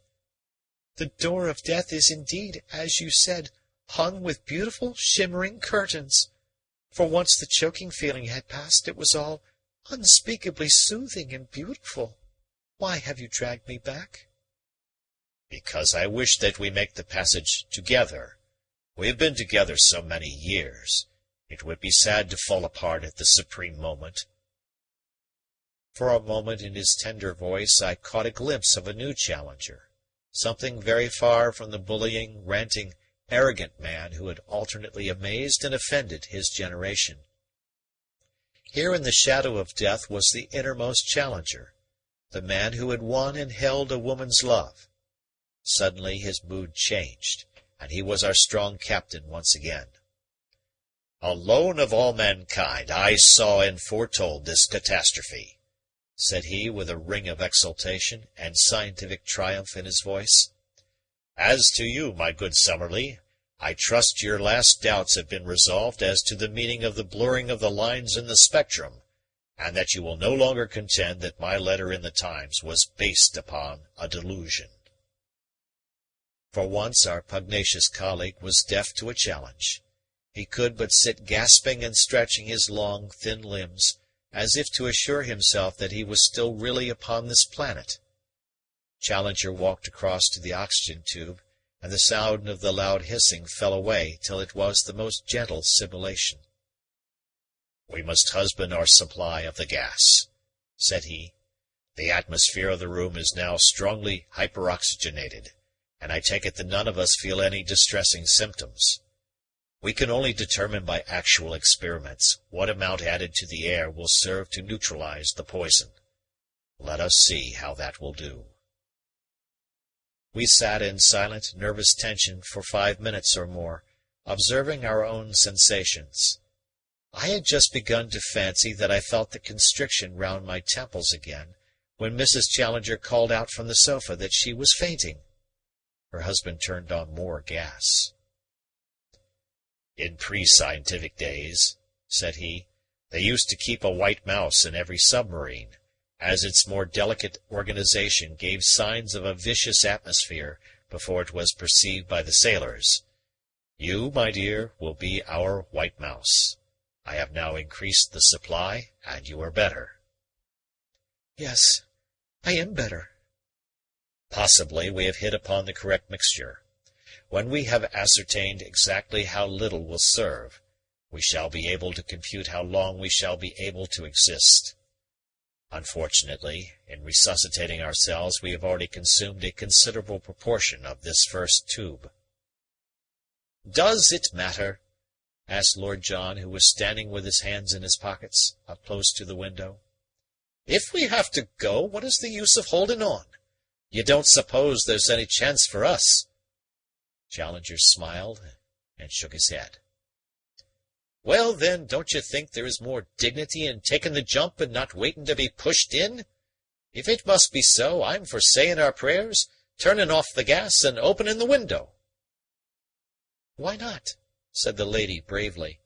S1: "The door of death is indeed, as you said, hung with beautiful, shimmering curtains. For once the choking feeling had passed, it was all unspeakably soothing and beautiful. Why have you dragged me back?"
S3: "Because I wish that we make the passage together. We have been together so many years. It would be sad to fall apart at the supreme moment." For a moment in his tender voice I caught a glimpse of a new Challenger, something very far from the bullying, ranting, arrogant man who had alternately amazed and offended his generation. Here in the shadow of death was the innermost Challenger, the man who had won and held a woman's love. Suddenly his mood changed, and he was our strong captain once again. "Alone of all mankind, I saw and foretold this catastrophe," said he with a ring of exultation and scientific triumph in his voice. "As to you, my good Summerley, I trust your last doubts have been resolved as to the meaning of the blurring of the lines in the spectrum, and that you will no longer contend that my letter in the Times was based upon a delusion." For once our pugnacious colleague was deaf to a challenge. He could but sit gasping and stretching his long, thin limbs, as if to assure himself that he was still really upon this planet. Challenger walked across to the oxygen tube, and the sound of the loud hissing fell away till it was the most gentle sibilation. "We must husband our supply of the gas," said he. "The atmosphere of the room is now strongly hyperoxygenated, and I take it that none of us feel any distressing symptoms. We can only determine by actual experiments what amount added to the air will serve to neutralize the poison. Let us see how that will do." We sat in silent, nervous tension for 5 minutes or more,
S1: observing our own sensations. I had just begun to fancy that I felt the constriction round my temples again, when Mrs. Challenger called out from the sofa that she was fainting. Her husband turned on more gas.
S3: In pre-scientific days, said he, they used to keep a white mouse in every submarine, as its more delicate organization gave signs of a vicious atmosphere before it was perceived by the sailors. You, my dear, will be our white mouse. I have now increased the supply, and you are better.
S2: Yes, I am better.
S3: Possibly we have hit upon the correct mixture. When we have ascertained exactly how little will serve, we shall be able to compute how long we shall be able to exist. Unfortunately, in resuscitating ourselves, we have already consumed a considerable proportion of this first tube.
S1: Does it matter? Asked Lord John, who was standing with his hands in his pockets, up close to the window. If we have to go, what is the use of holding on? You don't suppose there's any chance for us? Challenger smiled and shook his head. Well, then, don't you think there is more dignity in taking the jump and not waiting to be pushed in? If it must be so, I'm for saying our prayers, turning off the gas, and opening the window.
S2: Why not? Said the lady bravely.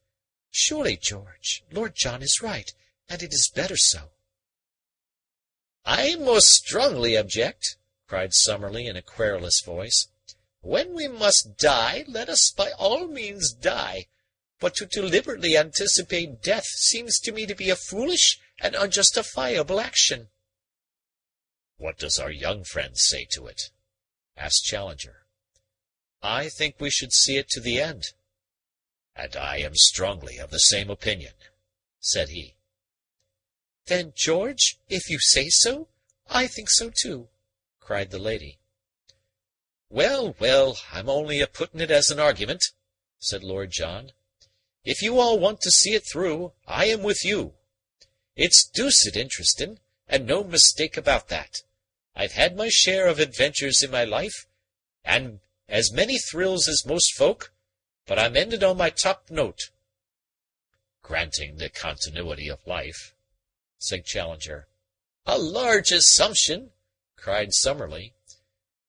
S2: Surely, George, Lord John is right, and it is better so.
S1: I most strongly object, cried Summerley in a querulous voice. When we must die, let us by all means die. But to deliberately anticipate death seems to me to be a foolish and unjustifiable action.
S3: What does our young friend say to it? Asked Challenger.
S1: I think we should see it to the end.
S3: And I am strongly of the same opinion, said he.
S2: Then, George, if you say so, I think so too, cried the lady.
S1: Well, well, I'm only a-putting it as an argument, said Lord John. If you all want to see it through, I am with you. It's deuced interesting, and no mistake about that. I've had my share of adventures in my life, and as many thrills as most folk, but I'm ended on my top note.
S3: Granting the continuity of life, said Challenger.
S1: A large assumption, cried Summerley.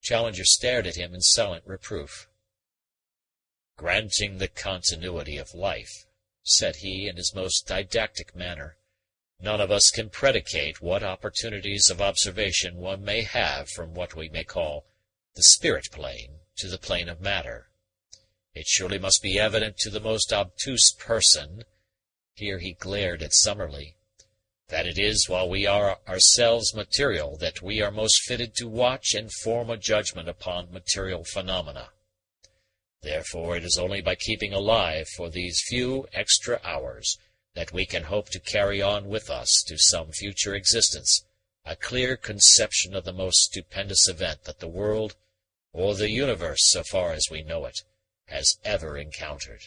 S1: Challenger stared at him in silent reproof.
S3: Granting the continuity of life, said he in his most didactic manner, none of us can predicate what opportunities of observation one may have from what we may call the spirit plane to the plane of matter. It surely must be evident to the most obtuse person, here he glared at Summerley, that it is while we are ourselves material that we are most fitted to watch and form a judgment upon material phenomena. Therefore, it is only by keeping alive for these few extra hours that we can hope to carry on with us to some future existence a clear conception of the most stupendous event that the world, or the universe so far as we know it, has ever encountered.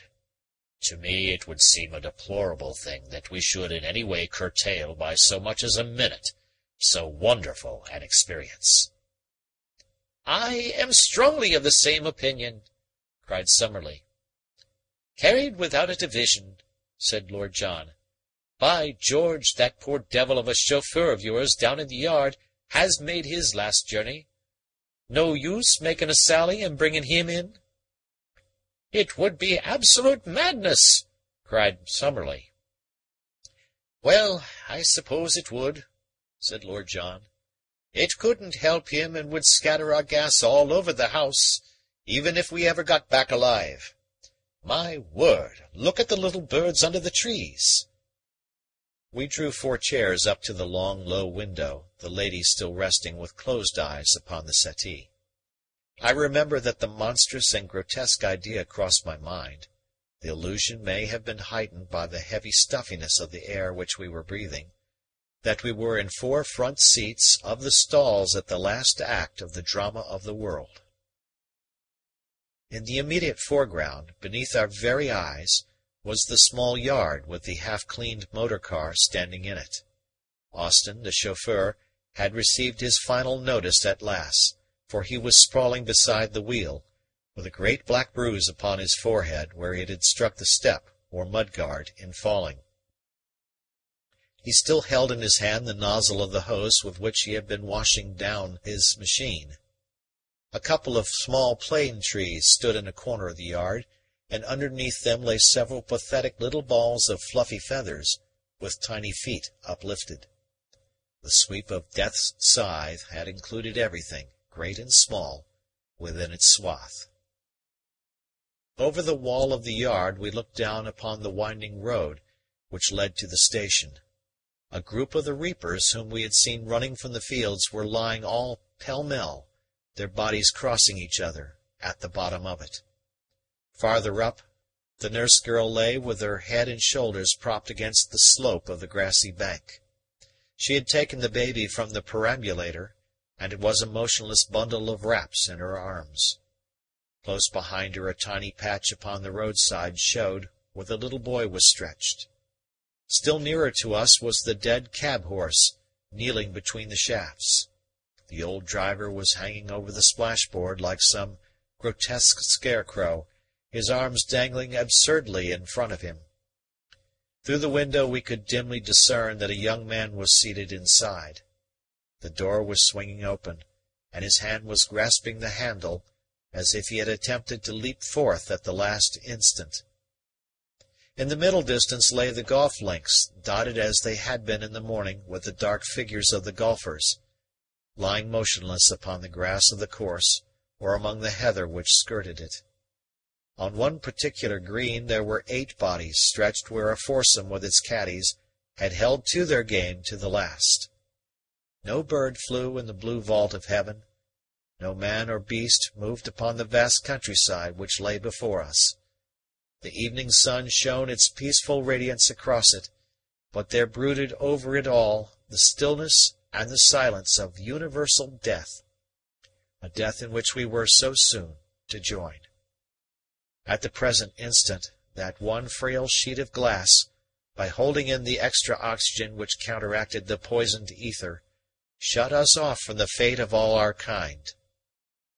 S3: To me it would seem a deplorable thing that we should in any way curtail by so much as a minute so wonderful an experience.
S1: I am strongly of the same opinion, cried Summerley. Carried without a division, said Lord John. By George, that poor devil of a chauffeur of yours down in the yard has made his last journey. No use making a sally and bringing him in? It would be absolute madness, cried Summerley. Well, I suppose it would, said Lord John. It couldn't help him and would scatter our gas all over the house, even if we ever got back alive. My word, look at the little birds under the trees. We drew 4 chairs up to the long, low window, the lady still resting with closed eyes upon the settee. I remember that the monstrous and grotesque idea crossed my mind. The illusion may have been heightened by the heavy stuffiness of the air which we were breathing, that we were in 4 front seats of the stalls at the last act of the drama of the world. In the immediate foreground, beneath our very eyes, was the small yard with the half-cleaned motor-car standing in it. Austin, the chauffeur, had received his final notice at last, for he was sprawling beside the wheel, with a great black bruise upon his forehead where it had struck the step or mudguard in falling. He still held in his hand the nozzle of the hose with which he had been washing down his machine. A couple of small plane trees stood in a corner of the yard, and underneath them lay several pathetic little balls of fluffy feathers, with tiny feet uplifted. The sweep of Death's scythe had included everything, great and small, within its swath. Over the wall of the yard we looked down upon the winding road which led to the station. A group of the reapers whom we had seen running from the fields were lying all pell-mell, their bodies crossing each other, at the bottom of it. Farther up, the nurse-girl lay with her head and shoulders propped against the slope of the grassy bank. She had taken the baby from the perambulator, and it was a motionless bundle of wraps in her arms. Close behind her a tiny patch upon the roadside showed where the little boy was stretched. Still nearer to us was the dead cab-horse, kneeling between the shafts. The old driver was hanging over the splashboard like some grotesque scarecrow, his arms dangling absurdly in front of him. Through the window we could dimly discern that a young man was seated inside. The door was swinging open, and his hand was grasping the handle, as if he had attempted to leap forth at the last instant. In the middle distance lay the golf links, dotted as they had been in the morning with the dark figures of the golfers, lying motionless upon the grass of the course or among the heather which skirted it. On one particular green there were 8 bodies stretched where a foursome with its caddies had held to their game to the last. No bird flew in the blue vault of heaven. No man or beast moved upon the vast countryside which lay before us. The evening sun shone its peaceful radiance across it, but there brooded over it all the stillness and the silence of universal death, a death in which we were so soon to join. At the present instant, that one frail sheet of glass, by holding in the extra oxygen which counteracted the poisoned ether, shut us off from the fate of all our kind.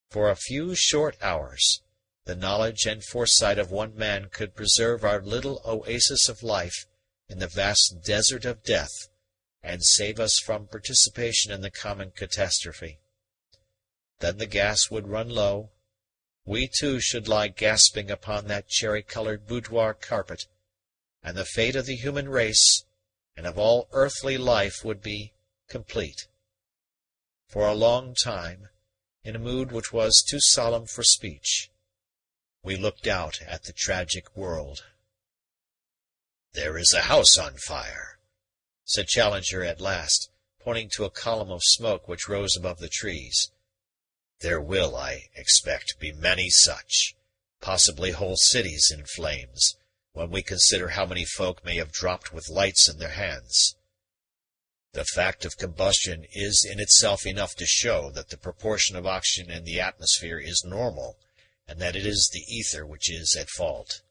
S1: For a few short hours, the knowledge and foresight of one man could preserve our little oasis of life in the vast desert of death, and save us from participation in the common catastrophe. Then the gas would run low. We too should lie gasping upon that cherry-colored boudoir carpet, and the fate of the human race and of all earthly life would be complete. For a long time, in a mood which was too solemn for speech, we looked out at the tragic world.
S3: "There is a house on fire,"
S1: said Challenger at last, pointing to a column of smoke which rose above the trees.
S3: "There will, I expect, be many such, possibly whole cities in flames, when we consider how many folk may have dropped with lights in their hands. The fact of combustion is in itself enough to show that the proportion of oxygen in the atmosphere is normal, and that it is the ether which is at fault.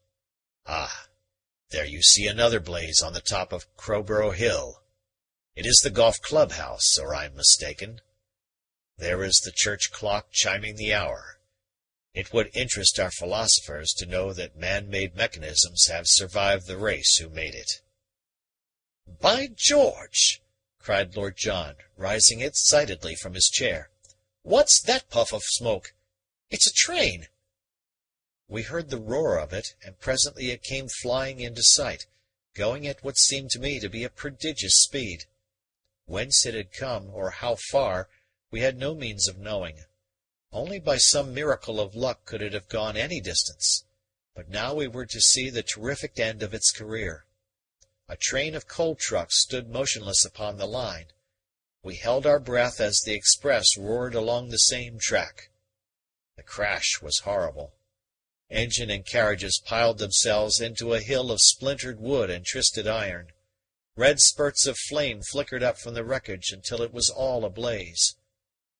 S3: Ah, there you see another blaze on the top of Crowborough Hill. It is the golf club-house, or I am mistaken. There is the church clock chiming the hour. It would interest our philosophers to know that man-made mechanisms have survived the race who made it."
S1: "By George!" cried Lord John, rising excitedly from his chair. "What's that puff of smoke? It's a train." We heard the roar of it, and presently it came flying into sight, going at what seemed to me to be a prodigious speed. Whence it had come, or how far, we had no means of knowing. Only by some miracle of luck could it have gone any distance. But now we were to see the terrific end of its career. A train of coal trucks stood motionless upon the line. We held our breath as the express roared along the same track. The crash was horrible. Engine and carriages piled themselves into a hill of splintered wood and twisted iron. Red spurts of flame flickered up from the wreckage until it was all ablaze.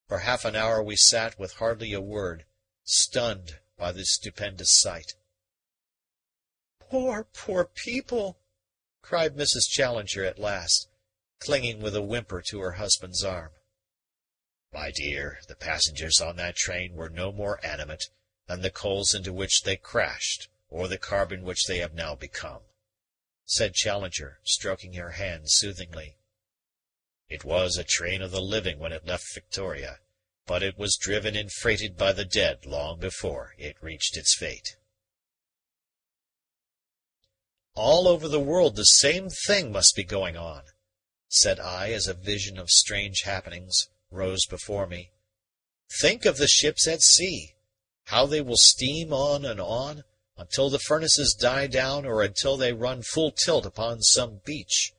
S1: For half an hour we sat with hardly a word, stunned by the stupendous sight. "Poor, poor people!" cried Mrs. Challenger at last, clinging with a whimper to her husband's arm.
S3: "My dear, the passengers on that train were no more animate than the coals into which they crashed, or the carbon which they have now become," said Challenger, stroking her hand soothingly. "It was a train of the living when it left Victoria, but it was driven and freighted by the dead long before it reached its fate." "All over the world the same thing must be going on," said I, as a vision of strange happenings rose before me. "Think of the ships at sea, how they will steam on until the furnaces die down or until they run full tilt upon some beach.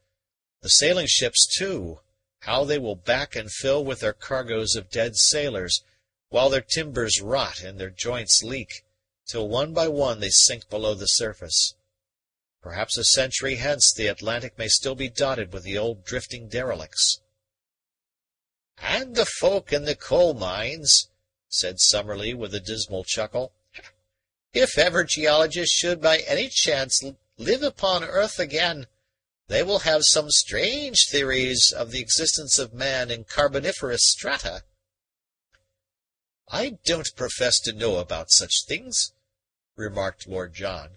S3: The sailing ships, too, how they will back and fill with their cargoes of dead sailors, while their timbers rot and their joints leak, till one by one they sink below the surface. Perhaps a century hence the Atlantic may still be dotted with the old drifting derelicts." "And the folk in the coal mines," said Summerley with a dismal chuckle. "If ever geologists should by any chance live upon earth again, they will have some strange theories of the existence of man in carboniferous strata." "I don't profess to know about such things," remarked Lord John,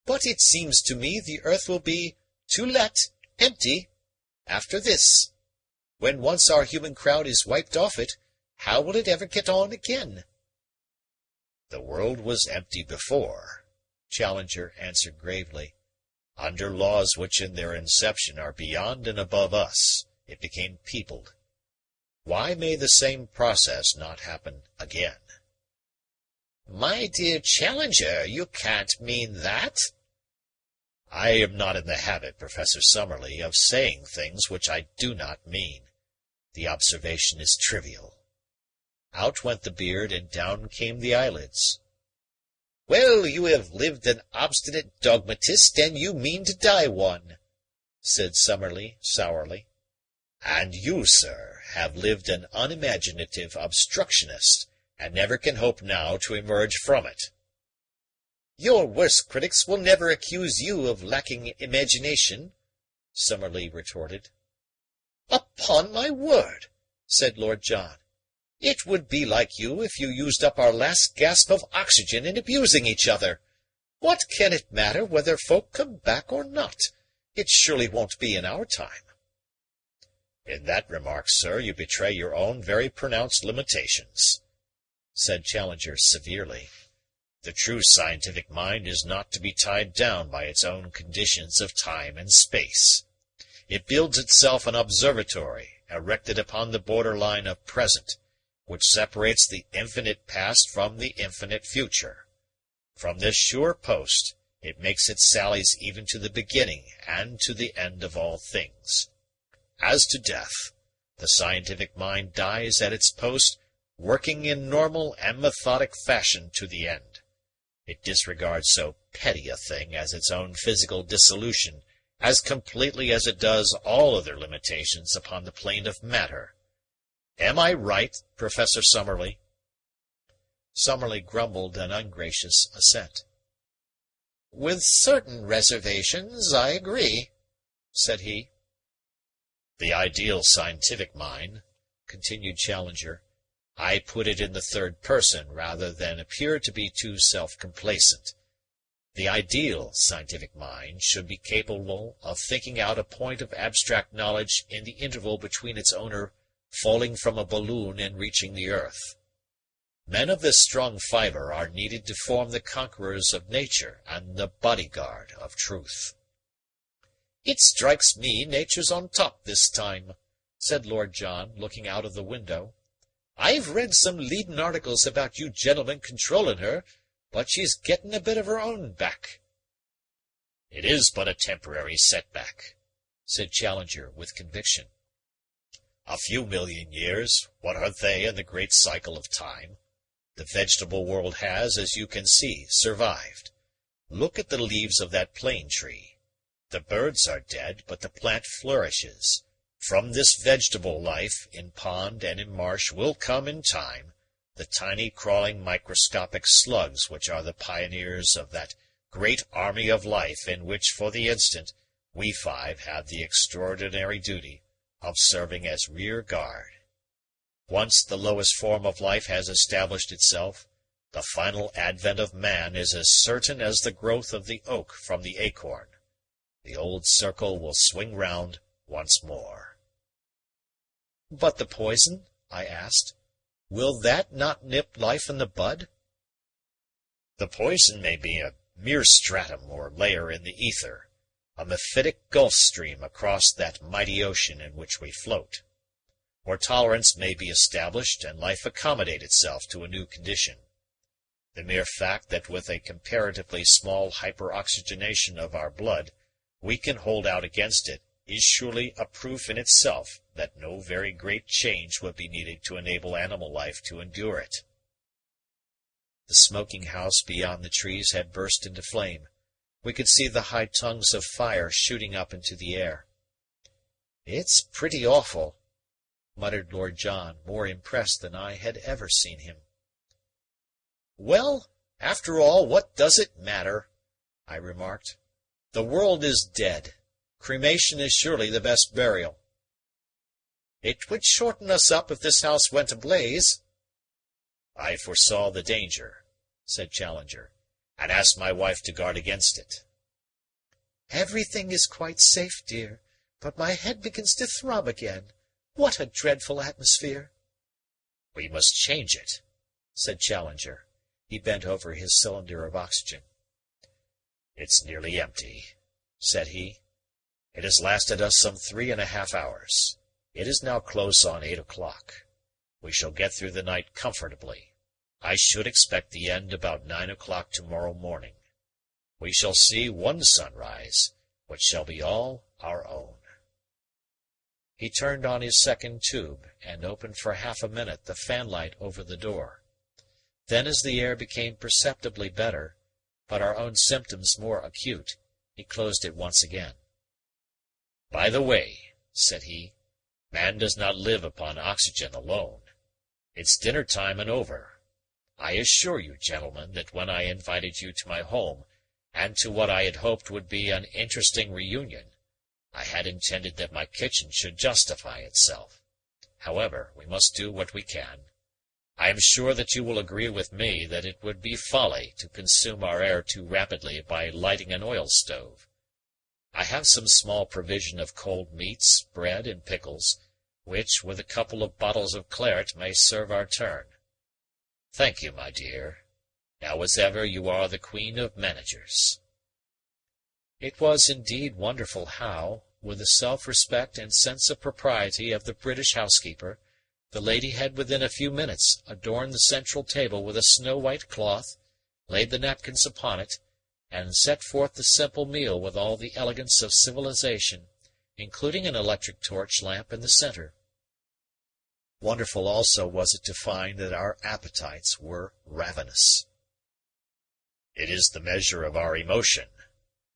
S3: "but it seems to me the earth will be, to let, empty, after this. When once our human crowd is wiped off it, how will it ever get on again?" "The world was empty before," Challenger answered gravely. "Under laws which in their inception are beyond and above us, it became peopled. Why may the same process not happen again?" "My dear Challenger, you can't mean that." "I am not in the habit, Professor Summerley, of saying things which I do not mean. The observation is trivial." Out went the beard and down came the eyelids. "Well, you have lived an obstinate dogmatist, and you mean to die one," said Summerley sourly. "And you, sir, have lived an unimaginative obstructionist, and never can hope now to emerge from it." "Your worst critics will never accuse you of lacking imagination," Summerley retorted. "Upon my word," said Lord John, "it would be like you if you used up our last gasp of oxygen in abusing each other. What can it matter whether folk come back or not? It surely won't be in our time." "In that remark, sir, you betray your own very pronounced limitations," said Challenger severely. "The true scientific mind is not to be tied down by its own conditions of time and space. It builds itself an observatory, erected upon the border line of present, which separates the infinite past from the infinite future. From this sure post, it makes its sallies even to the beginning and to the end of all things. As to death, the scientific mind dies at its post, working in normal and methodic fashion to the end. It disregards so petty a thing as its own physical dissolution as completely as it does all other limitations upon the plane of matter. Am I right, Professor Summerley?"
S1: Summerley grumbled an ungracious assent.
S2: "With certain reservations, I agree," said he.
S3: "The ideal scientific mind," continued Challenger, "I put it in the third person rather than appear to be too self-complacent. The ideal scientific mind should be capable of thinking out a point of abstract knowledge in the interval between its owner falling from a balloon and reaching the earth. Men of this strong fibre are needed to form the conquerors of nature and the bodyguard of truth."
S2: "It strikes me nature's on top this time," said Lord John, looking out of the window. "I've read some leadin' articles about you gentlemen controlling her, but she's getting a bit of her own back."
S3: "It is but a temporary setback," said Challenger with conviction. "A few million years, what are they in the great cycle of time? The vegetable world has, as you can see, survived. Look at the leaves of that plane tree. The birds are dead, but the plant flourishes. From this vegetable life, in pond and in marsh, will come, in time, the tiny crawling microscopic slugs which are the pioneers of that great army of life in which, for the instant, we five have the extraordinary duty of serving as rear guard. Once the lowest form of life has established itself, The final advent of man is as certain as the growth of the oak from the acorn. The old circle will swing round once more.
S1: But the poison? I asked. Will that not nip life in the bud?
S3: The poison may be a mere stratum or layer in the ether, a mephitic gulf stream across that mighty ocean in which we float. Or tolerance may be established and life accommodate itself to a new condition. The mere fact that with a comparatively small hyperoxygenation of our blood we can hold out against it is surely a proof in itself that no very great change would be needed to enable animal life to endure it.
S1: The smoking house beyond the trees had burst into flame. We could see the high tongues of fire shooting up into the air. "It's pretty awful," muttered Lord John, more impressed than I had ever seen him. "Well, after all, what does it matter?" I remarked. "The world is dead. Cremation is surely the best burial." "It would shorten us up if this house went ablaze."
S3: "I foresaw the danger," said Challenger, "and asked my wife to guard against it."
S2: "Everything is quite safe, dear, but my head begins to throb again. What a dreadful atmosphere!"
S3: "We must change it," said Challenger. He bent over his cylinder of oxygen. "It's nearly empty," said he. "It has lasted us some 3½ hours. It is now close on 8 o'clock. We shall get through the night comfortably. I should expect the end about 9 o'clock tomorrow morning. We shall see one sunrise, which shall be all our own." He turned on his second tube, and opened for half a minute the fanlight over the door. Then, as the air became perceptibly better, but our own symptoms more acute, he closed it once again. "By the way," said he, "man does not live upon oxygen alone. It's dinner time and over. I assure you, gentlemen, that when I invited you to my home, and to what I had hoped would be an interesting reunion, I had intended that my kitchen should justify itself. However, we must do what we can. I am sure that you will agree with me that it would be folly to consume our air too rapidly by lighting an oil stove. I have some small provision of cold meats, bread, and pickles, which, with a couple of bottles of claret, may serve our turn. Thank you, my dear. Now as ever you are the queen of managers." It was indeed wonderful how, with the self-respect and sense of propriety of the British housekeeper, the lady had within a few minutes adorned the central table with a snow-white cloth, laid the napkins upon it, and set forth the simple meal with all the elegance of civilization, including an electric torch lamp in the centre. Wonderful also was it to find that our appetites were ravenous. "It is the measure of our emotion,"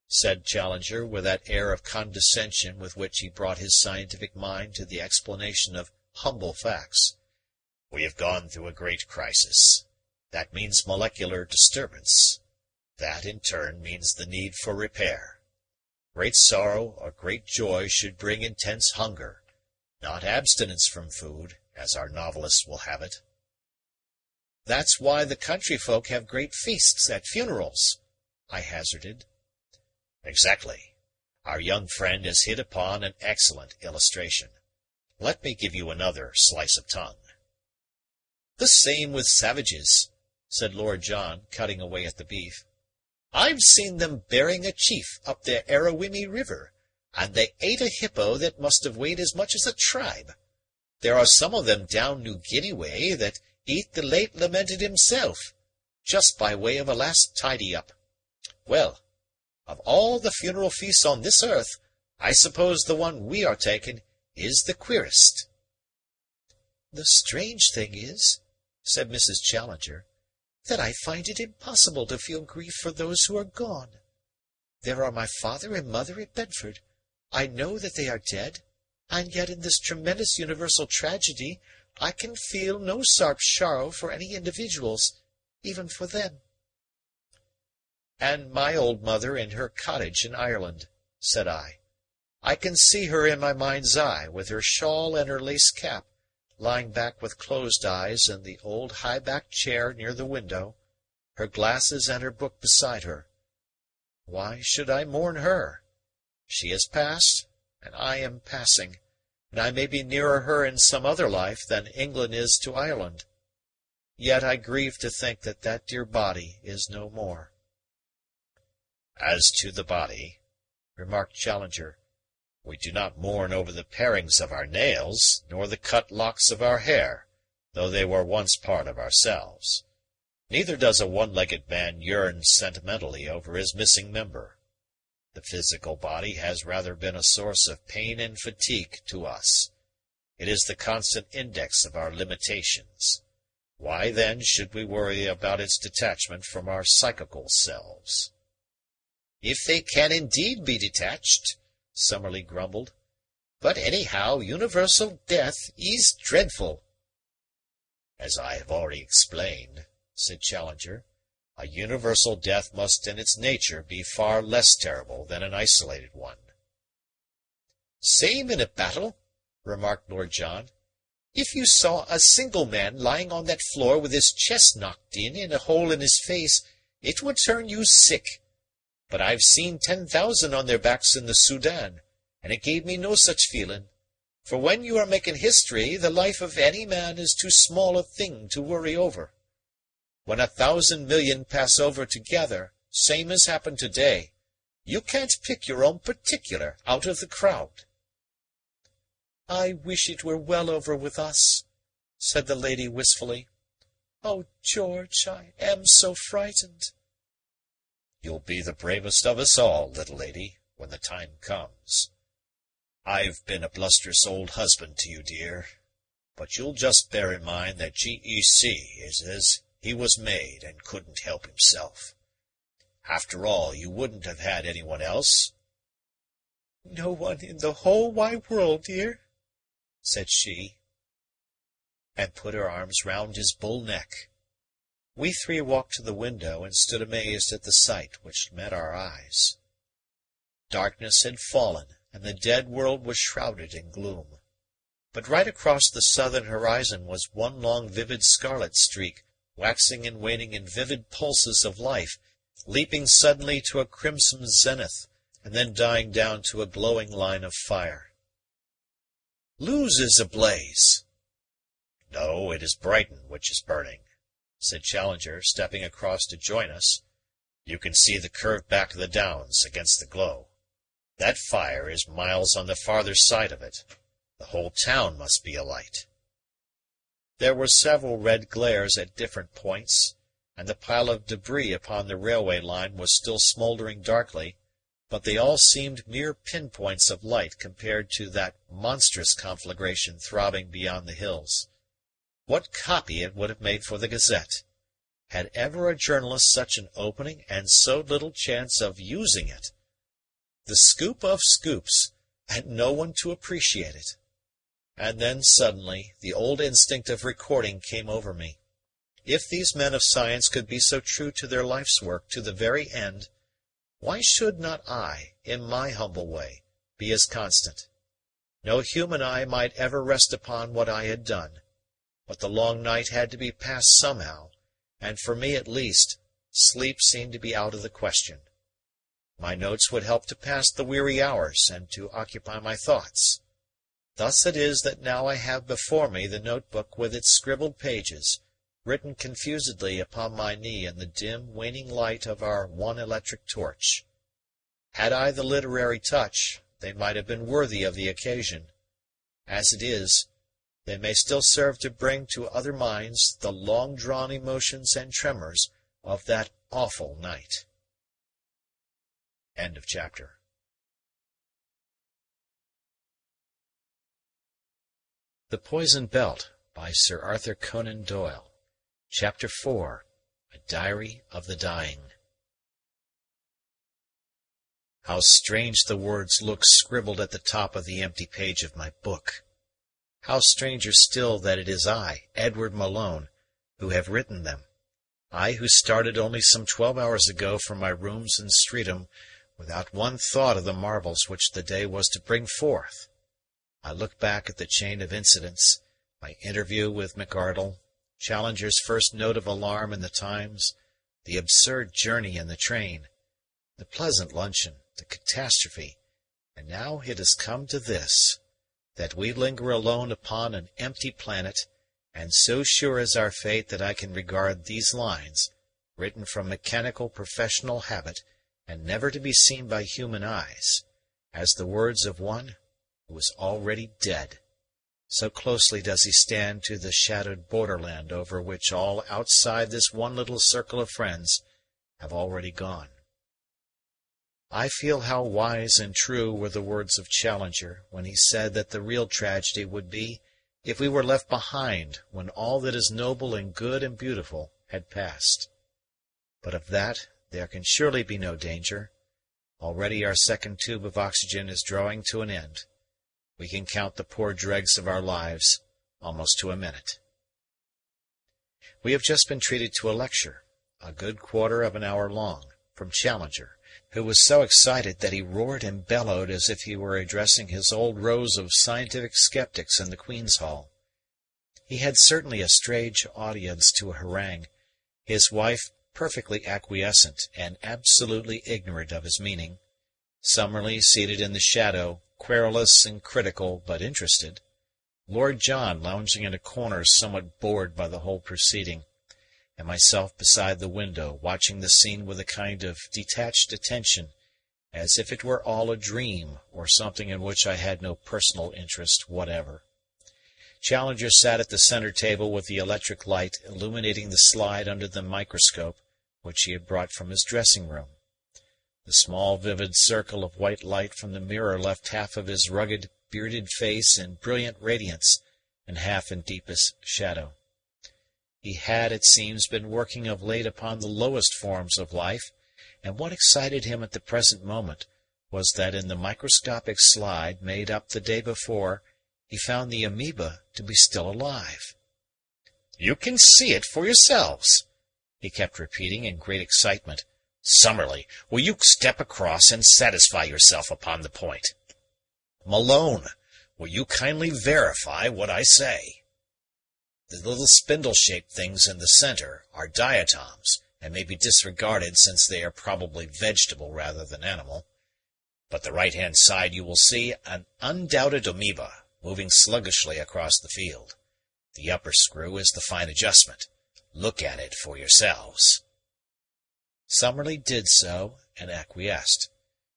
S1: said Challenger, with that air of condescension with which he brought his scientific mind to the explanation of humble facts.
S3: "We have gone through a great crisis. That means molecular disturbance. That, in turn, means the need for repair. Great sorrow or great joy should bring intense hunger, not abstinence from food, as our novelists will have it."
S2: "That's why the country folk have great feasts at funerals," I hazarded.
S3: "Exactly. Our young friend has hit upon an excellent illustration. Let me give you another slice of tongue."
S2: "The same with savages," said Lord John, cutting away at the beef. "I've seen them burying a chief up the Arawimi River, and they ate a hippo that must have weighed as much as a tribe. There are some of them down New Guinea way that eat the late lamented himself, just by way of a last tidy-up. Well, of all the funeral feasts on this earth, I suppose the one we are taking is the queerest." "The strange thing is," said Mrs. Challenger, "that I find it impossible to feel grief for those who are gone. There are my father and mother at Bedford. I know that they are dead, and yet in this tremendous universal tragedy I can feel no sharp sorrow for any individuals, even for them." "And my old mother in her cottage in Ireland," said I. "I can see her in my mind's eye, with her shawl and her lace cap, lying back with closed eyes in the old high-backed chair near the window,
S1: her glasses and her book beside her. Why should I mourn her? She has passed, and I am passing, and I may be nearer her in some other life than England is to Ireland. Yet I grieve to think that that dear body is no more.
S3: As to the body, remarked Challenger, we do not mourn over the parings of our nails, nor the cut locks of our hair, though they were once part of ourselves. Neither does a one-legged man yearn sentimentally over his missing member. The physical body has rather been a source of pain and fatigue to us. It is the constant index of our limitations. Why, then, should we worry about its detachment from our psychical selves?
S2: If they can indeed be detached, Summerley grumbled. But anyhow, universal death is dreadful.
S3: As I have already explained, said Challenger, a universal death must in its nature be far less terrible than an isolated one.
S2: Same in a battle, remarked Lord John. If you saw a single man lying on that floor with his chest knocked in and a hole in his face, it would turn you sick. But I've seen 10,000 on their backs in the Soudan, and it gave me no such feeling. For when you are making history, the life of any man is too small a thing to worry over. When 1,000,000,000 pass over together, same as happened today, you can't pick your own particular out of the crowd. I wish it were well over with us, said the lady wistfully. Oh, George, I am so frightened.
S3: You'll be the bravest of us all, little lady, when the time comes. I've been a blusterous old husband to you, dear, but you'll just bear in mind that G.E.C. is as he was made and couldn't help himself. After all, you wouldn't have had anyone else.
S2: No one in the whole wide world, dear, said she, and put her arms round his bull neck. We three walked to the window and stood amazed at the sight which met our eyes. Darkness had fallen, and the dead world was shrouded in gloom. But right across the southern horizon was one long vivid scarlet streak, waxing and waning in vivid pulses of life, leaping suddenly to a crimson zenith, and then dying down to a glowing line of fire. Lewes is ablaze.
S3: No, it is Brighton which is burning, said Challenger, stepping across to join us. You can see the curved back of the downs against the glow. That fire is miles on the farther side of it. The whole town must be alight.
S2: There were several red glares at different points, and the pile of debris upon the railway line was still smouldering darkly, but they all seemed mere pinpoints of light compared to that monstrous conflagration throbbing beyond the hills. What copy it would have made for the Gazette! Had ever a journalist such an opening and so little chance of using it? The scoop of scoops, and no one to appreciate it. And then, suddenly, the old instinct of recording came over me. If these men of science could be so true to their life's work to the very end, why should not I, in my humble way, be as constant? No human eye might ever rest upon what I had done, but the long night had to be passed somehow, and for me at least, sleep seemed to be out of the question. My notes would help to pass the weary hours and to occupy my thoughts. Thus it is that now I have before me the notebook with its scribbled pages, written confusedly upon my knee in the dim, waning light of our one electric torch. Had I the literary touch, they might have been worthy of the occasion. As it is, they may still serve to bring to other minds the long-drawn emotions and tremors of that awful night. End of chapter. The Poisoned Belt by Sir Arthur Conan Doyle. Chapter 4. A Diary of the Dying. How strange the words look scribbled at the top of the empty page of my book. How stranger still that it is I, Edward Malone, who have written them. I who started only some 12 hours ago from my rooms in Streatham, without one thought of the marvels which the day was to bring forth. I look back at the chain of incidents, my interview with McArdle, Challenger's first note of alarm in the Times,
S1: the absurd journey in the train, the pleasant luncheon, the catastrophe, and now it has come to this, that we linger alone upon an empty planet, and so sure is our fate that I can regard these lines, written from mechanical professional habit, and never to be seen by human eyes, as the words of one who is already dead. So closely does he stand to the shadowed borderland over which all outside this one little circle of friends have already gone. I feel how wise and true were the words of Challenger when he said that the real tragedy would be if we were left behind when all that is noble and good and beautiful had passed. But of that there can surely be no danger. Already our second tube of oxygen is drawing to an end. We can count the poor dregs of our lives almost to a minute. We have just been treated to a lecture, a good quarter of an hour long, from Challenger, who was so excited that he roared and bellowed as if he were addressing his old rows of scientific skeptics in the Queen's Hall. He had certainly a strange audience to a harangue, his wife perfectly acquiescent and absolutely ignorant of his meaning, Summerley seated in the shadow, querulous and critical but interested, Lord John lounging in a corner somewhat bored by the whole proceeding, and myself beside the window watching the scene with a kind of detached attention, as if it were all a dream or something in which I had no personal interest whatever. Challenger sat at the center table with the electric light illuminating the slide under the microscope which he had brought from his dressing-room. The small vivid circle of white light from the mirror left half of his rugged, bearded face in brilliant radiance and half in deepest shadow. He had, it seems, been working of late upon the lowest forms of life, and what excited him at the present moment was that in the microscopic slide made up the day before he found the amoeba to be still alive. "You can see it for yourselves," he kept repeating in great excitement. "Summerley, will you step across and satisfy yourself upon the point? Malone, will you kindly verify what I say? The little spindle-shaped things in the center are diatoms, and may be disregarded since they are probably vegetable rather than animal. But the right-hand side you will see an undoubted amoeba, moving sluggishly across the field. The upper screw is the fine adjustment. Look at it for yourselves." Summerley did so, and acquiesced.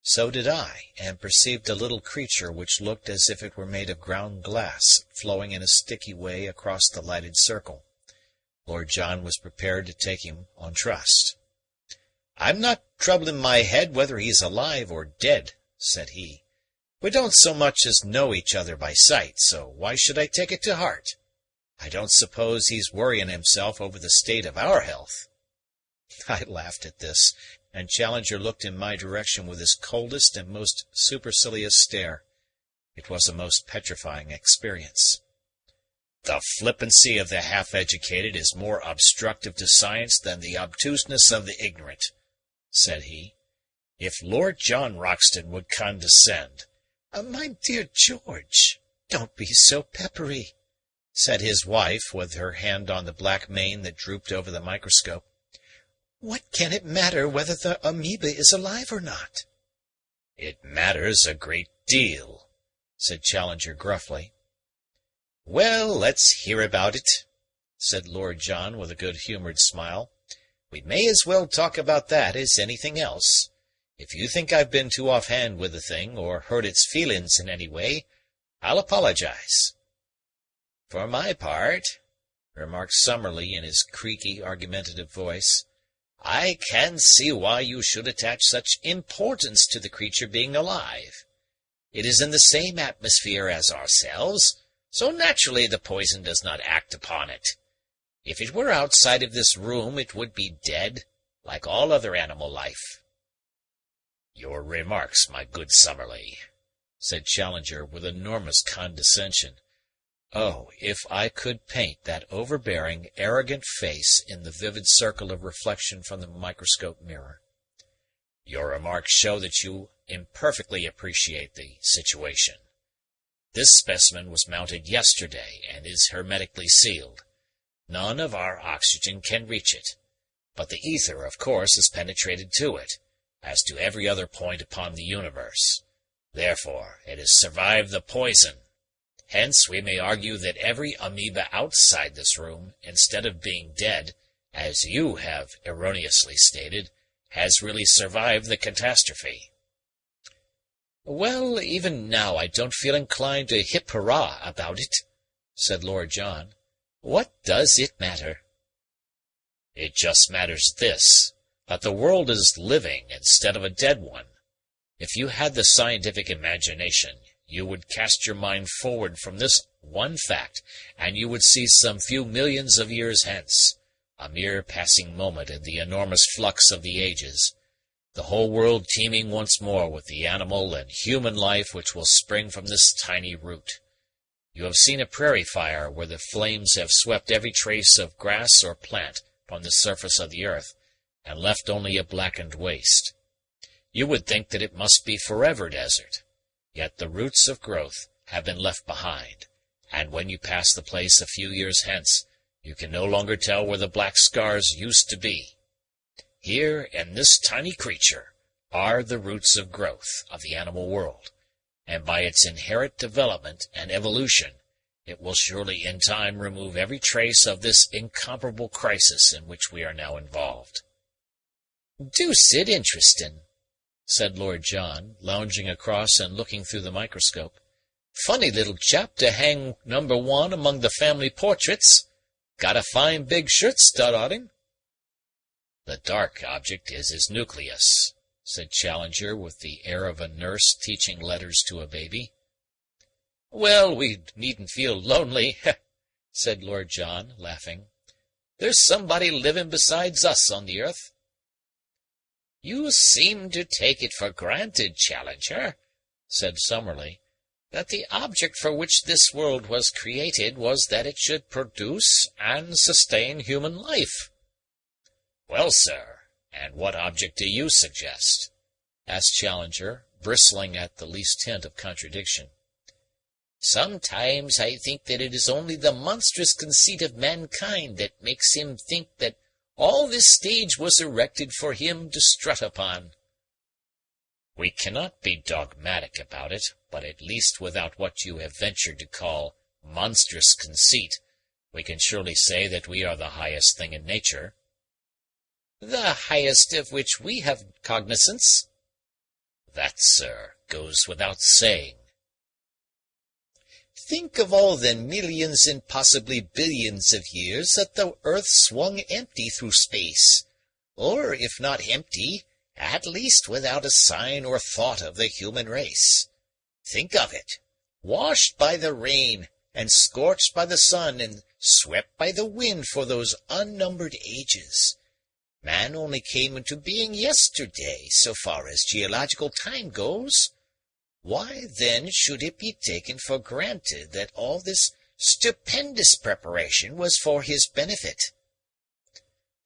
S1: So did I, and perceived a little creature which looked as if it were made of ground glass, flowing in a sticky way across the lighted circle. Lord John was prepared to take him on trust. "I'm not troubling my head whether he's alive or dead," said he. "We don't so much as know each other by sight, so why should I take it to heart? I don't suppose he's worrying himself over the state of our health." I laughed at this, and Challenger looked in my direction with his coldest and most supercilious stare. It was a most petrifying experience. "The flippancy of the half-educated is more obstructive to science than the obtuseness of the ignorant," said he. "If Lord John Roxton would condescend—"
S2: My dear George, don't be so peppery," said his wife, with her hand on the black mane that drooped over the microscope. "What can it matter whether the amoeba is alive or not?"
S3: "It matters a great deal,"
S1: said Challenger gruffly.
S3: "Well, let's hear about it," said Lord John with a good-humoured smile. "We may as well talk about that as anything else. If you think I've been too offhand with the thing, or hurt its feelings in any way, I'll apologize." "For my part," remarked Summerley in his creaky, argumentative voice, "I can see why you should attach such importance to the creature being alive. It is in the same atmosphere as ourselves, so naturally the poison does not act upon it. If it were outside of this room it would be dead, like all other animal life." "Your remarks, my good Summerley," said Challenger with enormous condescension. Oh, if I could paint that overbearing, arrogant face in the vivid circle of reflection from the microscope mirror. "Your remarks show that you imperfectly appreciate the situation. This specimen was mounted yesterday and is hermetically sealed. None of our oxygen can reach it. but the ether, of course, has penetrated to it, as to every other point upon the universe. Therefore, it has survived the poison. Hence, we may argue that every amoeba outside this room, instead of being dead, as you have erroneously stated, has really survived the catastrophe.
S2: Well, even now I don't feel inclined to hip hurrah about it, said Lord John. What does it matter?
S3: It just matters this, that the world is living instead of a dead one. If you had the scientific imagination, you would cast your mind forward from this one fact, and you would see some few millions of years hence, a mere passing moment in the enormous flux of the ages, the whole world teeming once more with the animal and human life which will spring from this tiny root. You have seen a prairie fire where the flames have swept every trace of grass or plant from the surface of the earth, and left only a blackened waste. You would think that it must be forever desert, yet the roots of growth have been left behind, and when you pass the place a few years hence, you can no longer tell where the black scars used to be. Here, in this tiny creature, are the roots of growth of the animal world, and by its inherent development and evolution, it will surely in time remove every trace of this incomparable crisis in which we are now involved.
S2: Deuced interestin', said Lord John, lounging across and looking through the microscope. Funny little chap to hang number 1 among the family portraits. Got a fine big shirt stud on him.
S3: The dark object is his nucleus, said Challenger with the air of a nurse teaching letters to a baby.
S2: Well, we needn't feel lonely, said Lord John, laughing. There's somebody living besides us on the earth.
S5: You seem to take it for granted, Challenger, said Summerley, that the object for which this world was created was that it should produce and sustain human life.
S3: Well, sir, and what object do you suggest? Asked Challenger, bristling at the least hint of contradiction.
S5: Sometimes I think that it is only the monstrous conceit of mankind that makes him think that all this stage was erected for him to strut upon.
S3: We cannot be dogmatic about it, but at least without what you have ventured to call monstrous conceit, we can surely say that we are the highest thing in nature.
S5: The highest of which we have cognizance.
S3: That, sir, goes without saying.
S2: Think of all the millions and possibly billions of years that the earth swung empty through space, or, if not empty, at least without a sign or thought of the human race. Think of it, washed by the rain, and scorched by the sun, and swept by the wind for those unnumbered ages. Man only came into being yesterday, so far as geological time goes. Why, then, should it be taken for granted that all this stupendous preparation was for his benefit?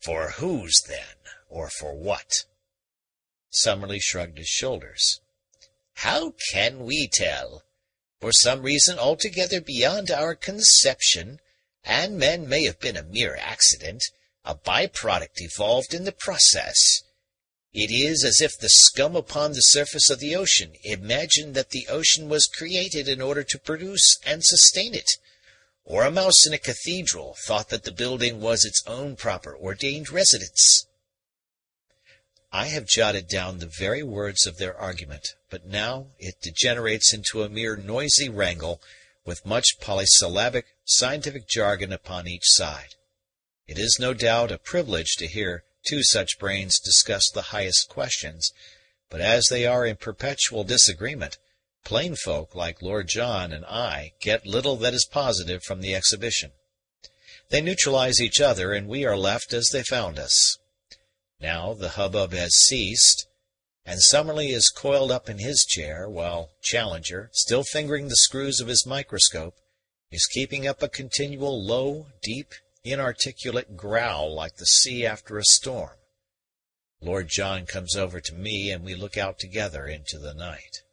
S3: For whose, then, or for what?
S2: Summerley shrugged his shoulders.
S5: How can we tell?
S2: For some reason altogether beyond our conception, and man may have been a mere accident, a by-product evolved in the process. It is as if the scum upon the surface of the ocean imagined that the ocean was created in order to produce and sustain it, or a mouse in a cathedral thought that the building was its own proper ordained residence. I have jotted down the very words of their argument, but now it degenerates into a mere noisy wrangle, with much polysyllabic scientific jargon upon each side. It is no doubt a privilege to hear two such brains discuss the highest questions, but as they are in perpetual disagreement, plain folk like Lord John and I get little that is positive from the exhibition. They neutralize each other, and we are left as they found us. Now the hubbub has ceased, and Summerley is coiled up in his chair, while Challenger, still fingering the screws of his microscope, is keeping up a continual low, deep, inarticulate growl like the sea after a storm. Lord John comes over to me, and we look out together into the night.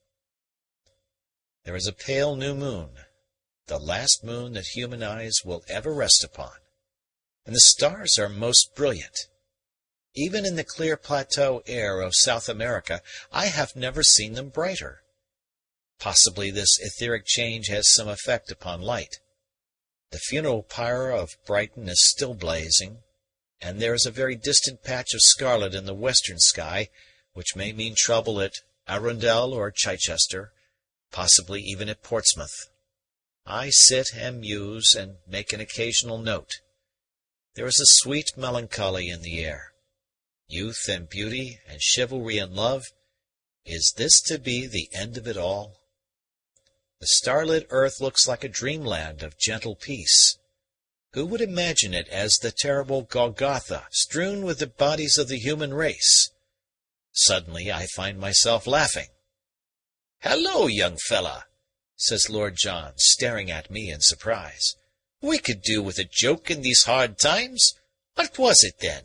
S2: There is a pale new moon, the last moon that human eyes will ever rest upon, and the stars are most brilliant.
S1: Even in the clear plateau air of South America, I have never seen them brighter. Possibly this etheric change has some effect upon light. The funeral pyre of Brighton is still blazing, and there is a very distant patch of scarlet in the western sky, which may mean trouble at Arundel or Chichester, possibly even at Portsmouth. I sit and muse and make an occasional note. There is a sweet melancholy in the air. Youth and beauty and chivalry and love, is this to be the end of it all? The starlit earth looks like a dreamland of gentle peace. Who would imagine it as the terrible Golgotha, strewn with the bodies of the human race? Suddenly I find myself laughing. "Hello, young fella," says Lord John, staring at me in surprise. "We could do with a joke in these hard times. What was it, then?"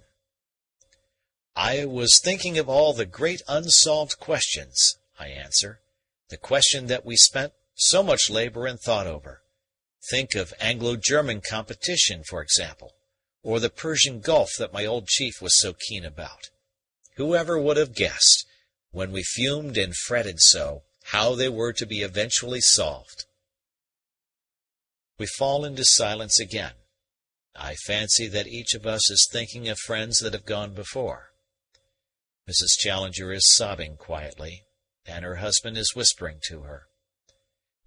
S1: "I was thinking of all the great unsolved questions," I answer. "The question that we spent so much labor and thought over. Think of Anglo-German competition, for example, or the Persian Gulf that my old chief was so keen about. Whoever would have guessed, when we fumed and fretted so, how they were to be eventually solved?" We fall into silence again. I fancy that each of us is thinking of friends that have gone before. Mrs. Challenger is sobbing quietly, and her husband is whispering to her.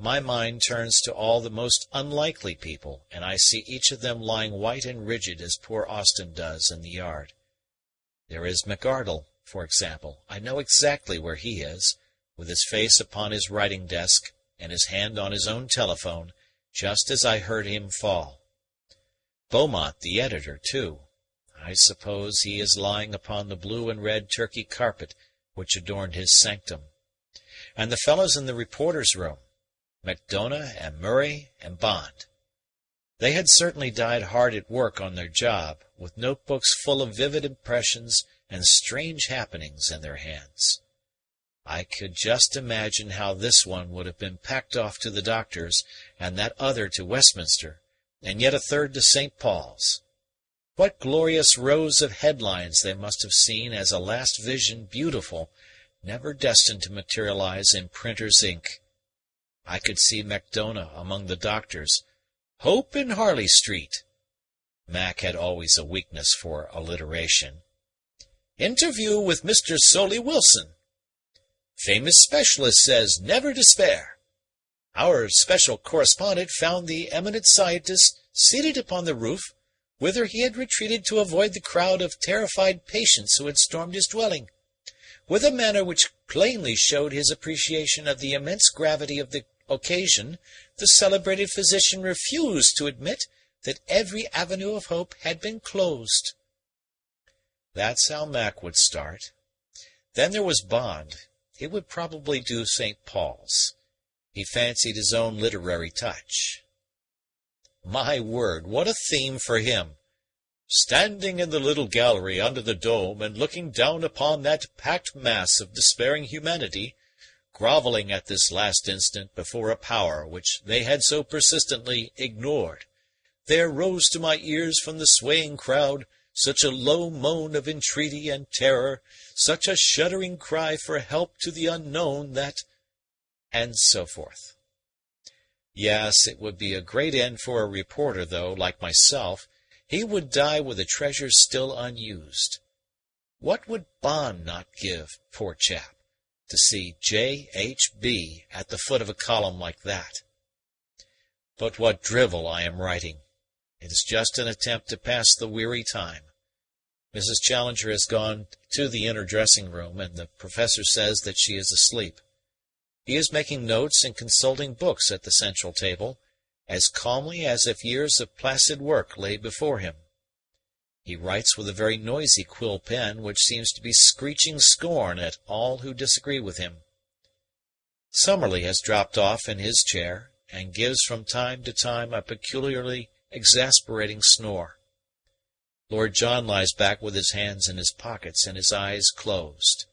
S1: My mind turns to all the most unlikely people, and I see each of them lying white and rigid as poor Austin does in the yard. There is McArdle, for example. I know exactly where he is, with his face upon his writing desk and his hand on his own telephone, just as I heard him fall. Beaumont, the editor, too. I suppose he is lying upon the blue and red Turkey carpet which adorned his sanctum. And the fellows in the reporter's room, Macdonough and Murray and Bond. They had certainly died hard at work on their job, with notebooks full of vivid impressions and strange happenings in their hands. I could just imagine how this one would have been packed off to the doctor's, and that other to Westminster, and yet a third to St. Paul's. What glorious rows of headlines they must have seen as a last vision beautiful, never destined to materialize in printer's ink. I could see Macdonough among the doctors. Hope in Harley Street. Mac had always a weakness for alliteration. Interview with Mr. Solly Wilson. Famous specialist says never despair. Our special correspondent found the eminent scientist seated upon the roof, whither he had retreated to avoid the crowd of terrified patients who had stormed his dwelling. With a manner which plainly showed his appreciation of the immense gravity of the occasion, the celebrated physician refused to admit that every avenue of hope had been closed. That's how Mac would start. Then there was Bond. He would probably do St. Paul's. He fancied his own literary touch. My word, what a theme for him! Standing in the little gallery under the dome and looking down upon that packed mass of despairing humanity, grovelling at this last instant before a power which they had so persistently ignored, there rose to my ears from the swaying crowd such a low moan of entreaty and terror, such a shuddering cry for help to the unknown that... and so forth. Yes, it would be a great end for a reporter, though, like myself. He would die with the treasures still unused. What would Bond not give, poor chap, to see J.H.B. at the foot of a column like that? But what drivel I am writing! It is just an attempt to pass the weary time. Mrs. Challenger has gone to the inner dressing-room, and the professor says that she is asleep. He is making notes and consulting books at the central table, as calmly as if years of placid work lay before him. He writes with a very noisy quill pen, which seems to be screeching scorn at all who disagree with him. Summerley has dropped off in his chair, and gives from time to time a peculiarly exasperating snore. Lord John lies back with his hands in his pockets and his eyes closed.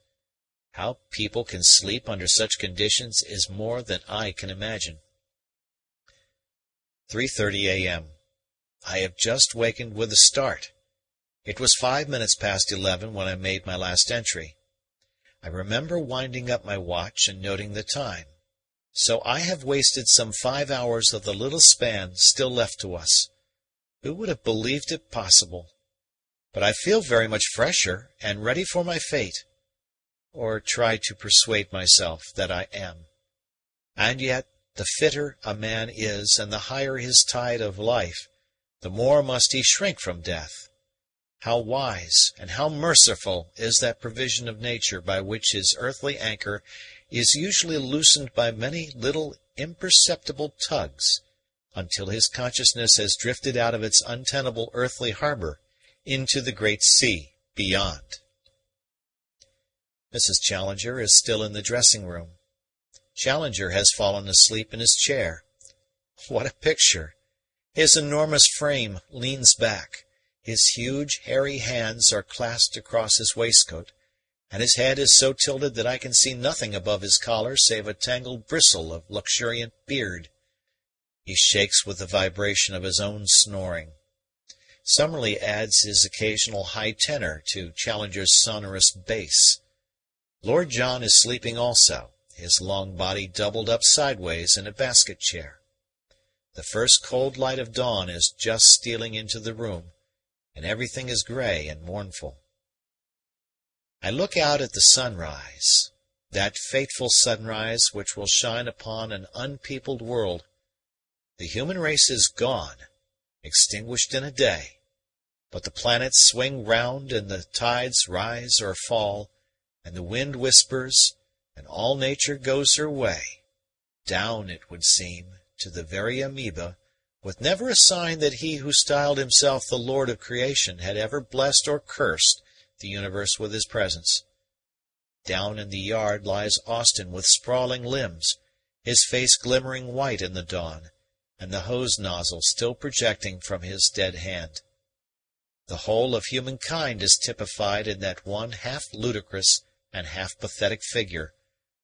S1: How people can sleep under such conditions is more than I can imagine. 3:30 a.m. I have just wakened with a start. It was 5 minutes past 11 when I made my last entry. I remember winding up my watch and noting the time. So I have wasted some 5 hours of the little span still left to us. Who would have believed it possible? But I feel very much fresher and ready for my fate, or try to persuade myself that I am. And yet, the fitter a man is and the higher his tide of life, the more must he shrink from death. How wise and how merciful is that provision of nature by which his earthly anchor is usually loosened by many little imperceptible tugs, until his consciousness has drifted out of its untenable earthly harbor into the great sea beyond. Mrs. Challenger is still in the dressing-room. Challenger has fallen asleep in his chair. What a picture! His enormous frame leans back, his huge, hairy hands are clasped across his waistcoat, and his head is so tilted that I can see nothing above his collar save a tangled bristle of luxuriant beard. He shakes with the vibration of his own snoring. Summerley adds his occasional high tenor to Challenger's sonorous bass. Lord John is sleeping also, his long body doubled up sideways in a basket chair. The first cold light of dawn is just stealing into the room, and everything is gray and mournful. I look out at the sunrise, that fateful sunrise which will shine upon an unpeopled world. The human race is gone, extinguished in a day, but the planets swing round and the tides rise or fall, and the wind whispers, and all nature goes her way, down, it would seem, to the very amoeba, with never a sign that he who styled himself the Lord of creation had ever blessed or cursed the universe with his presence. Down in the yard lies Austin with sprawling limbs, his face glimmering white in the dawn, and the hose nozzle still projecting from his dead hand. The whole of humankind is typified in that one half-ludicrous and half-pathetic figure,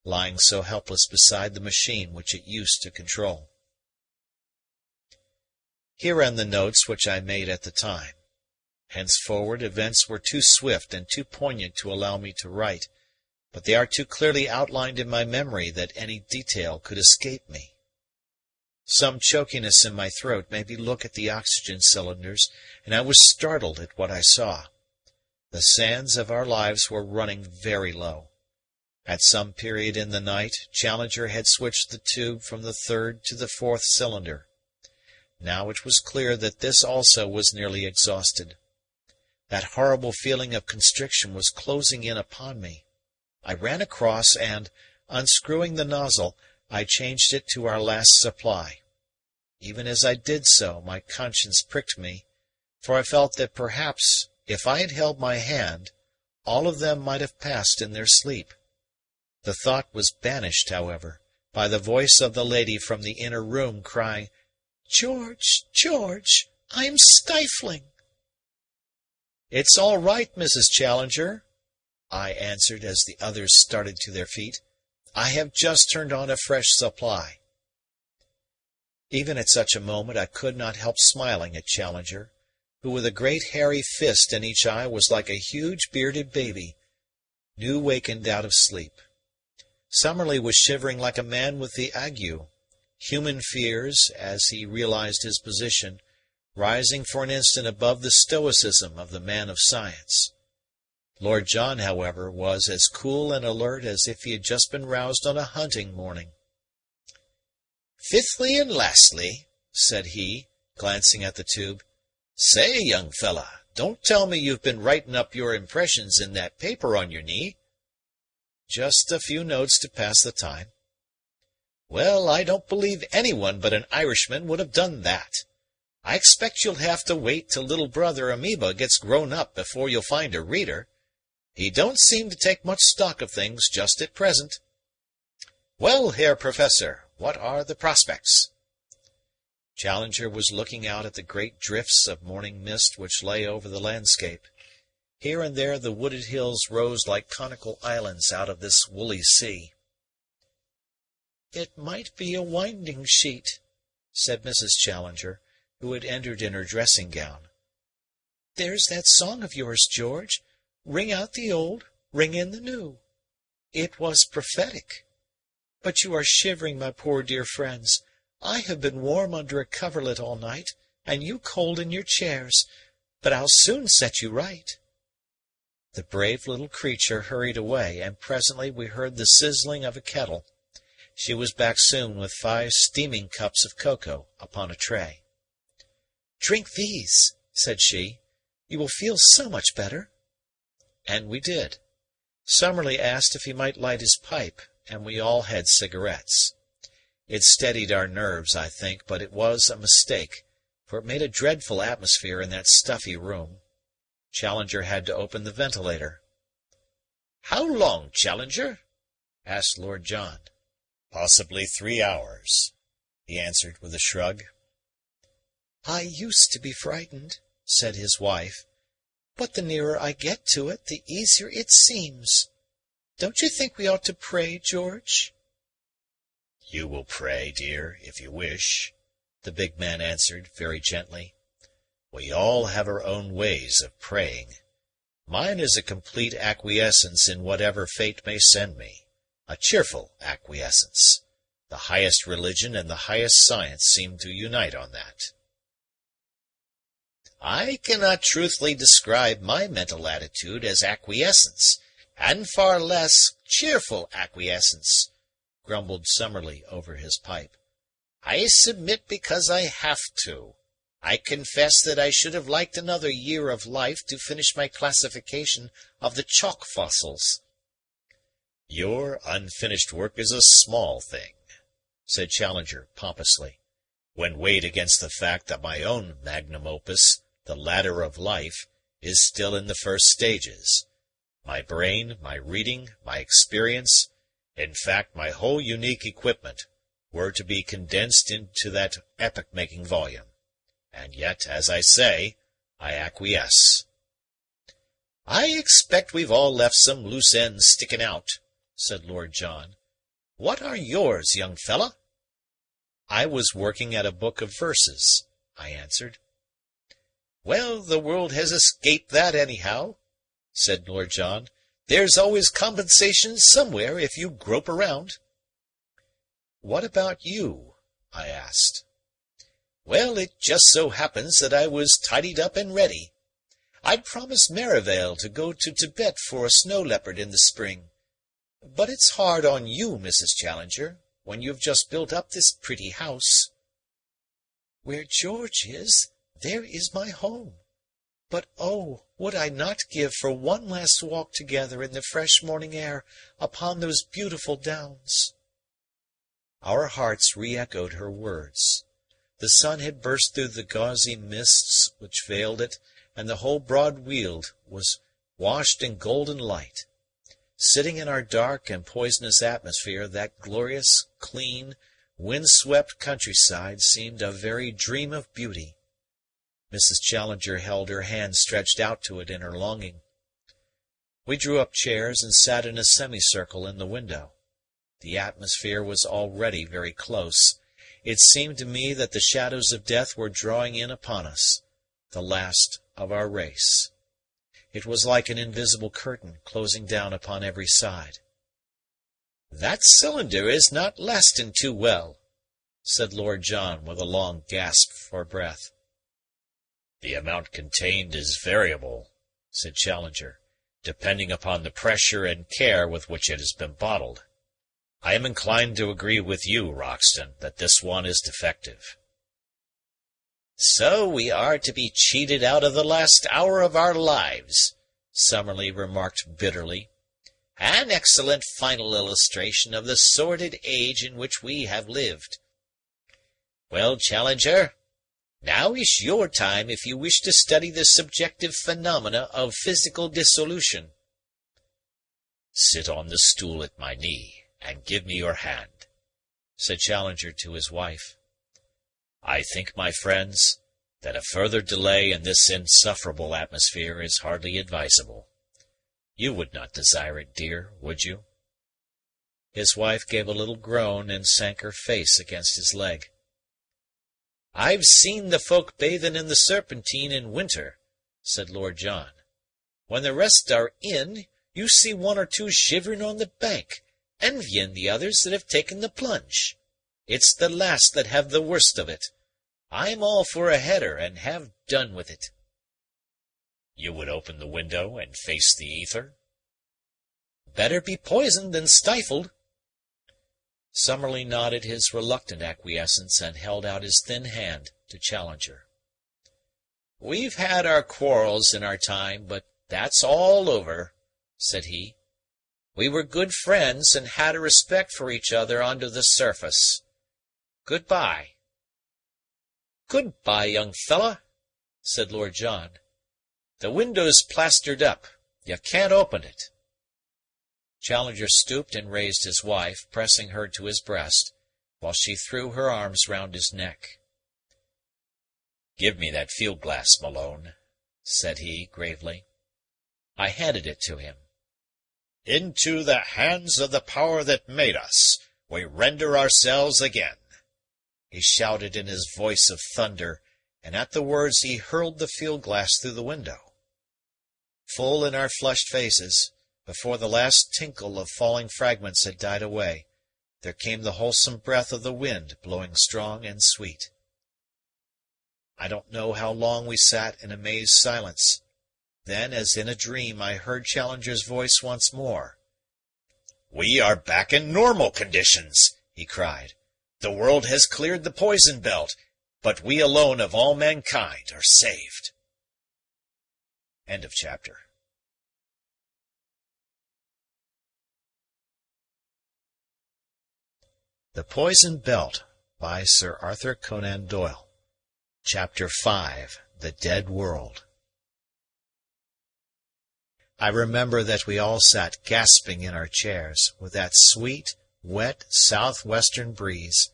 S1: lying so helpless beside the machine which it used to control. Here end the notes which I made at the time. Henceforward events were too swift and too poignant to allow me to write, but they are too clearly outlined in my memory that any detail could escape me. Some chokiness in my throat made me look at the oxygen cylinders, and I was startled at what I saw. The sands of our lives were running very low. At some period in the night, Challenger had switched the tube from the third to the fourth cylinder. Now it was clear that this also was nearly exhausted. That horrible feeling of constriction was closing in upon me. I ran across and, unscrewing the nozzle, I changed it to our last supply. Even as I did so, my conscience pricked me, for I felt that perhaps, if I had held my hand, all of them might have passed in their sleep. The thought was banished, however, by the voice of the lady from the inner room crying, "George, George, I am stifling." "It's all right, Mrs. Challenger," I answered as the others started to their feet. "I have just turned on a fresh supply." Even at such a moment I could not help smiling at Challenger, who with a great hairy fist in each eye was like a huge bearded baby, new wakened out of sleep. Summerley was shivering like a man with the ague, human fears, as he realized his position, rising for an instant above the stoicism of the man of science. Lord John, however, was as cool and alert as if he had just been roused on a hunting morning. "Fifthly and lastly," said he, glancing at the tube, "say, young fella, don't tell me you've been writing up your impressions in that paper on your knee?" "Just a few notes to pass the time." "Well, I don't believe anyone but an Irishman would have done that. I expect you'll have to wait till little brother Amoeba gets grown up before you'll find a reader. He don't seem to take much stock of things just at present. Well, Herr Professor, what are the prospects?" Challenger was looking out at the great drifts of morning mist which lay over the landscape. Here and there the wooded hills rose like conical islands out of this woolly sea. "It might be a winding sheet," said Mrs. Challenger, who had entered in her dressing-gown.
S2: There's that song of yours, George. Ring out the old, ring in the new. It was prophetic. But you are shivering, my poor dear friends. I have been warm under a coverlet all night, and you cold in your chairs. But I'll soon set you right. The brave little creature hurried away, and presently we heard the sizzling of a kettle. She was back soon with 5 steaming cups of cocoa upon a tray. "Drink these," said she. "You will feel so much better." And we did. Summerley asked if he might light his pipe, and we all had cigarettes. It steadied our nerves, I think, but it was a mistake, for it made a dreadful atmosphere in that stuffy room. Challenger had to open the ventilator. "How long, Challenger?" asked Lord John.
S3: "Possibly 3 hours," he answered with a shrug.
S2: "I used to be frightened," said his wife, "but the nearer I get to it, the easier it seems. Don't you think we ought to pray, George?"
S3: "You will pray, dear, if you wish," the big man answered, very gently. "We all have our own ways of praying. Mine is a complete acquiescence in whatever fate may send me, a cheerful acquiescence. The highest religion and the highest science seem to unite on that."
S5: "I cannot truthfully describe my mental attitude as acquiescence, and far less cheerful acquiescence," grumbled Summerley over his pipe. "I submit because I have to. I confess that I should have liked another year of life to finish my classification of the chalk fossils."
S3: "Your unfinished work is a small thing," said Challenger pompously, "when weighed against the fact that my own magnum opus, the ladder of life, is still in the first stages. My brain, my reading, my experience, in fact my whole unique equipment, were to be condensed into that epoch-making volume. And yet, as I say, I acquiesce."
S5: "I expect we've all left some loose ends sticking out," said Lord John. "What are yours, young fellow?"
S1: "I was working at a book of verses," I answered.
S5: "Well, the world has escaped that anyhow," said Lord John. "There's always compensation somewhere if you grope around."
S1: "What about you?" I asked.
S5: "Well, it just so happens that I was tidied up and ready. I'd promised Merivale to go to Tibet for a snow leopard in the spring. But it's hard on you, Mrs. Challenger, when you've just built up this pretty house."
S2: "Where George is, there is my home. But oh, would I not give for one last walk together in the fresh morning air upon those beautiful downs?"
S1: Our hearts re-echoed her words. The sun had burst through the gauzy mists which veiled it, and the whole broad weald was washed in golden light. Sitting in our dark and poisonous atmosphere, that glorious, clean, wind-swept countryside seemed a very dream of beauty. Mrs. Challenger held her hand stretched out to it in her longing. We drew up chairs and sat in a semicircle in the window. The atmosphere was already very close. It seemed to me that the shadows of death were drawing in upon us, the last of our race. It was like an invisible curtain closing down upon every side.
S5: "That cylinder is not lasting too well," said Lord John with a long gasp for breath.
S3: "The amount contained is variable," said Challenger, "depending upon the pressure and care with which it has been bottled. I am inclined to agree with you, Roxton, that this one is defective."
S5: "So we are to be cheated out of the last hour of our lives," Summerley remarked bitterly. "An excellent final illustration of the sordid age in which we have lived. Well, Challenger, now is your time if you wish to study the subjective phenomena of physical dissolution."
S3: "Sit on the stool at my knee, and give me your hand," said Challenger to his wife. "I think, my friends, that a further delay in this insufferable atmosphere is hardly advisable. You would not desire it, dear, would you?"
S1: His wife gave a little groan and sank her face against his leg.
S5: "I've seen the folk bathin' in the Serpentine in winter, said Lord John. "When the rest are in, you see one or two shivering on the bank, envying the others that have taken the plunge. It's the last that have the worst of it. I'm all for a header, and have done with it."
S4: "You would open the window and face the ether?"
S5: "Better be poisoned than stifled." Summerley nodded his reluctant acquiescence and held out his thin hand to Challenger. "We've had our quarrels in our time, but that's all over," said he. "We were good friends and had a respect for each other under the surface. Good-bye." "Good-bye, young fellow," said Lord John. "The window's plastered up. You can't open it." Challenger stooped and raised his wife, pressing her to his breast, while she threw her arms round his neck.
S4: "Give me that field-glass, Malone," said he, gravely.
S5: I handed it to him.
S3: "Into the hands of the power that made us, we render ourselves again," he shouted in his voice of thunder, and at the words he hurled the field-glass through the window. Full in our flushed faces, before the last tinkle of falling fragments had died away, there came the wholesome breath of the wind blowing strong and sweet. I don't know how long we sat in amazed silence. Then, as in a dream, I heard Challenger's voice once more. "We are back in normal conditions," he cried. "The world has cleared the poison belt, but we alone of all mankind are saved." End of chapter. The Poison Belt by Sir Arthur Conan Doyle. Chapter 5. The Dead World. I remember that we all sat gasping in our chairs, with that sweet, wet, southwestern breeze,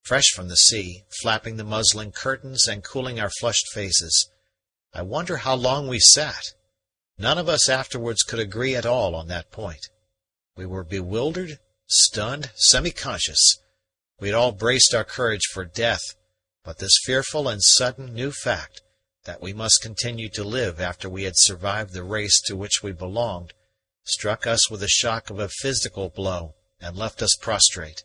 S3: fresh from the sea, flapping the muslin curtains and cooling our flushed faces. I wonder how long we sat. None of us afterwards could agree at all on that point. We were bewildered, stunned, semi-conscious. We had all braced our courage for death, but this fearful and sudden new fact, that we must continue to live after we had survived the race to which we belonged, struck us with the shock of a physical blow and left us prostrate.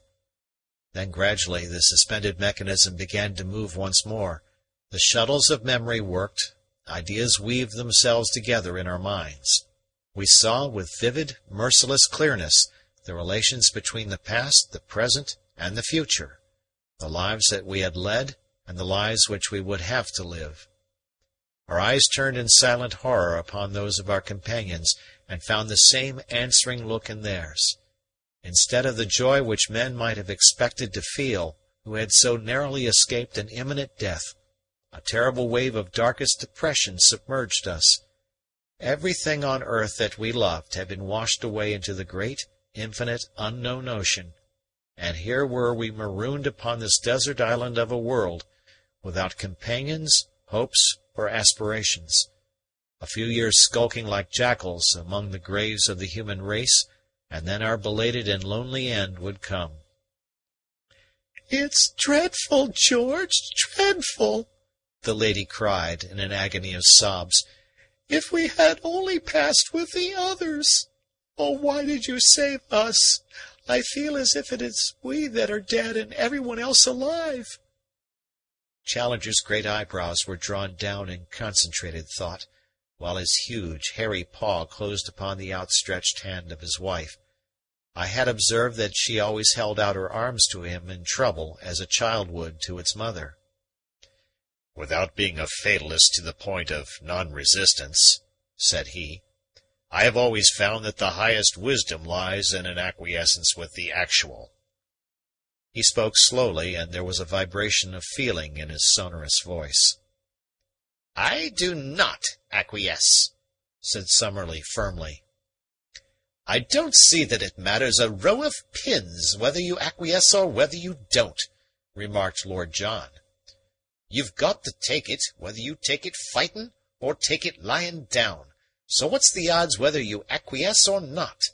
S3: Then gradually the suspended mechanism began to move once more. The shuttles of memory worked, ideas weaved themselves together in our minds. We saw with vivid, merciless clearness the relations between the past, the present, and the future, the lives that we had led and the lives which we would have to live. Our eyes turned in silent horror upon those of our companions, and found the same answering look in theirs. Instead of the joy which men might have expected to feel who had so narrowly escaped an imminent death, a terrible wave of darkest depression submerged us. Everything on earth that we loved had been washed away into the great, infinite, unknown ocean, and here were we marooned upon this desert island of a world, without companions, hopes, or aspirations. A few years skulking like jackals among the graves of the human race, and then our belated and lonely end would come. "It's dreadful, George, dreadful!" the lady cried in an agony of sobs. "If we had only passed with the others! Oh, why did you save us? I feel as if it is we that are dead and everyone else alive." Challenger's great eyebrows were drawn down in concentrated thought, while his huge, hairy paw closed upon the outstretched hand of his wife. I had observed that she always held out her arms to him in trouble as a child would to its mother.
S4: "Without being a fatalist to the point of non-resistance," said he, "I have always found that the highest wisdom lies in an acquiescence with the actual."
S3: He spoke slowly, and there was a vibration of feeling in his sonorous voice.
S5: "I do not acquiesce,"
S3: said Summerley firmly.
S5: "I don't see that it matters a row of pins whether you acquiesce or whether you don't," remarked Lord John. "You've got to take it, whether you take it fightin' or take it lying down. So what's the odds whether you acquiesce or not?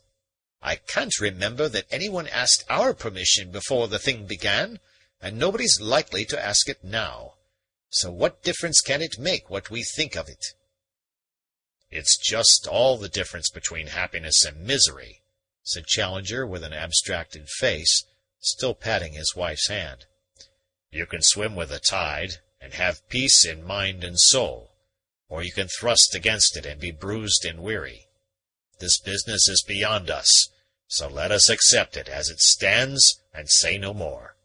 S5: I can't remember that anyone asked our permission before the thing began, and nobody's likely to ask it now. So what difference can it make what we think of it?"
S4: It's just all the difference between happiness and misery," said Challenger with an abstracted face, still patting his wife's hand. "You can swim with the tide, and have peace in mind and soul, or you can thrust against it and be bruised and weary. This business is beyond us, so let us accept it as it stands and say no more."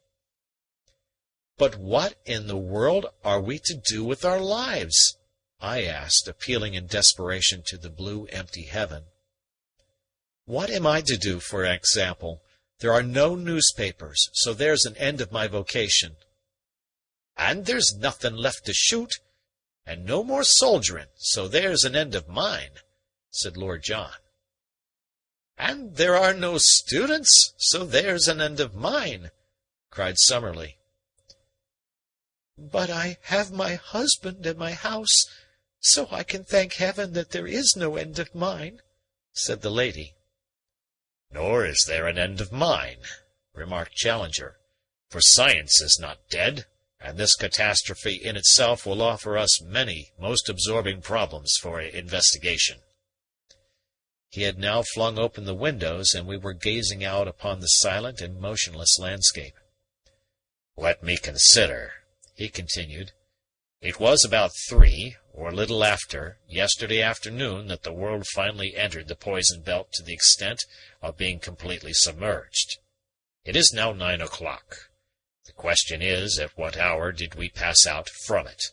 S4: "But what in the world are we to do with our lives?" I asked, appealing in desperation to the blue, empty heaven. "What am I to do, for example? There are no newspapers, so there's an end of my vocation." "And there's nothing left to shoot, and no more soldiering, so there's an end of mine," said Lord John. "And there are no students, so there's an end of mine," cried Summerley. "But I have my husband and my house, so I can thank heaven that there is no end of mine," said the lady. "Nor is there an end of mine," remarked Challenger, "for science is not dead, and this catastrophe in itself will offer us many most absorbing problems for investigation."
S1: He had now flung open the windows, and we were gazing out upon the silent and motionless landscape.
S4: "Let me consider," he continued. "It was about 3, or a little after, yesterday afternoon that the world finally entered the poison belt to the extent of being completely submerged. It is now 9 o'clock. The question is, at what hour did we pass out from it?"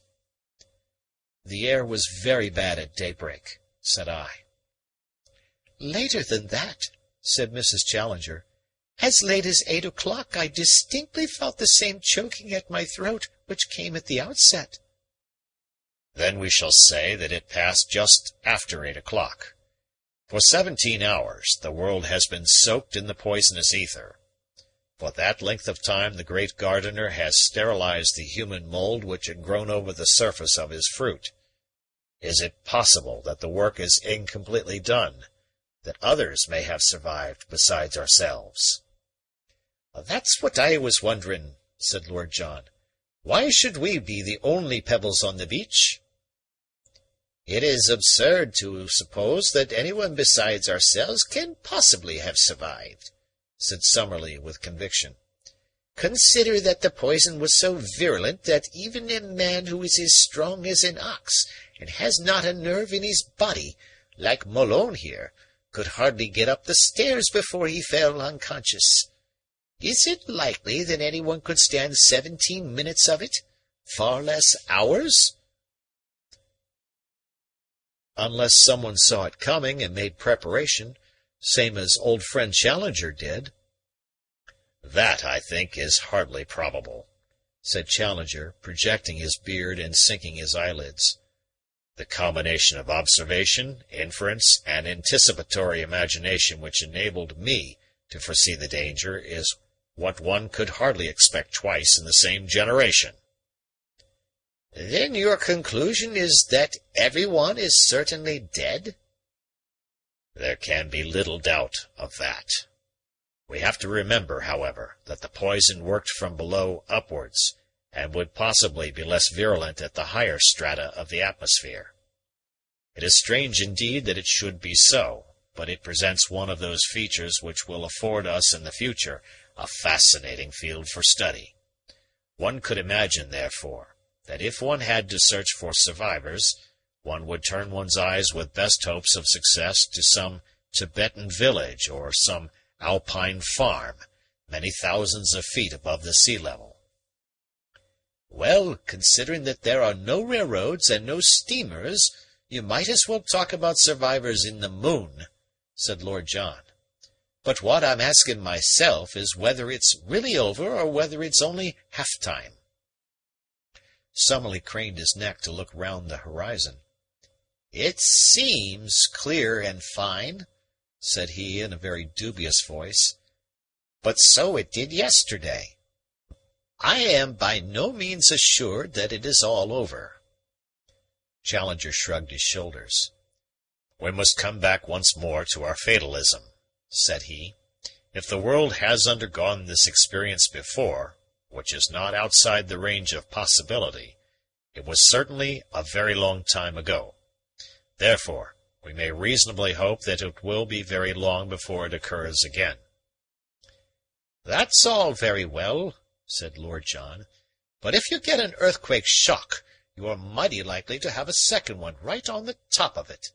S1: "The air was very bad at daybreak," said I.
S2: "Later than that," said Mrs. Challenger. "As late as 8 o'clock I distinctly felt the same choking at my throat which came at the outset."
S4: "Then we shall say that it passed just after 8 o'clock. For 17 hours the world has been soaked in the poisonous ether. For that length of time the great gardener has sterilized the human mold which had grown over the surface of his fruit. Is it possible that the work is incompletely done, that others may have survived besides ourselves?"
S2: "That's what I was wondering," said Lord John. "Why should we be the only pebbles on the beach?" "It is absurd to suppose that anyone besides ourselves can possibly have survived," said Summerley with conviction. "Consider that the poison was so virulent that even a man who is as strong as an ox, and has not a nerve in his body, like Malone here, could hardly get up the stairs before he fell unconscious. Is it likely that anyone could stand 17 minutes of it, far less hours?"
S1: "Unless someone saw it coming and made preparation, same as old friend Challenger did."
S4: "That, I think, is hardly probable," said Challenger, projecting his beard and sinking his eyelids. "The combination of observation, inference, and anticipatory imagination which enabled me to foresee the danger is what one could hardly expect twice in the same generation."
S2: "Then your conclusion is that everyone is certainly dead?"
S4: "There can be little doubt of that. We have to remember, however, that the poison worked from below upwards, and would possibly be less virulent at the higher strata of the atmosphere. It is strange indeed that it should be so, but it presents one of those features which will afford us in the future a fascinating field for study. One could imagine, therefore, that if one had to search for survivors, one would turn one's eyes with best hopes of success to some Tibetan village or some Alpine farm, many thousands of feet above the sea level."
S2: "Well, considering that there are no railroads and no steamers, you might as well talk about survivors in the moon," said Lord John. "But what I'm asking myself is whether it's really over or whether it's only half-time."
S1: Summerley craned his neck to look round the horizon.
S2: "It seems clear and fine," said he in a very dubious voice, "but so it did yesterday. I am by no means assured that it is all over."
S1: Challenger shrugged his shoulders.
S4: "We must come back once more to our fatalism," said he. "If the world has undergone this experience before, which is not outside the range of possibility, it was certainly a very long time ago. Therefore, We may reasonably hope that it will be very long before it occurs again."
S5: "That's all very well," said Lord John, "but if you get an earthquake shock, you are mighty likely to have a second one right on the top of it.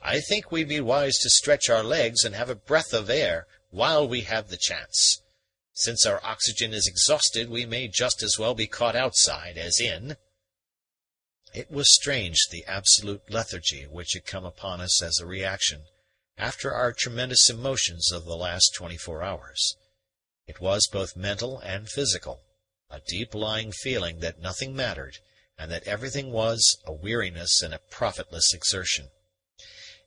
S5: I think we'd be wise to stretch our legs and have a breath of air while we have the chance. Since our oxygen is exhausted, we may just as well be caught outside as in."
S1: It was strange the absolute lethargy which had come upon us as a reaction after our tremendous emotions of the last 24 hours. It was both mental and physical, a deep-lying feeling that nothing mattered, and that everything was a weariness and a profitless exertion.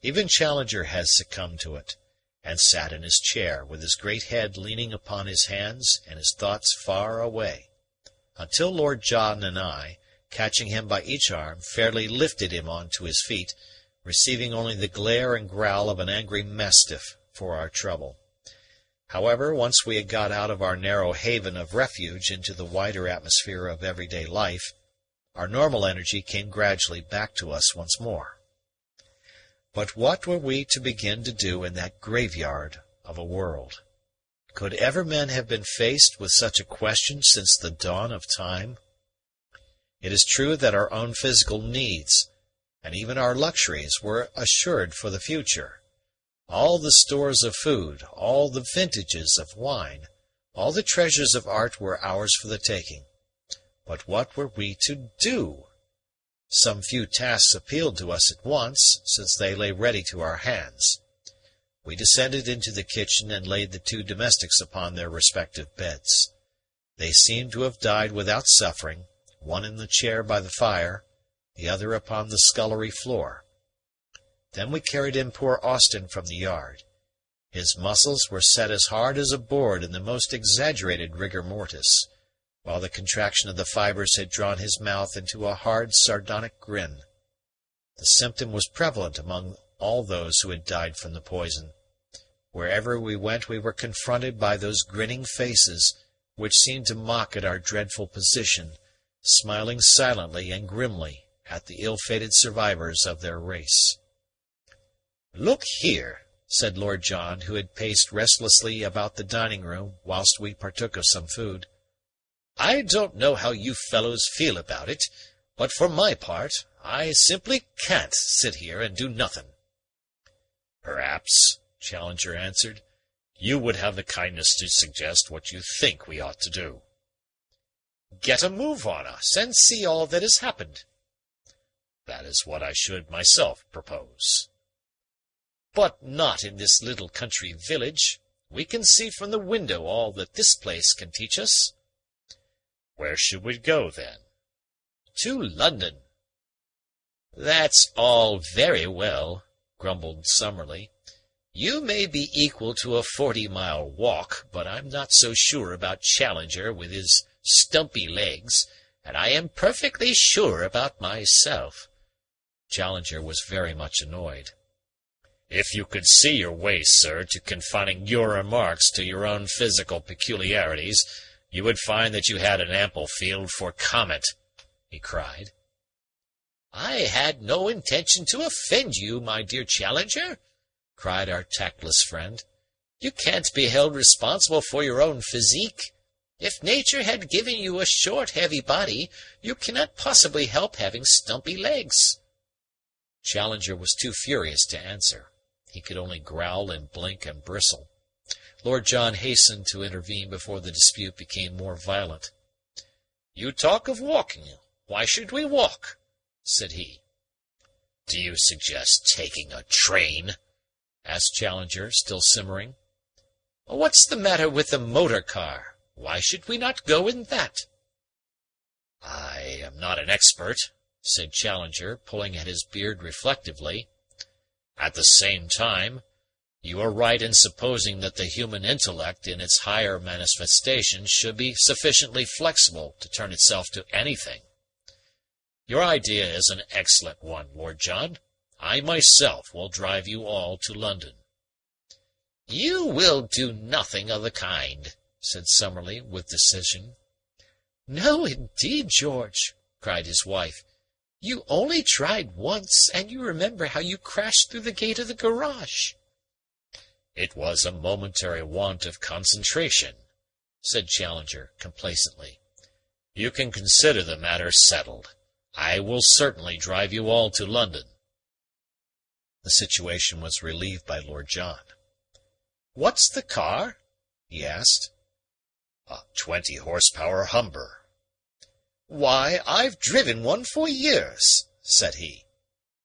S1: Even Challenger had succumbed to it, and sat in his chair, with his great head leaning upon his hands and his thoughts far away, until Lord John and I, catching him by each arm, fairly lifted him on to his feet, receiving only the glare and growl of an angry mastiff for our trouble. However, once we had got out of our narrow haven of refuge into the wider atmosphere of everyday life, our normal energy came gradually back to us once more. But what were we to begin to do in that graveyard of a world? Could ever men have been faced with such a question since the dawn of time? It is true that our own physical needs, and even our luxuries, were assured for the future. All the stores of food, all the vintages of wine, all the treasures of art were ours for the taking. But what were we to do? Some few tasks appealed to us at once, since they lay ready to our hands. We descended into the kitchen and laid the two domestics upon their respective beds. They seemed to have died without suffering, one in the chair by the fire, the other upon the scullery floor. Then we carried in poor Austin from the yard. His muscles were set as hard as a board in the most exaggerated rigor mortis, while the contraction of the fibres had drawn his mouth into a hard, sardonic grin. The symptom was prevalent among all those who had died from the poison. Wherever we went we were confronted by those grinning faces, which seemed to mock at our dreadful position, smiling silently and grimly at the ill-fated survivors of their race. "Look here," said Lord John, who had paced restlessly about the dining-room whilst we partook of some food. "I don't know how you fellows feel about it, but for my part, I simply can't sit here and do nothing."
S4: "Perhaps," Challenger answered, "you would have the kindness to suggest what you think we ought to do."
S5: "Get a move on us, and see all that has happened."
S4: "That is what I should myself propose."
S5: "But not in this little country village. We can see from the window all that this place can teach us."
S4: "Where should we go, then?"
S5: "To London." "That's all very well," grumbled Summerley. "You may be equal to a 40-mile walk, but I'm not so sure about Challenger with his stumpy legs, and I am perfectly sure about myself." Challenger was very much annoyed.
S4: "If you could see your way, sir, to confining your remarks to your own physical peculiarities, you would find that you had an ample field for comment," he cried.
S5: "I had no intention to offend you, my dear Challenger," cried our tactless friend. "You can't be held responsible for your own physique. If nature had given you a short, heavy body, you cannot possibly help having stumpy legs." Challenger was too furious to answer. He could only growl and blink and bristle. Lord John hastened to intervene before the dispute became more violent. "You talk of walking. Why should we walk?" said he.
S4: "Do you suggest taking a train?"
S1: asked Challenger, still simmering.
S5: "What's the matter with the motor car? Why should we not go in that?"
S4: "I am not an expert,"
S1: said Challenger, pulling at his beard reflectively.
S4: "At the same time, you are right in supposing that the human intellect in its higher manifestations should be sufficiently flexible to turn itself to anything. Your idea is an excellent one, Lord John. I myself will drive you all to London."
S5: "You will do nothing of the kind," said Summerley with decision. "No, indeed, George," cried his wife. You only tried once, and you remember how you crashed through the gate of the garage."
S4: "It was a momentary want of concentration," said Challenger complacently. "You can consider the matter settled. I will certainly drive you all to London."
S1: The situation was relieved by Lord John.
S3: "What's the car?" he asked.
S4: "A 20-horsepower Humber."
S3: "Why, I've driven one for years," said he.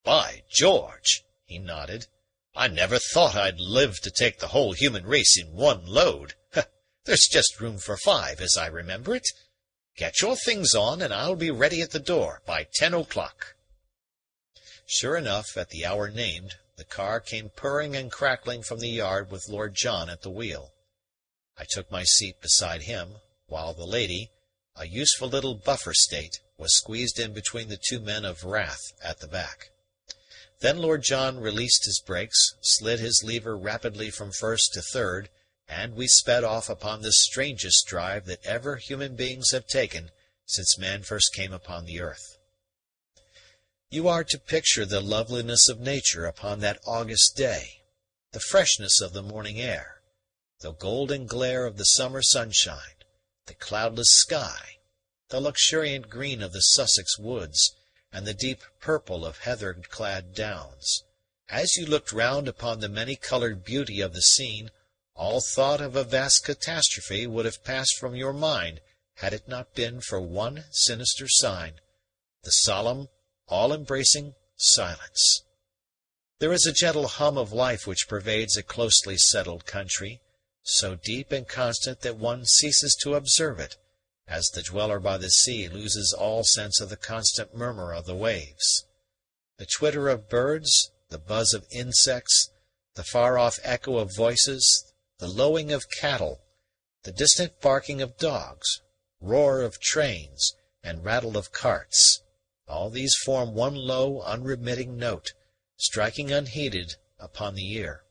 S1: "By George!" he nodded. "I never thought I'd live to take the whole human race in one load. There's just room for 5, as I remember it. Get your things on, and I'll be ready at the door by 10 o'clock." Sure enough, at the hour named, the car came purring and crackling from the yard with Lord John at the wheel. I took my seat beside him, while the lady, a useful little buffer state, was squeezed in between the 2 men of wrath at the back. Then Lord John released his brakes, slid his lever rapidly from first to third, and we sped off upon the strangest drive that ever human beings have taken since man first came upon the earth. You are to picture the loveliness of nature upon that August day, the freshness of the morning air, the golden glare of the summer sunshine, the cloudless sky, the luxuriant green of the Sussex woods, and the deep purple of heather-clad downs. As you looked round upon the many-coloured beauty of the scene, all thought of a vast catastrophe would have passed from your mind had it not been for one sinister sign, the solemn, all-embracing silence. There is a gentle hum of life which pervades a closely settled country, so deep and constant that one ceases to observe it, as the dweller by the sea loses all sense of the constant murmur of the waves. The twitter of birds, the buzz of insects, the far-off echo of voices, the lowing of cattle, the distant barking of dogs, roar of trains, and rattle of carts, all these form one low, unremitting note, striking unheeded upon the ear.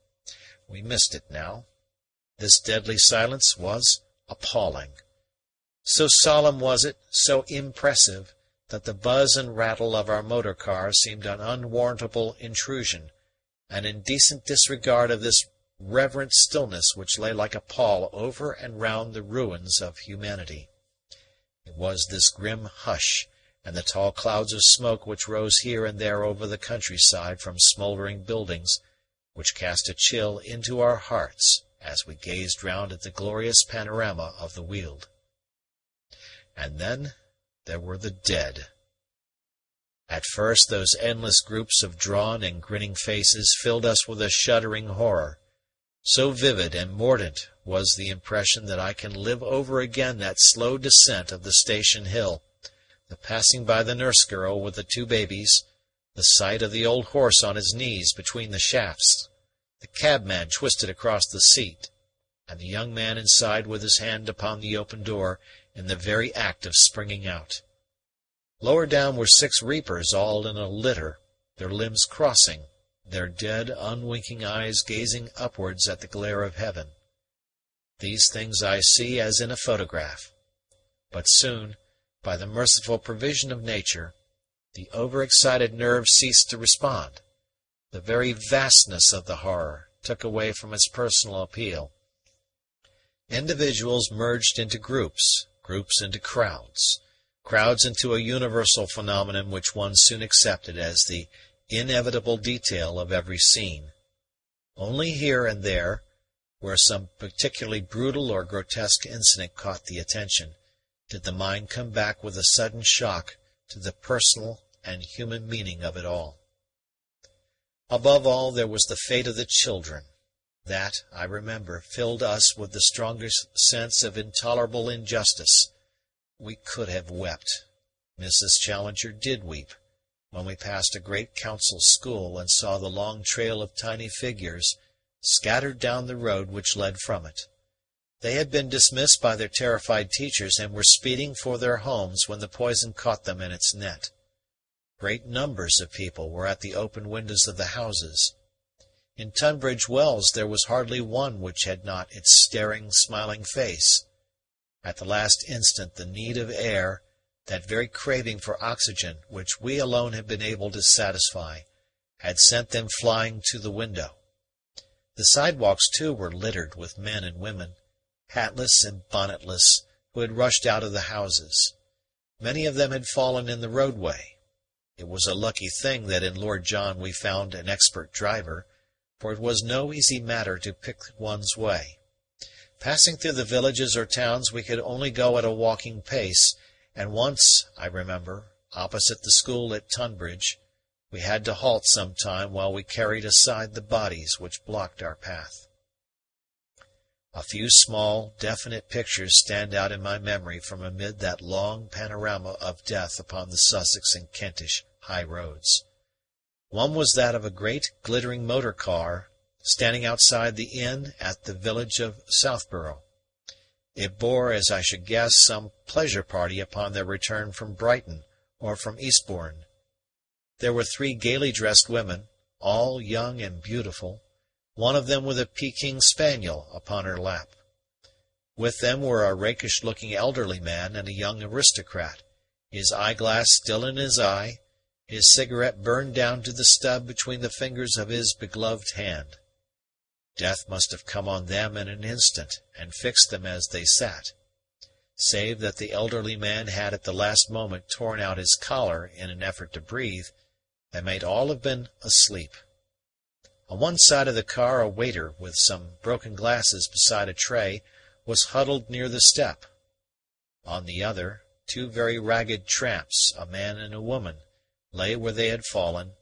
S1: We missed it now. This deadly silence was appalling. So solemn was it, so impressive, that the buzz and rattle of our motor car seemed an unwarrantable intrusion, an indecent disregard of this reverent stillness which lay like a pall over and round the ruins of humanity. It was this grim hush, and the tall clouds of smoke which rose here and there over the countryside from smouldering buildings, which cast a chill into our hearts as we gazed round at the glorious panorama of the Weald. And then there were the dead. At first those endless groups of drawn and grinning faces filled us with a shuddering horror. So vivid and mordant was the impression that I can live over again that slow descent of the station hill, the passing by the nurse-girl with the 2 babies, the sight of the old horse on his knees between the shafts, the cabman twisted across the seat, and the young man inside with his hand upon the open door in the very act of springing out. Lower down were 6 reapers all in a litter, their limbs crossing, their dead, unwinking eyes gazing upwards at the glare of heaven. These things I see as in a photograph. But soon, by the merciful provision of nature, the overexcited nerves ceased to respond. The very vastness of the horror took away from its personal appeal. Individuals merged into groups, groups into crowds, crowds into a universal phenomenon which one soon accepted as the inevitable detail of every scene. Only here and there, where some particularly brutal or grotesque incident caught the attention, did the mind come back with a sudden shock to the personal and human meaning of it all. Above all, there was the fate of the children. That, I remember, filled us with the strongest sense of intolerable injustice. We could have wept. Mrs. Challenger did weep, when we passed a great council school and saw the long trail of tiny figures scattered down the road which led from it. They had been dismissed by their terrified teachers and were speeding for their homes when the poison caught them in its net. Great numbers of people were at the open windows of the houses. In Tunbridge Wells there was hardly one which had not its staring, smiling face. At the last instant the need of air, that very craving for oxygen which we alone had been able to satisfy, had sent them flying to the window. The sidewalks, too, were littered with men and women, hatless and bonnetless, who had rushed out of the houses. Many of them had fallen in the roadway. It was a lucky thing that in Lord John we found an expert driver, for it was no easy matter to pick one's way. Passing through the villages or towns we could only go at a walking pace, and once, I remember, opposite the school at Tunbridge, we had to halt some time while we carried aside the bodies which blocked our path. A few small, definite pictures stand out in my memory from amid that long panorama of death upon the Sussex and Kentish high roads. One was that of a great glittering motor car standing outside the inn at the village of Southborough. It bore, as I should guess, some pleasure party upon their return from Brighton or from Eastbourne. There were 3 gaily dressed women, all young and beautiful, one of them with a Peking spaniel upon her lap. With them were a rakish-looking elderly man and a young aristocrat, his eyeglass still in his eye, his cigarette burned down to the stub between the fingers of his begloved hand. Death must have come on them in an instant and fixed them as they sat, save that the elderly man had at the last moment torn out his collar in an effort to breathe. They might all have been asleep. On one side of the car a waiter, with some broken glasses beside a tray, was huddled near the step. On the other, 2 very ragged tramps, a man and a woman, lay where they had fallen,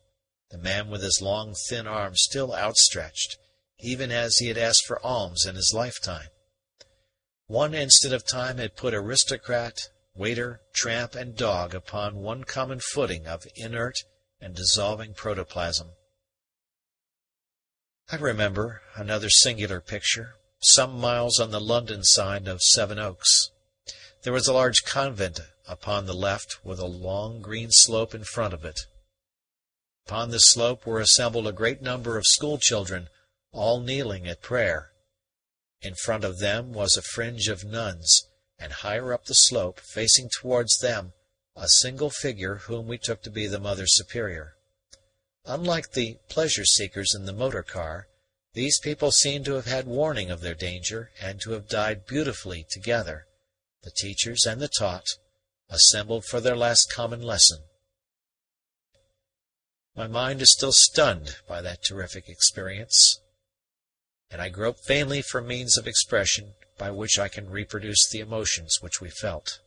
S1: the man with his long thin arm still outstretched, even as he had asked for alms in his lifetime. One instant of time had put aristocrat, waiter, tramp, and dog upon one common footing of inert and dissolving protoplasm. I remember another singular picture, some miles on the London side of Sevenoaks. There was a large convent upon the left, with a long green slope in front of it. Upon this slope were assembled a great number of school-children, all kneeling at prayer. In front of them was a fringe of nuns, and higher up the slope, facing towards them, a single figure whom we took to be the Mother Superior. Unlike the pleasure-seekers in the motor-car, these people seemed to have had warning of their danger, and to have died beautifully together, the teachers and the taught, assembled for their last common lesson. My mind is still stunned by that terrific experience, and I grope vainly for means of expression by which I can reproduce the emotions which we felt.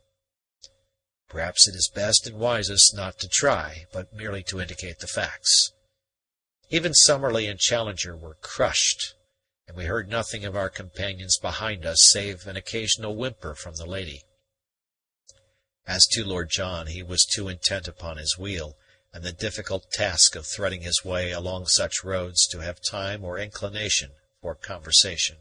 S1: Perhaps it is best and wisest not to try, but merely to indicate the facts. Even Summerley and Challenger were crushed, and we heard nothing of our companions behind us save an occasional whimper from the lady. As to Lord John, he was too intent upon his wheel and the difficult task of threading his way along such roads to have time or inclination for conversation.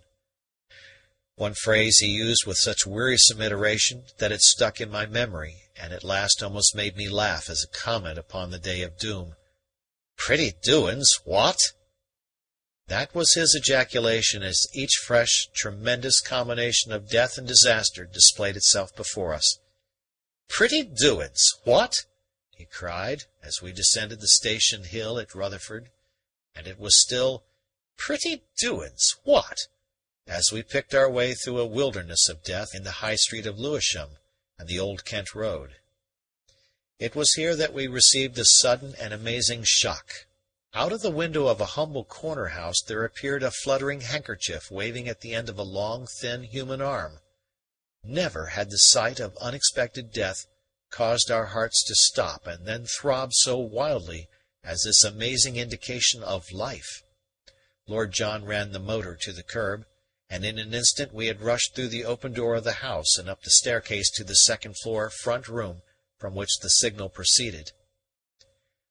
S1: One phrase he used with such wearisome iteration that it stuck in my memory, and at last almost made me laugh as a comment upon the day of doom. "Pretty doin's, what?" That was his ejaculation as each fresh, tremendous combination of death and disaster displayed itself before us. "Pretty doin's, what?" he cried, as we descended the station hill at Rutherford, and it was still "Pretty doin's, what?" as we picked our way through a wilderness of death in the High Street of Lewisham and the Old Kent Road. It was here that we received a sudden and amazing shock. Out of the window of a humble corner-house there appeared a fluttering handkerchief waving at the end of a long, thin human arm. Never had the sight of unexpected death caused our hearts to stop and then throb so wildly as this amazing indication of life. Lord John ran the motor to the curb, and in an instant we had rushed through the open door of the house and up the staircase to the second-floor front room from which the signal proceeded.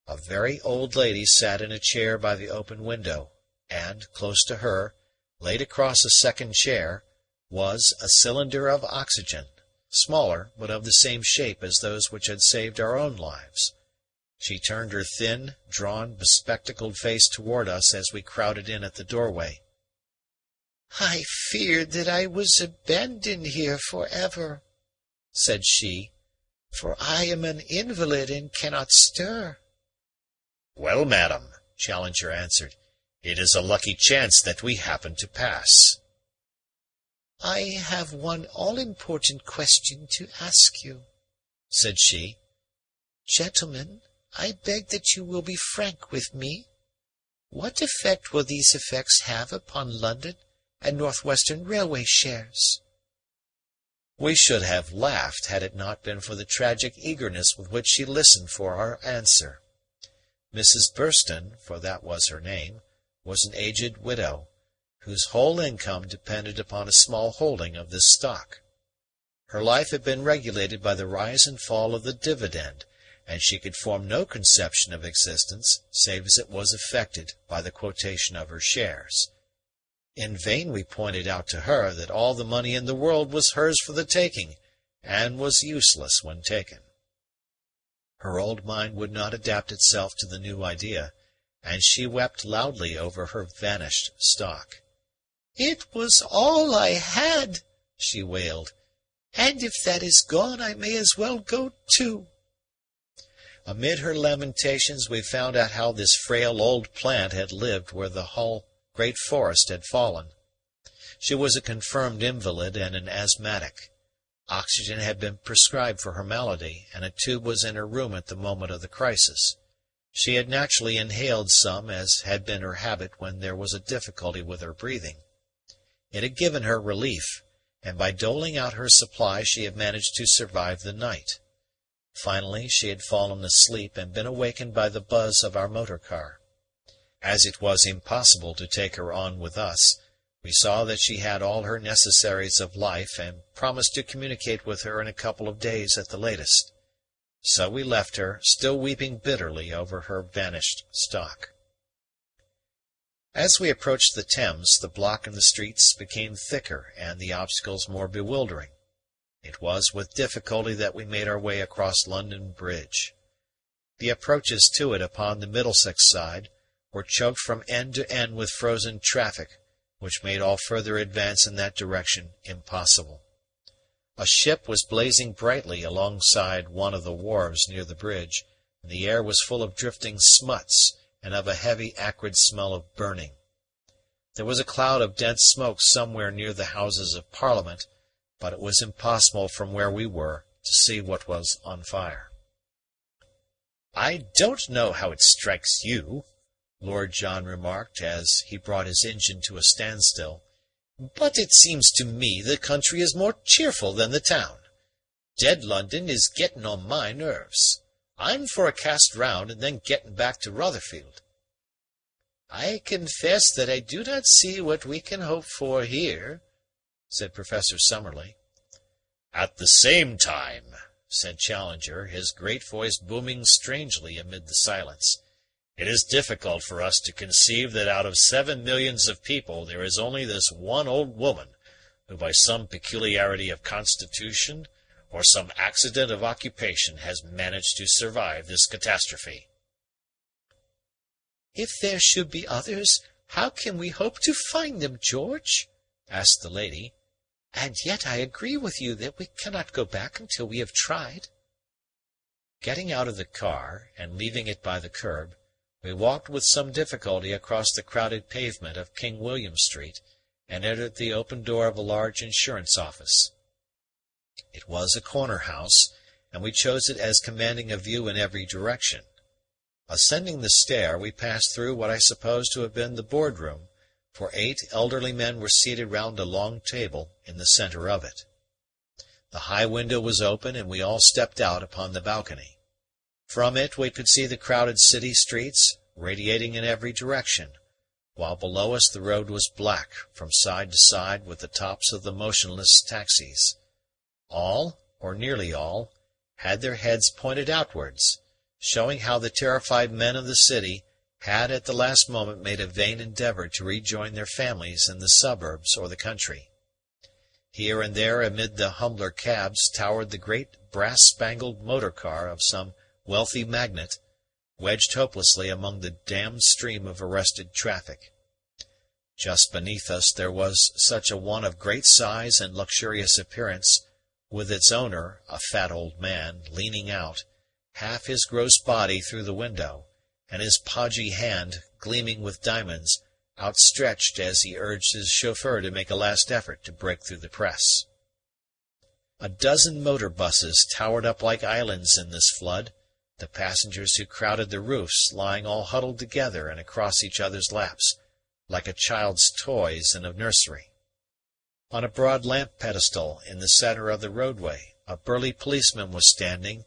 S1: A very old lady sat in a chair by the open window, and, close to her, laid across a second chair, was a cylinder of oxygen, smaller, but of the same shape as those which had saved our own lives. She turned her thin, drawn, bespectacled face toward us as we crowded in at the doorway. "I feared that I was abandoned here for ever," said she,
S2: for I am an invalid and cannot stir.
S3: Well, madam, Challenger answered, it is a lucky chance that we happen to pass.
S2: I have one all-important question to ask you, said she. Gentlemen, I beg that you will be frank with me. What effect will these effects have upon London and North Western Railway shares?
S1: We should have laughed had it not been for the tragic eagerness with which she listened for our answer. Mrs. Burston, for that was her name, was an aged widow, whose whole income depended upon a small holding of this stock. Her life had been regulated by the rise and fall of the dividend, and she could form no conception of existence save as it was affected by the quotation of her shares. In vain we pointed out to her that all the money in the world was hers for the taking, and was useless when taken. Her old mind would not adapt itself to the new idea, and she wept loudly over her vanished stock.
S2: It was all I had, she wailed, and if that is gone I may as well go too.
S1: Amid her lamentations we found out how this frail old plant had lived where the whole great forest had fallen. She was a confirmed invalid and an asthmatic. Oxygen had been prescribed for her malady, and a tube was in her room at the moment of the crisis. She had naturally inhaled some, as had been her habit when there was a difficulty with her breathing. It had given her relief, and by doling out her supply she had managed to survive the night. Finally she had fallen asleep and been awakened by the buzz of our motor car. As it was impossible to take her on with us, we saw that she had all her necessaries of life and promised to communicate with her in a couple of days at the latest. So we left her, still weeping bitterly over her vanished stock. As we approached the Thames, the block in the streets became thicker and the obstacles more bewildering. It was with difficulty that we made our way across London Bridge. The approaches to it upon the Middlesex side were choked from end to end with frozen traffic, which made all further advance in that direction impossible. A ship was blazing brightly alongside one of the wharves near the bridge, and the air was full of drifting smuts and of a heavy, acrid smell of burning. There was a cloud of dense smoke somewhere near the Houses of Parliament, but it was impossible from where we were to see what was on fire. "I don't know how it strikes you," Lord John remarked as he brought his engine to a standstill, "but it seems to me the country is more cheerful than the town. Dead London is getting on my nerves. I'm for a cast round and then getting back to Rotherfield." "I confess that I do not see what we can hope for here," said Professor Summerley. "At the same time," said Challenger, his great voice booming strangely amid the silence, "it is difficult for us to conceive that out of 7 millions of people there is only this one old woman who by some peculiarity of constitution or some accident of occupation has managed to survive this catastrophe."
S2: "If there should be others, how can we hope to find them, George?" asked the lady. "And yet I agree with you that we cannot go back until we have tried." Getting out of the car, and leaving it by the curb, we walked with some difficulty across the crowded pavement of King William Street, and entered the open door of a large insurance office. It was a corner house, and we chose it as commanding a view in every direction. Ascending the stair, we passed through what I supposed to have been the board-room, for 8 elderly men were seated round a long table in the centre of it. The high window was open, and we all stepped out upon the balcony. From it we could see the crowded city streets, radiating in every direction, while below us the road was black from side to side with the tops of the motionless taxis. All, or nearly all, had their heads pointed outwards, showing how the terrified men of the city had at the last moment made a vain endeavour to rejoin their families in the suburbs or the country. Here and there amid the humbler cabs towered the great brass-spangled motor-car of some wealthy magnate, wedged hopelessly among the damned stream of arrested traffic. Just beneath us there was such a one of great size and luxurious appearance,
S1: with its owner, a fat old man, leaning out, half his gross body through the window, and his podgy hand, gleaming with diamonds, outstretched as he urged his chauffeur to make a last effort to break through the press. A dozen motor buses towered up like islands in this flood, the passengers who crowded the roofs lying all huddled together and across each other's laps, like a child's toys in a nursery. On a broad lamp pedestal in the center of the roadway, a burly policeman was standing,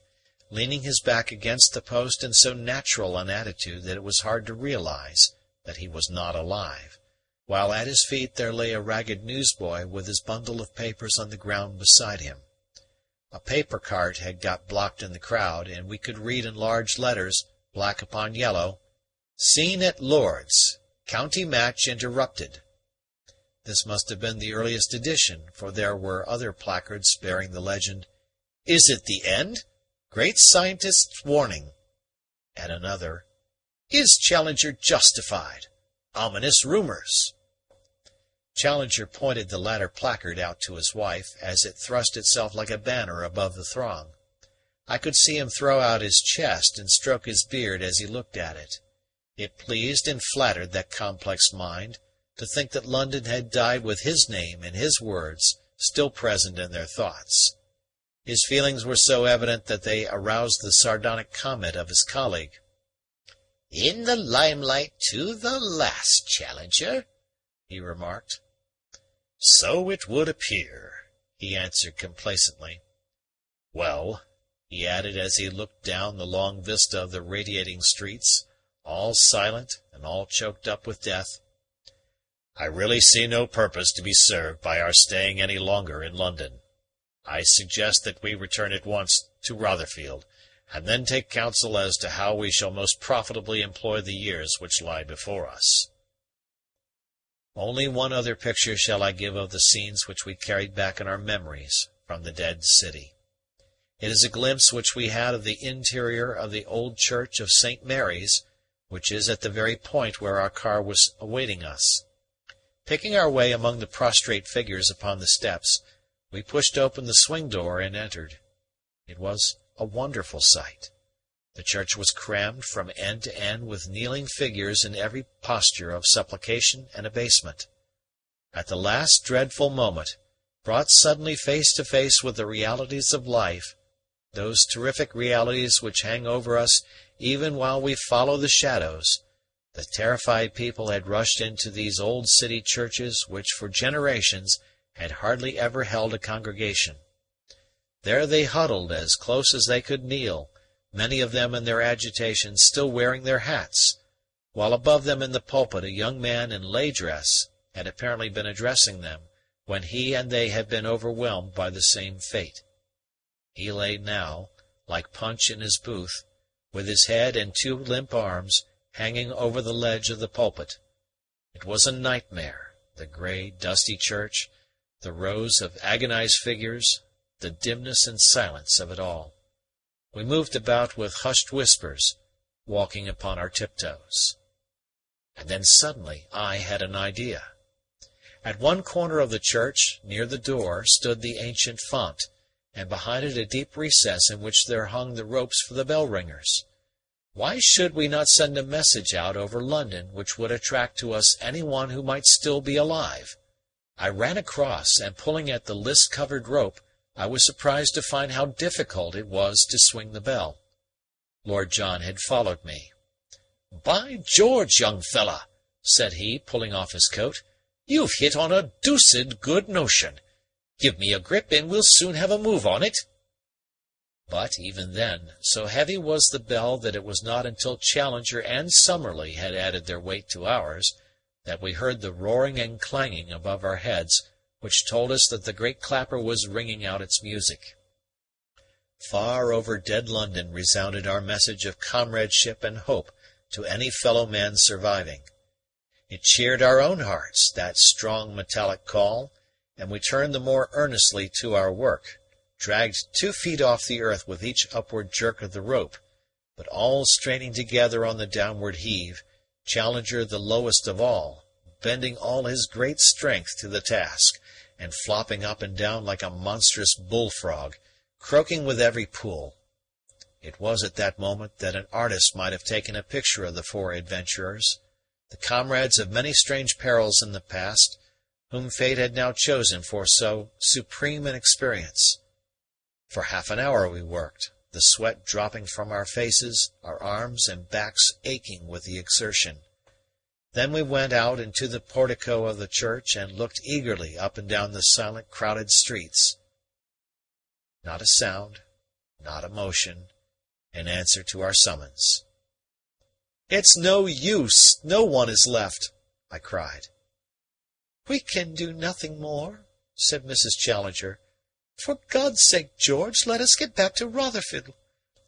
S1: leaning his back against the post in so natural an attitude that it was hard to realize that he was not alive, while at his feet there lay a ragged newsboy with his bundle of papers on the ground beside him. A paper cart had got blocked in the crowd, and we could read in large letters, black upon yellow, "Scene at Lord's. County match interrupted." This must have been the earliest edition, for there were other placards bearing the legend, "Is it the end? Great scientist's warning." And another, "Is Challenger justified? Ominous rumors." Challenger pointed the latter placard out to his wife, as it thrust itself like a banner above the throng. I could see him throw out his chest and stroke his beard as he looked at it. It pleased and flattered that complex mind to think that London had died with his name and his words still present in their thoughts. His feelings were so evident that they aroused the sardonic comment of his colleague.
S5: "In the limelight to the last, Challenger," he remarked.
S1: "So it would appear," he answered complacently. "Well," he added as he looked down the long vista of the radiating streets, all silent and all choked up with death, "I really see no purpose to be served by our staying any longer in London. I suggest that we return at once to Rotherfield, and then take counsel as to how we shall most profitably employ the years which lie before us." Only one other picture shall I give of the scenes which we carried back in our memories from the dead city. It is a glimpse which we had of the interior of the old church of St. Mary's, which is at the very point where our car was awaiting us. Picking our way among the prostrate figures upon the steps, we pushed open the swing door and entered. It was a wonderful sight. The church was crammed from end to end with kneeling figures in every posture of supplication and abasement. At the last dreadful moment, brought suddenly face to face with the realities of life, those terrific realities which hang over us even while we follow the shadows, the terrified people had rushed into these old city churches which for generations had hardly ever held a congregation. There they huddled as close as they could kneel, many of them in their agitation still wearing their hats, while above them in the pulpit a young man in lay dress had apparently been addressing them, when he and they had been overwhelmed by the same fate. He lay now, like Punch in his booth, with his head and two limp arms hanging over the ledge of the pulpit. It was a nightmare, the grey, dusty church, the rows of agonized figures, the dimness and silence of it all. We moved about with hushed whispers, walking upon our tiptoes. And then suddenly I had an idea. At one corner of the church, near the door, stood the ancient font, and behind it a deep recess in which there hung the ropes for the bell-ringers. Why should we not send a message out over London which would attract to us any one who might still be alive? I ran across, and pulling at the list-covered rope, I was surprised to find how difficult it was to swing the bell. Lord John had followed me. "By George, young fellow," said he, pulling off his coat, "you've hit on a deuced good notion. Give me a grip, and we'll soon have a move on it." But, even then, so heavy was the bell that it was not until Challenger and Summerley had added their weight to ours that we heard the roaring and clanging above our heads, which told us that the great clapper was ringing out its music. Far over dead London resounded our message of comradeship and hope to any fellow man surviving. It cheered our own hearts, that strong metallic call, and we turned the more earnestly to our work, dragged 2 feet off the earth with each upward jerk of the rope, but all straining together on the downward heave, Challenger the lowest of all, bending all his great strength to the task, and flopping up and down like a monstrous bullfrog, croaking with every pull. It was at that moment that an artist might have taken a picture of the four adventurers, the comrades of many strange perils in the past, whom fate had now chosen for so supreme an experience. For half an hour we worked, the sweat dropping from our faces, our arms and backs aching with the exertion. Then we went out into the portico of the church and looked eagerly up and down the silent, crowded streets. Not a sound, not a motion, in answer to our summons. "It's no use, no one is left," I cried.
S2: "We can do nothing more," said Mrs. Challenger. "For God's sake, George, let us get back to Rotherfield.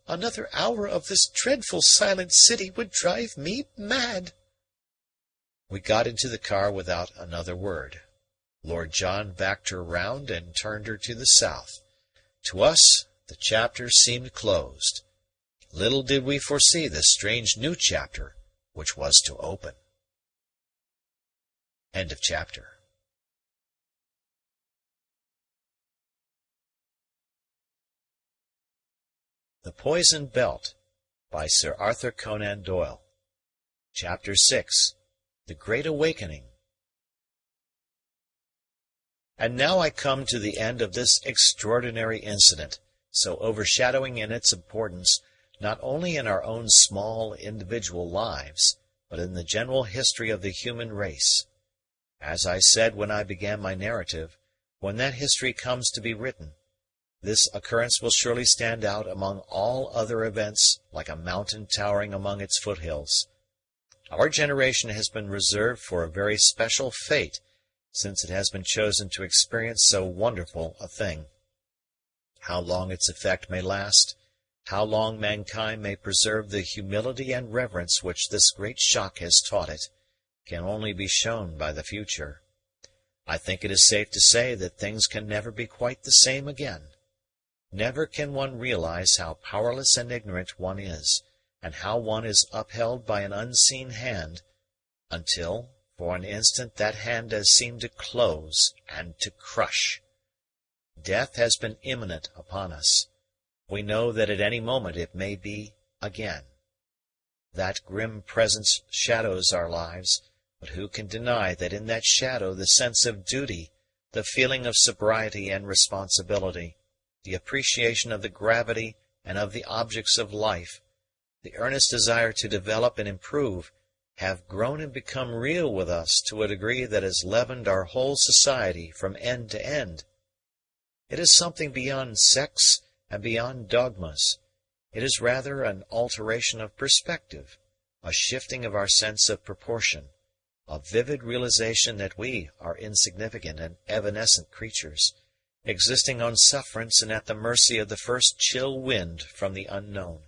S2: Another hour of this dreadful silent city would drive me mad."
S1: We got into the car without another word. Lord John backed her round and turned her to the south. To us, the chapter seemed closed. Little did we foresee the strange new chapter which was to open. End of chapter. The Poisoned Belt by Sir Arthur Conan Doyle. Chapter 6. The Great Awakening. And now I come to the end of this extraordinary incident, so overshadowing in its importance not only in our own small individual lives, but in the general history of the human race. As I said when I began my narrative, when that history comes to be written, this occurrence will surely stand out among all other events like a mountain towering among its foothills. Our generation has been reserved for a very special fate, since it has been chosen to experience so wonderful a thing. How long its effect may last, how long mankind may preserve the humility and reverence which this great shock has taught it, can only be shown by the future. I think it is safe to say that things can never be quite the same again. Never can one realize how powerless and ignorant one is, and how one is upheld by an unseen hand, until, for an instant, that hand has seemed to close and to crush. Death has been imminent upon us. We know that at any moment it may be again. That grim presence shadows our lives, but who can deny that in that shadow the sense of duty, the feeling of sobriety and responsibility, the appreciation of the gravity and of the objects of life, the earnest desire to develop and improve, have grown and become real with us to a degree that has leavened our whole society from end to end? It is something beyond sex and beyond dogmas. It is rather an alteration of perspective, a shifting of our sense of proportion, a vivid realization that we are insignificant and evanescent creatures, existing on sufferance and at the mercy of the first chill wind from the unknown.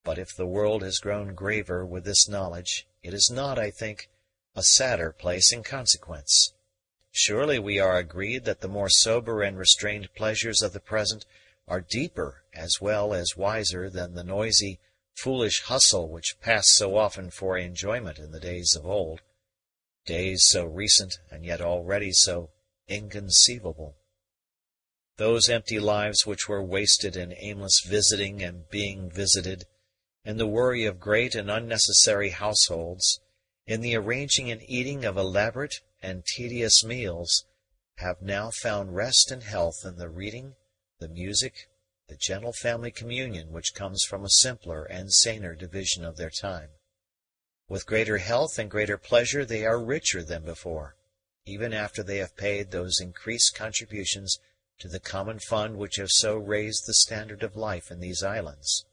S1: But if the world has grown graver with this knowledge, it is not, I think, a sadder place in consequence. Surely we are agreed that the more sober and restrained pleasures of the present are deeper as well as wiser than the noisy, foolish hustle which passed so often for enjoyment in the days of old, days so recent and yet already so inconceivable. Those empty lives which were wasted in aimless visiting and being visited, in the worry of great and unnecessary households, in the arranging and eating of elaborate and tedious meals, have now found rest and health in the reading, the music, the gentle family communion which comes from a simpler and saner division of their time. With greater health and greater pleasure they are richer than before, even after they have paid those increased contributions to the common fund which have so raised the standard of life in these islands.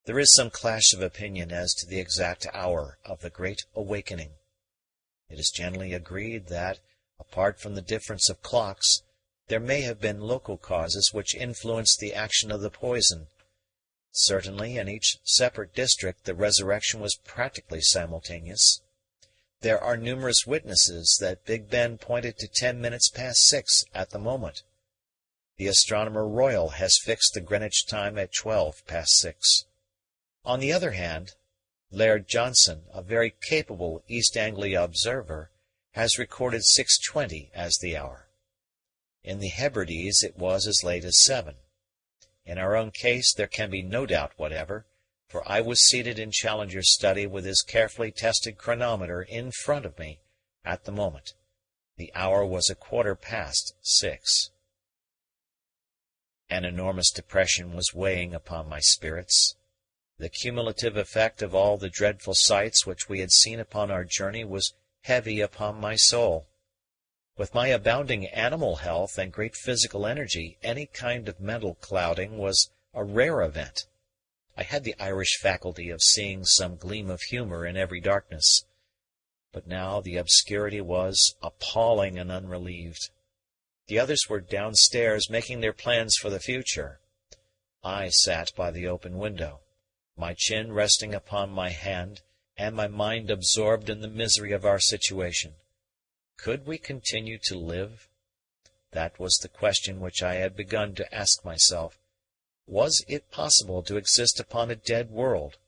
S1: There is some clash of opinion as to the exact hour of the Great Awakening. It is generally agreed that, apart from the difference of clocks, there may have been local causes which influenced the action of the poison. Certainly, in each separate district the resurrection was practically simultaneous. There are numerous witnesses that Big Ben pointed to 10 minutes past 6 at the moment. The Astronomer Royal has fixed the Greenwich time at 12 past 6. On the other hand, Laird Johnson, a very capable East Anglia observer, has recorded 6:20 as the hour. In the Hebrides it was as late as 7. In our own case there can be no doubt whatever, for I was seated in Challenger's study with his carefully tested chronometer in front of me at the moment. The hour was 6:15. An enormous depression was weighing upon my spirits. The cumulative effect of all the dreadful sights which we had seen upon our journey was heavy upon my soul. With my abounding animal health and great physical energy, any kind of mental clouding was a rare event. I had the Irish faculty of seeing some gleam of humour in every darkness. But now the obscurity was appalling and unrelieved. The others were downstairs making their plans for the future. I sat by the open window, my chin resting upon my hand, and my mind absorbed in the misery of our situation. Could we continue to live? That was the question which I had begun to ask myself. Was it possible to exist upon a dead world?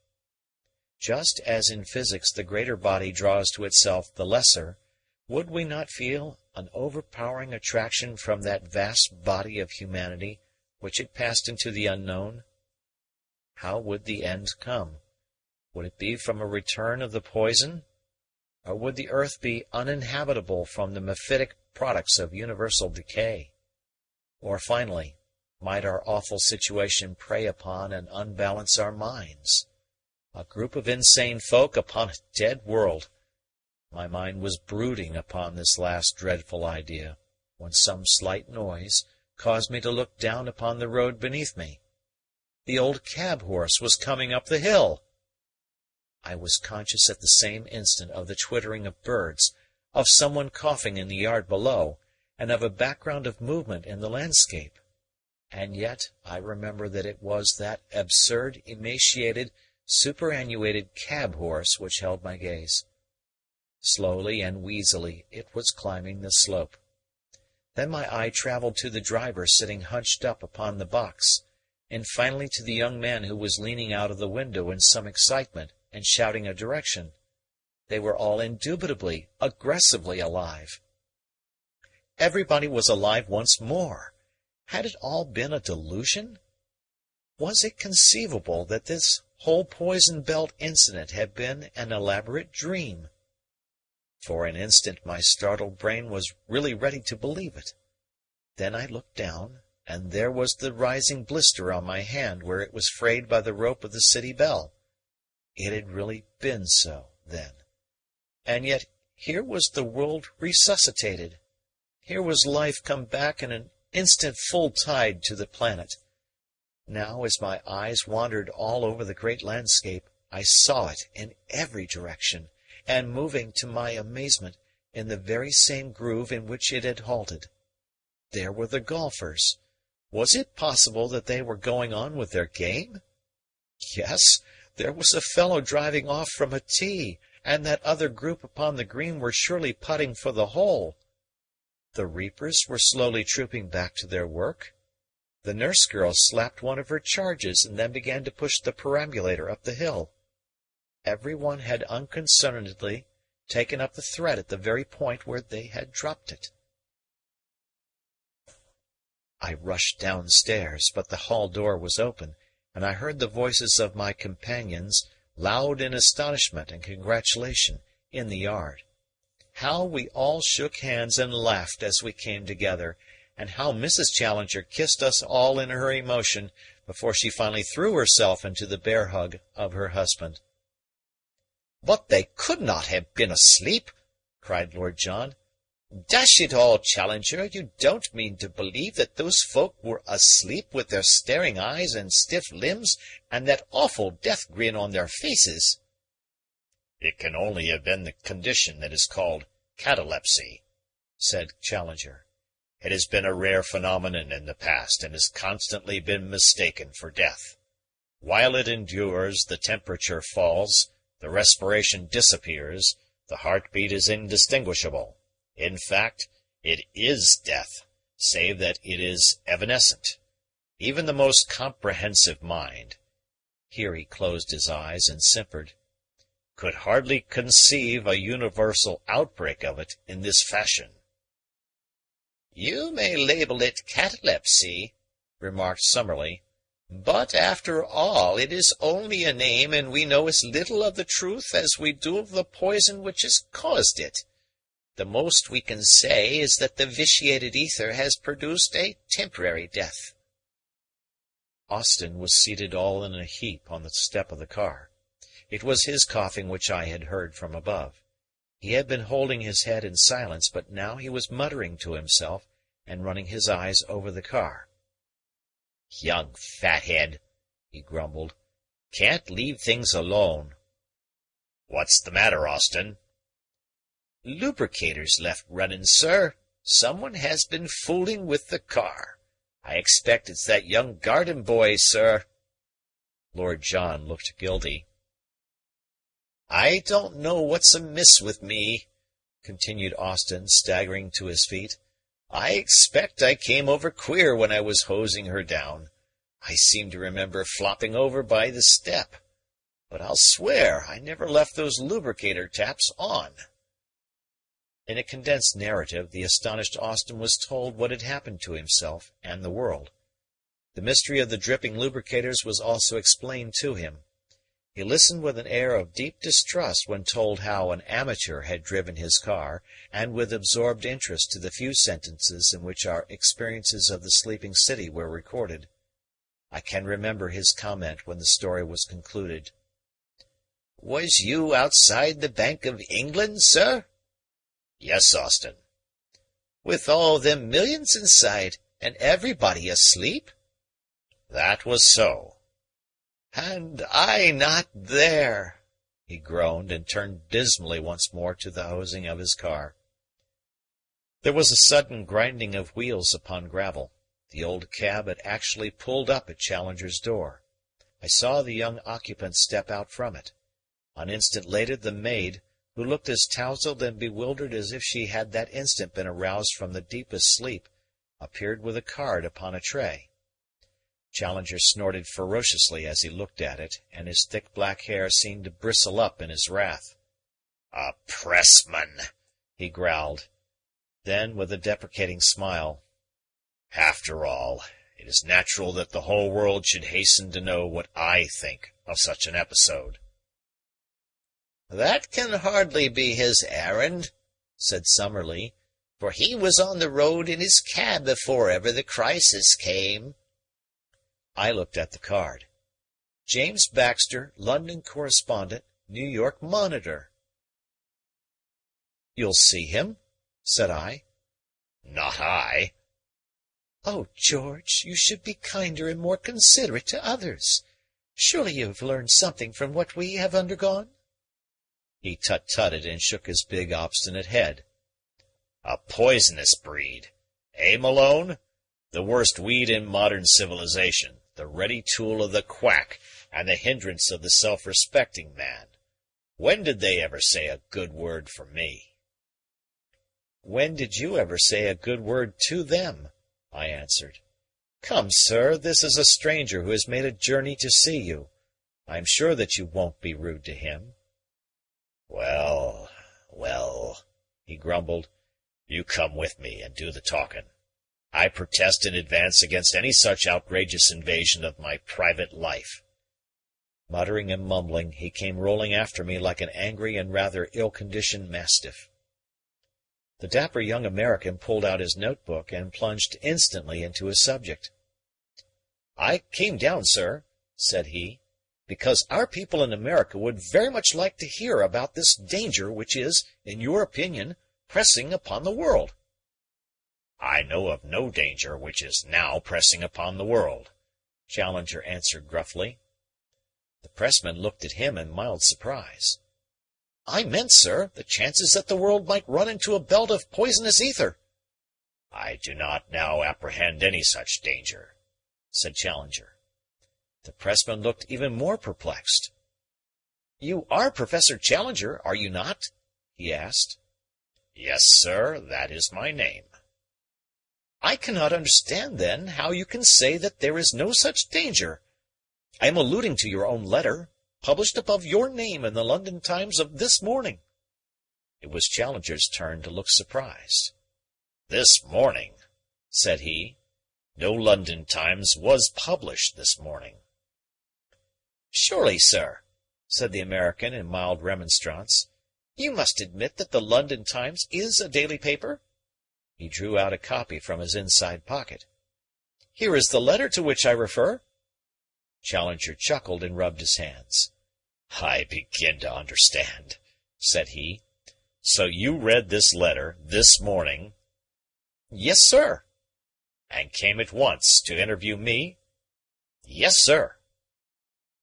S1: Just as in physics the greater body draws to itself the lesser, would we not feel an overpowering attraction from that vast body of humanity which had passed into the unknown? How would the end come? Would it be from a return of the poison? Or would the earth be uninhabitable from the mephitic products of universal decay? Or, finally, might our awful situation prey upon and unbalance our minds? A group of insane folk upon a dead world. My mind was brooding upon this last dreadful idea, when some slight noise caused me to look down upon the road beneath me. The old cab-horse was coming up the hill. I was conscious at the same instant of the twittering of birds, of someone coughing in the yard below, and of a background of movement in the landscape. And yet I remember that it was that absurd, emaciated, superannuated cab-horse which held my gaze. Slowly and wheezily it was climbing the slope. Then my eye travelled to the driver sitting hunched up upon the box, and finally to the young man who was leaning out of the window in some excitement and shouting a direction. They were all indubitably, aggressively alive. Everybody was alive once more. Had it all been a delusion? Was it conceivable that this whole poison belt incident had been an elaborate dream? For an instant my startled brain was really ready to believe it. Then I looked down, and there was the rising blister on my hand where it was frayed by the rope of the city bell. It had really been so, then. And yet here was the world resuscitated. Here was life come back in an instant full tide to the planet. Now, as my eyes wandered all over the great landscape, I saw it in every direction, and moving, to my amazement, in the very same groove in which it had halted. There were the golfers. Was it possible that they were going on with their game? Yes, there was a fellow driving off from a tee, and that other group upon the green were surely putting for the hole. The reapers were slowly trooping back to their work. The nurse girl slapped one of her charges and then began to push the perambulator up the hill. Every one had unconcernedly taken up the thread at the very point where they had dropped it. I rushed downstairs, but the hall door was open, and I heard the voices of my companions, loud in astonishment and congratulation, in the yard. How we all shook hands and laughed as we came together, and how Mrs. Challenger kissed us all in her emotion before she finally threw herself into the bear hug of her husband.
S3: "But they could not have been asleep!" cried Lord John. "Dash it all, Challenger, you don't mean to believe that those folk were asleep with their staring eyes and stiff limbs, and that awful death grin on their faces?"
S4: "It can only have been the condition that is called catalepsy," said Challenger. "It has been a rare phenomenon in the past, and has constantly been mistaken for death. While it endures, the temperature falls, the respiration disappears, the heartbeat is indistinguishable. In fact, it is death, save that it is evanescent. Even the most comprehensive mind—" Here he closed his eyes and simpered.
S3: could hardly conceive a universal outbreak of it in this fashion.
S5: You may label it catalepsy, remarked Summerley, but after all it is only a name, and we know as little of the truth as we do of the poison which has caused it. The most we can say is that the vitiated ether has produced a temporary death.
S1: Austin was seated all in a heap on the step of the car. It was his coughing which I had heard from above. He had been holding his head in silence, but now he was muttering to himself and running his eyes over the car.
S5: Young fathead, he grumbled. Can't leave things alone.
S3: What's the matter, Austin?
S5: Lubricators left running, sir. Someone has been fooling with the car. I expect it's that young garden boy, sir.
S1: Lord John looked guilty.
S5: I don't know what's amiss with me,
S1: continued Austin, staggering to his feet.
S5: I expect I came over queer when I was hosing her down. I seem to remember flopping over by the step. But I'll swear I never left those lubricator taps on.
S1: In a condensed narrative, the astonished Austin was told what had happened to himself and the world. The mystery of the dripping lubricators was also explained to him. He listened with an air of deep distrust when told how an amateur had driven his car, and with absorbed interest to the few sentences in which our experiences of the sleeping city were recorded. I can remember his comment when the story was concluded.
S5: Was you outside the Bank of England, sir?
S3: Yes, Austin.
S5: With all them millions inside, and everybody asleep?
S3: That was so.
S5: And I not there,
S1: he groaned, and turned dismally once more to the hosing of his car. There was a sudden grinding of wheels upon gravel. The old cab had actually pulled up at Challenger's door. I saw the young occupant step out from it. An instant later the maid, who looked as tousled and bewildered as if she had that instant been aroused from the deepest sleep, appeared with a card upon a tray. Challenger snorted ferociously as he looked at it, and his thick black hair seemed to bristle up in his wrath.
S3: "A pressman,"
S1: he growled. Then, with a deprecating smile,
S3: "After all, it is natural that the whole world should hasten to know what I think of such an episode."
S5: "That can hardly be his errand," said Summerley, "for he was on the road in his cab before ever the crisis came."
S1: I looked at the card. James Baxter, London correspondent, New York Monitor. "You'll see him?" said I.
S3: "Not I."
S2: "Oh, George, you should be kinder and more considerate to others. Surely you have learned something from what we have undergone?"
S1: He tut-tutted and shook his big obstinate head.
S3: "A poisonous breed. Eh, Malone? The worst weed in modern civilization, the ready tool of the quack, and the hindrance of the self-respecting man. When did they ever say a good word for me?"
S1: "When did you ever say a good word to them?" I answered. "Come, sir, this is a stranger who has made a journey to see you. I am sure that you won't be rude to him."
S3: Well, he grumbled, "you come with me and do the talking. I protest in advance against any such outrageous invasion of my private life."
S1: Muttering and mumbling, he came rolling after me like an angry and rather ill-conditioned mastiff. The dapper young American pulled out his notebook and plunged instantly into his subject. "I came down, sir," said he, "because our people in America would very much like to hear about this danger which is, in your opinion, pressing upon the world."
S3: "I know of no danger which is now pressing upon the world,"
S1: Challenger answered gruffly. The pressman looked at him in mild surprise. "I meant, sir, the chances that the world might run into a belt of poisonous ether."
S3: "I do not now apprehend any such danger,"
S1: said Challenger. The pressman looked even more perplexed. "You are Professor Challenger, are you not?" he asked.
S3: "Yes, sir, that is my name."
S1: "I cannot understand, then, how you can say that there is no such danger. I am alluding to your own letter.
S5: published above your name in the London Times of this morning."
S1: It was Challenger's turn to look surprised.
S3: "This morning," said he. "No London Times was published this morning."
S5: "Surely, sir," said the American in mild remonstrance, "you must admit that the London Times is a daily paper?" He drew out a copy from his inside pocket. "Here is the letter to which I refer." Challenger chuckled and rubbed his hands.
S3: "I begin to understand," said he. "So you read this letter this morning?"
S5: "Yes, sir."
S3: "And came at once to interview me?"
S5: "Yes, sir."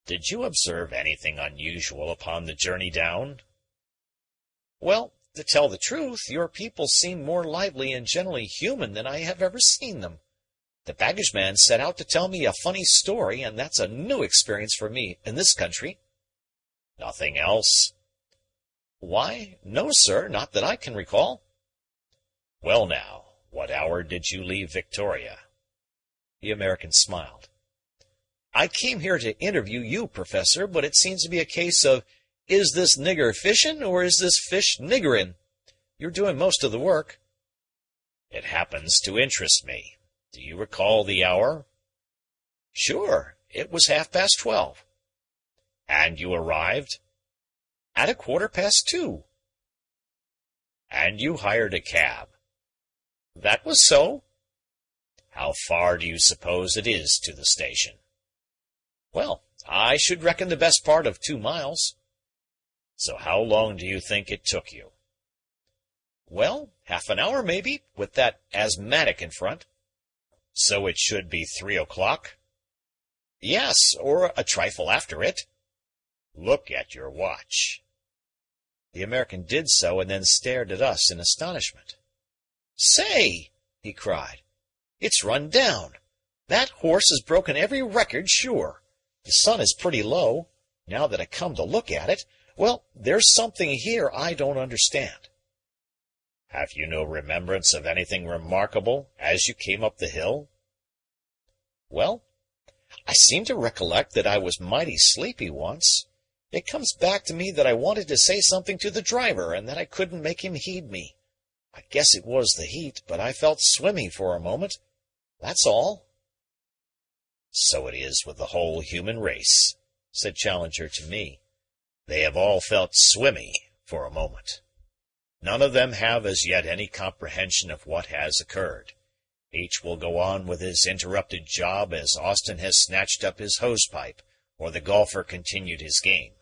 S3: "Did you observe anything unusual upon the journey down?"
S5: "Well, to tell the truth, your people seem more lively and generally human than I have ever seen them. The baggage man set out to tell me a funny story, and that's a new experience for me in this country."
S3: "Nothing else?"
S5: "Why, no, sir, not that I can recall."
S3: "Well, now, what hour did you leave Victoria?"
S5: The American smiled. "I came here to interview you, Professor, but it seems to be a case of is this nigger fishin' or is this fish niggerin'? You're doing most of the work."
S3: "It happens to interest me. Do you recall the hour?"
S5: "Sure. It was 12:30.
S3: "And you arrived?"
S5: "At 2:15.
S3: "And you hired a cab?"
S5: "That was so."
S3: "How far do you suppose it is to the station?"
S5: "Well, I should reckon the best part of 2 miles."
S3: "So how long do you think it took you?"
S5: "Well, half an hour, maybe, with that asthmatic in front."
S3: "So it should be 3 o'clock?"
S5: "Yes, or a trifle after it."
S3: "Look at your watch."
S5: The American did so, and then stared at us in astonishment. "Say!" he cried. "It's run down. That horse has broken every record, sure. The sun is pretty low, now that I come to look at it. Well, there's something here I don't understand."
S3: "Have you no remembrance of anything remarkable as you came up the hill?"
S5: "Well, I seem to recollect that I was mighty sleepy once. It comes back to me that I wanted to say something to the driver and that I couldn't make him heed me. I guess it was the heat, but I felt swimmy for a moment. That's all."
S3: "So it is with the whole human race," said Challenger to me. "They have all felt swimmy for a moment. None of them have as yet any comprehension of what has occurred. Each will go on with his interrupted job as Austin has snatched up his hosepipe, or the golfer continued his game.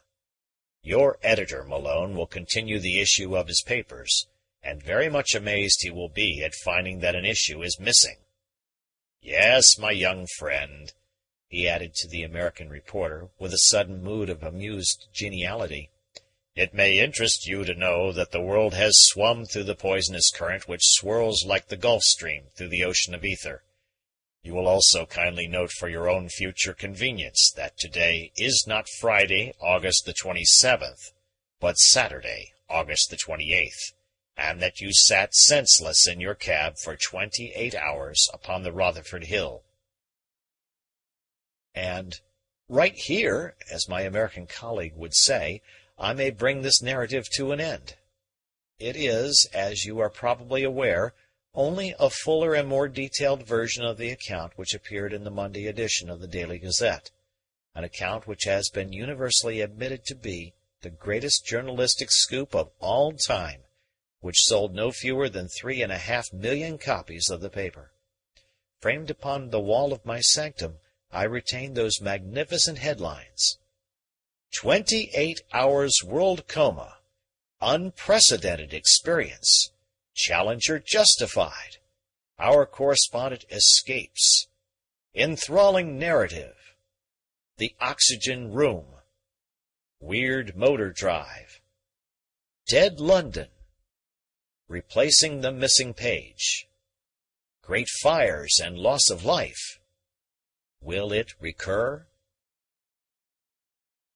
S3: Your editor, Malone, will continue the issue of his papers, and very much amazed he will be at finding that an issue is missing. Yes, my young friend," he added to the American reporter, with a sudden mood of amused geniality, "it may interest you to know that the world has swum through the poisonous current which swirls like the Gulf Stream through the ocean of ether. You will also kindly note for your own future convenience that today is not Friday, August the 27th, but Saturday, August the 28th, and that you sat senseless in your cab for 28 hours upon the Rotherford Hill."
S5: And right here, as my American colleague would say, I may bring this narrative to an end. It is, as you are probably aware, only a fuller and more detailed version of the account which appeared in the Monday edition of the Daily Gazette, an account which has been universally admitted to be the greatest journalistic scoop of all time, which sold no fewer than 3.5 million copies of the paper. Framed upon the wall of my sanctum, I retain those magnificent headlines: 28 hours world coma, unprecedented experience, Challenger justified, our correspondent escapes, enthralling narrative, the oxygen room, weird motor drive, dead London, replacing the missing page, great fires and loss of life. Will it recur?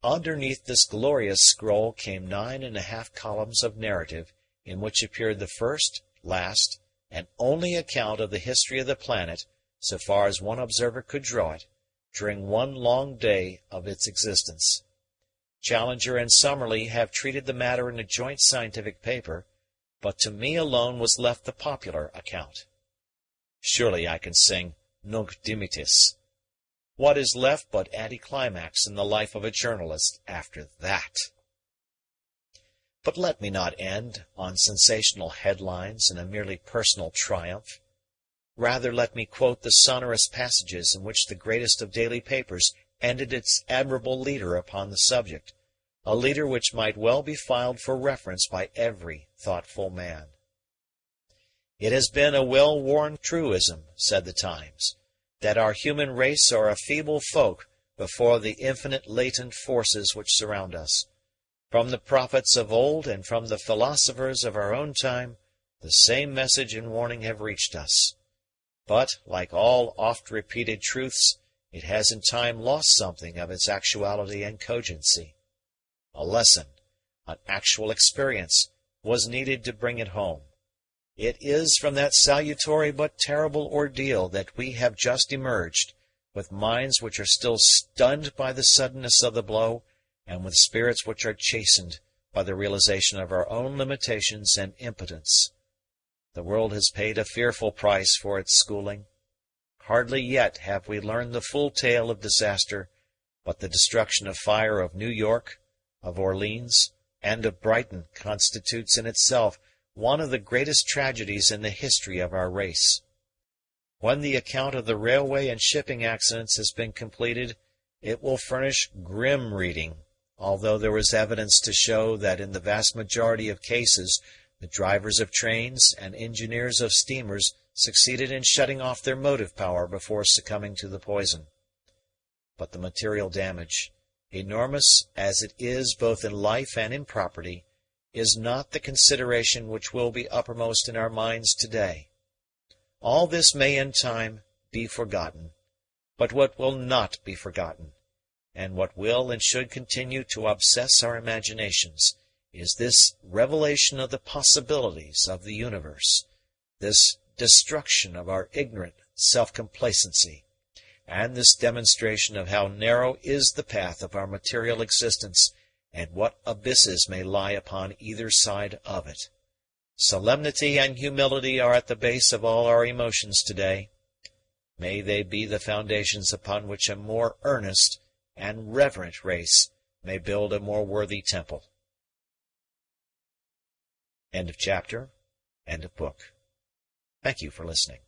S5: Underneath this glorious scroll came 9.5 columns of narrative, in which appeared the first, last, and only account of the history of the planet, so far as one observer could draw it, during one long day of its existence.
S1: Challenger and Summerley have treated the matter in a joint scientific paper, but to me alone was left the popular account. Surely I can sing Nunc Dimittis. What is left but anticlimax in the life of a journalist after that? But let me not end on sensational headlines and a merely personal triumph. Rather let me quote the sonorous passages in which the greatest of daily papers ended its admirable leader upon the subject, a leader which might well be filed for reference by every thoughtful man. It has been a well-worn truism, said the Times, that our human race are a feeble folk before the infinite latent forces which surround us. From the prophets of old and from the philosophers of our own time, the same message and warning have reached us. But, like all oft-repeated truths, it has in time lost something of its actuality and cogency. A lesson, an actual experience, was needed to bring it home. It is from that salutary but terrible ordeal that we have just emerged, with minds which are still stunned by the suddenness of the blow, and with spirits which are chastened by the realization of our own limitations and impotence. The world has paid a fearful price for its schooling. Hardly yet have we learned the full tale of disaster, but the destruction of fire of New York, of Orleans, and of Brighton constitutes in itself one of the greatest tragedies in the history of our race. When the account of the railway and shipping accidents has been completed, it will furnish grim reading, although there is evidence to show that in the vast majority of cases the drivers of trains and engineers of steamers succeeded in shutting off their motive power before succumbing to the poison. But the material damage, enormous as it is both in life and in property, is not the consideration which will be uppermost in our minds today. All this may in time be forgotten, but what will not be forgotten, and what will and should continue to obsess our imaginations, is this revelation of the possibilities of the universe, this destruction of our ignorant self-complacency, and this demonstration of how narrow is the path of our material existence, and what abysses may lie upon either side of it. Solemnity and humility are at the base of all our emotions today. May they be the foundations upon which a more earnest and reverent race may build a more worthy temple. End of chapter. End of book. Thank you for listening.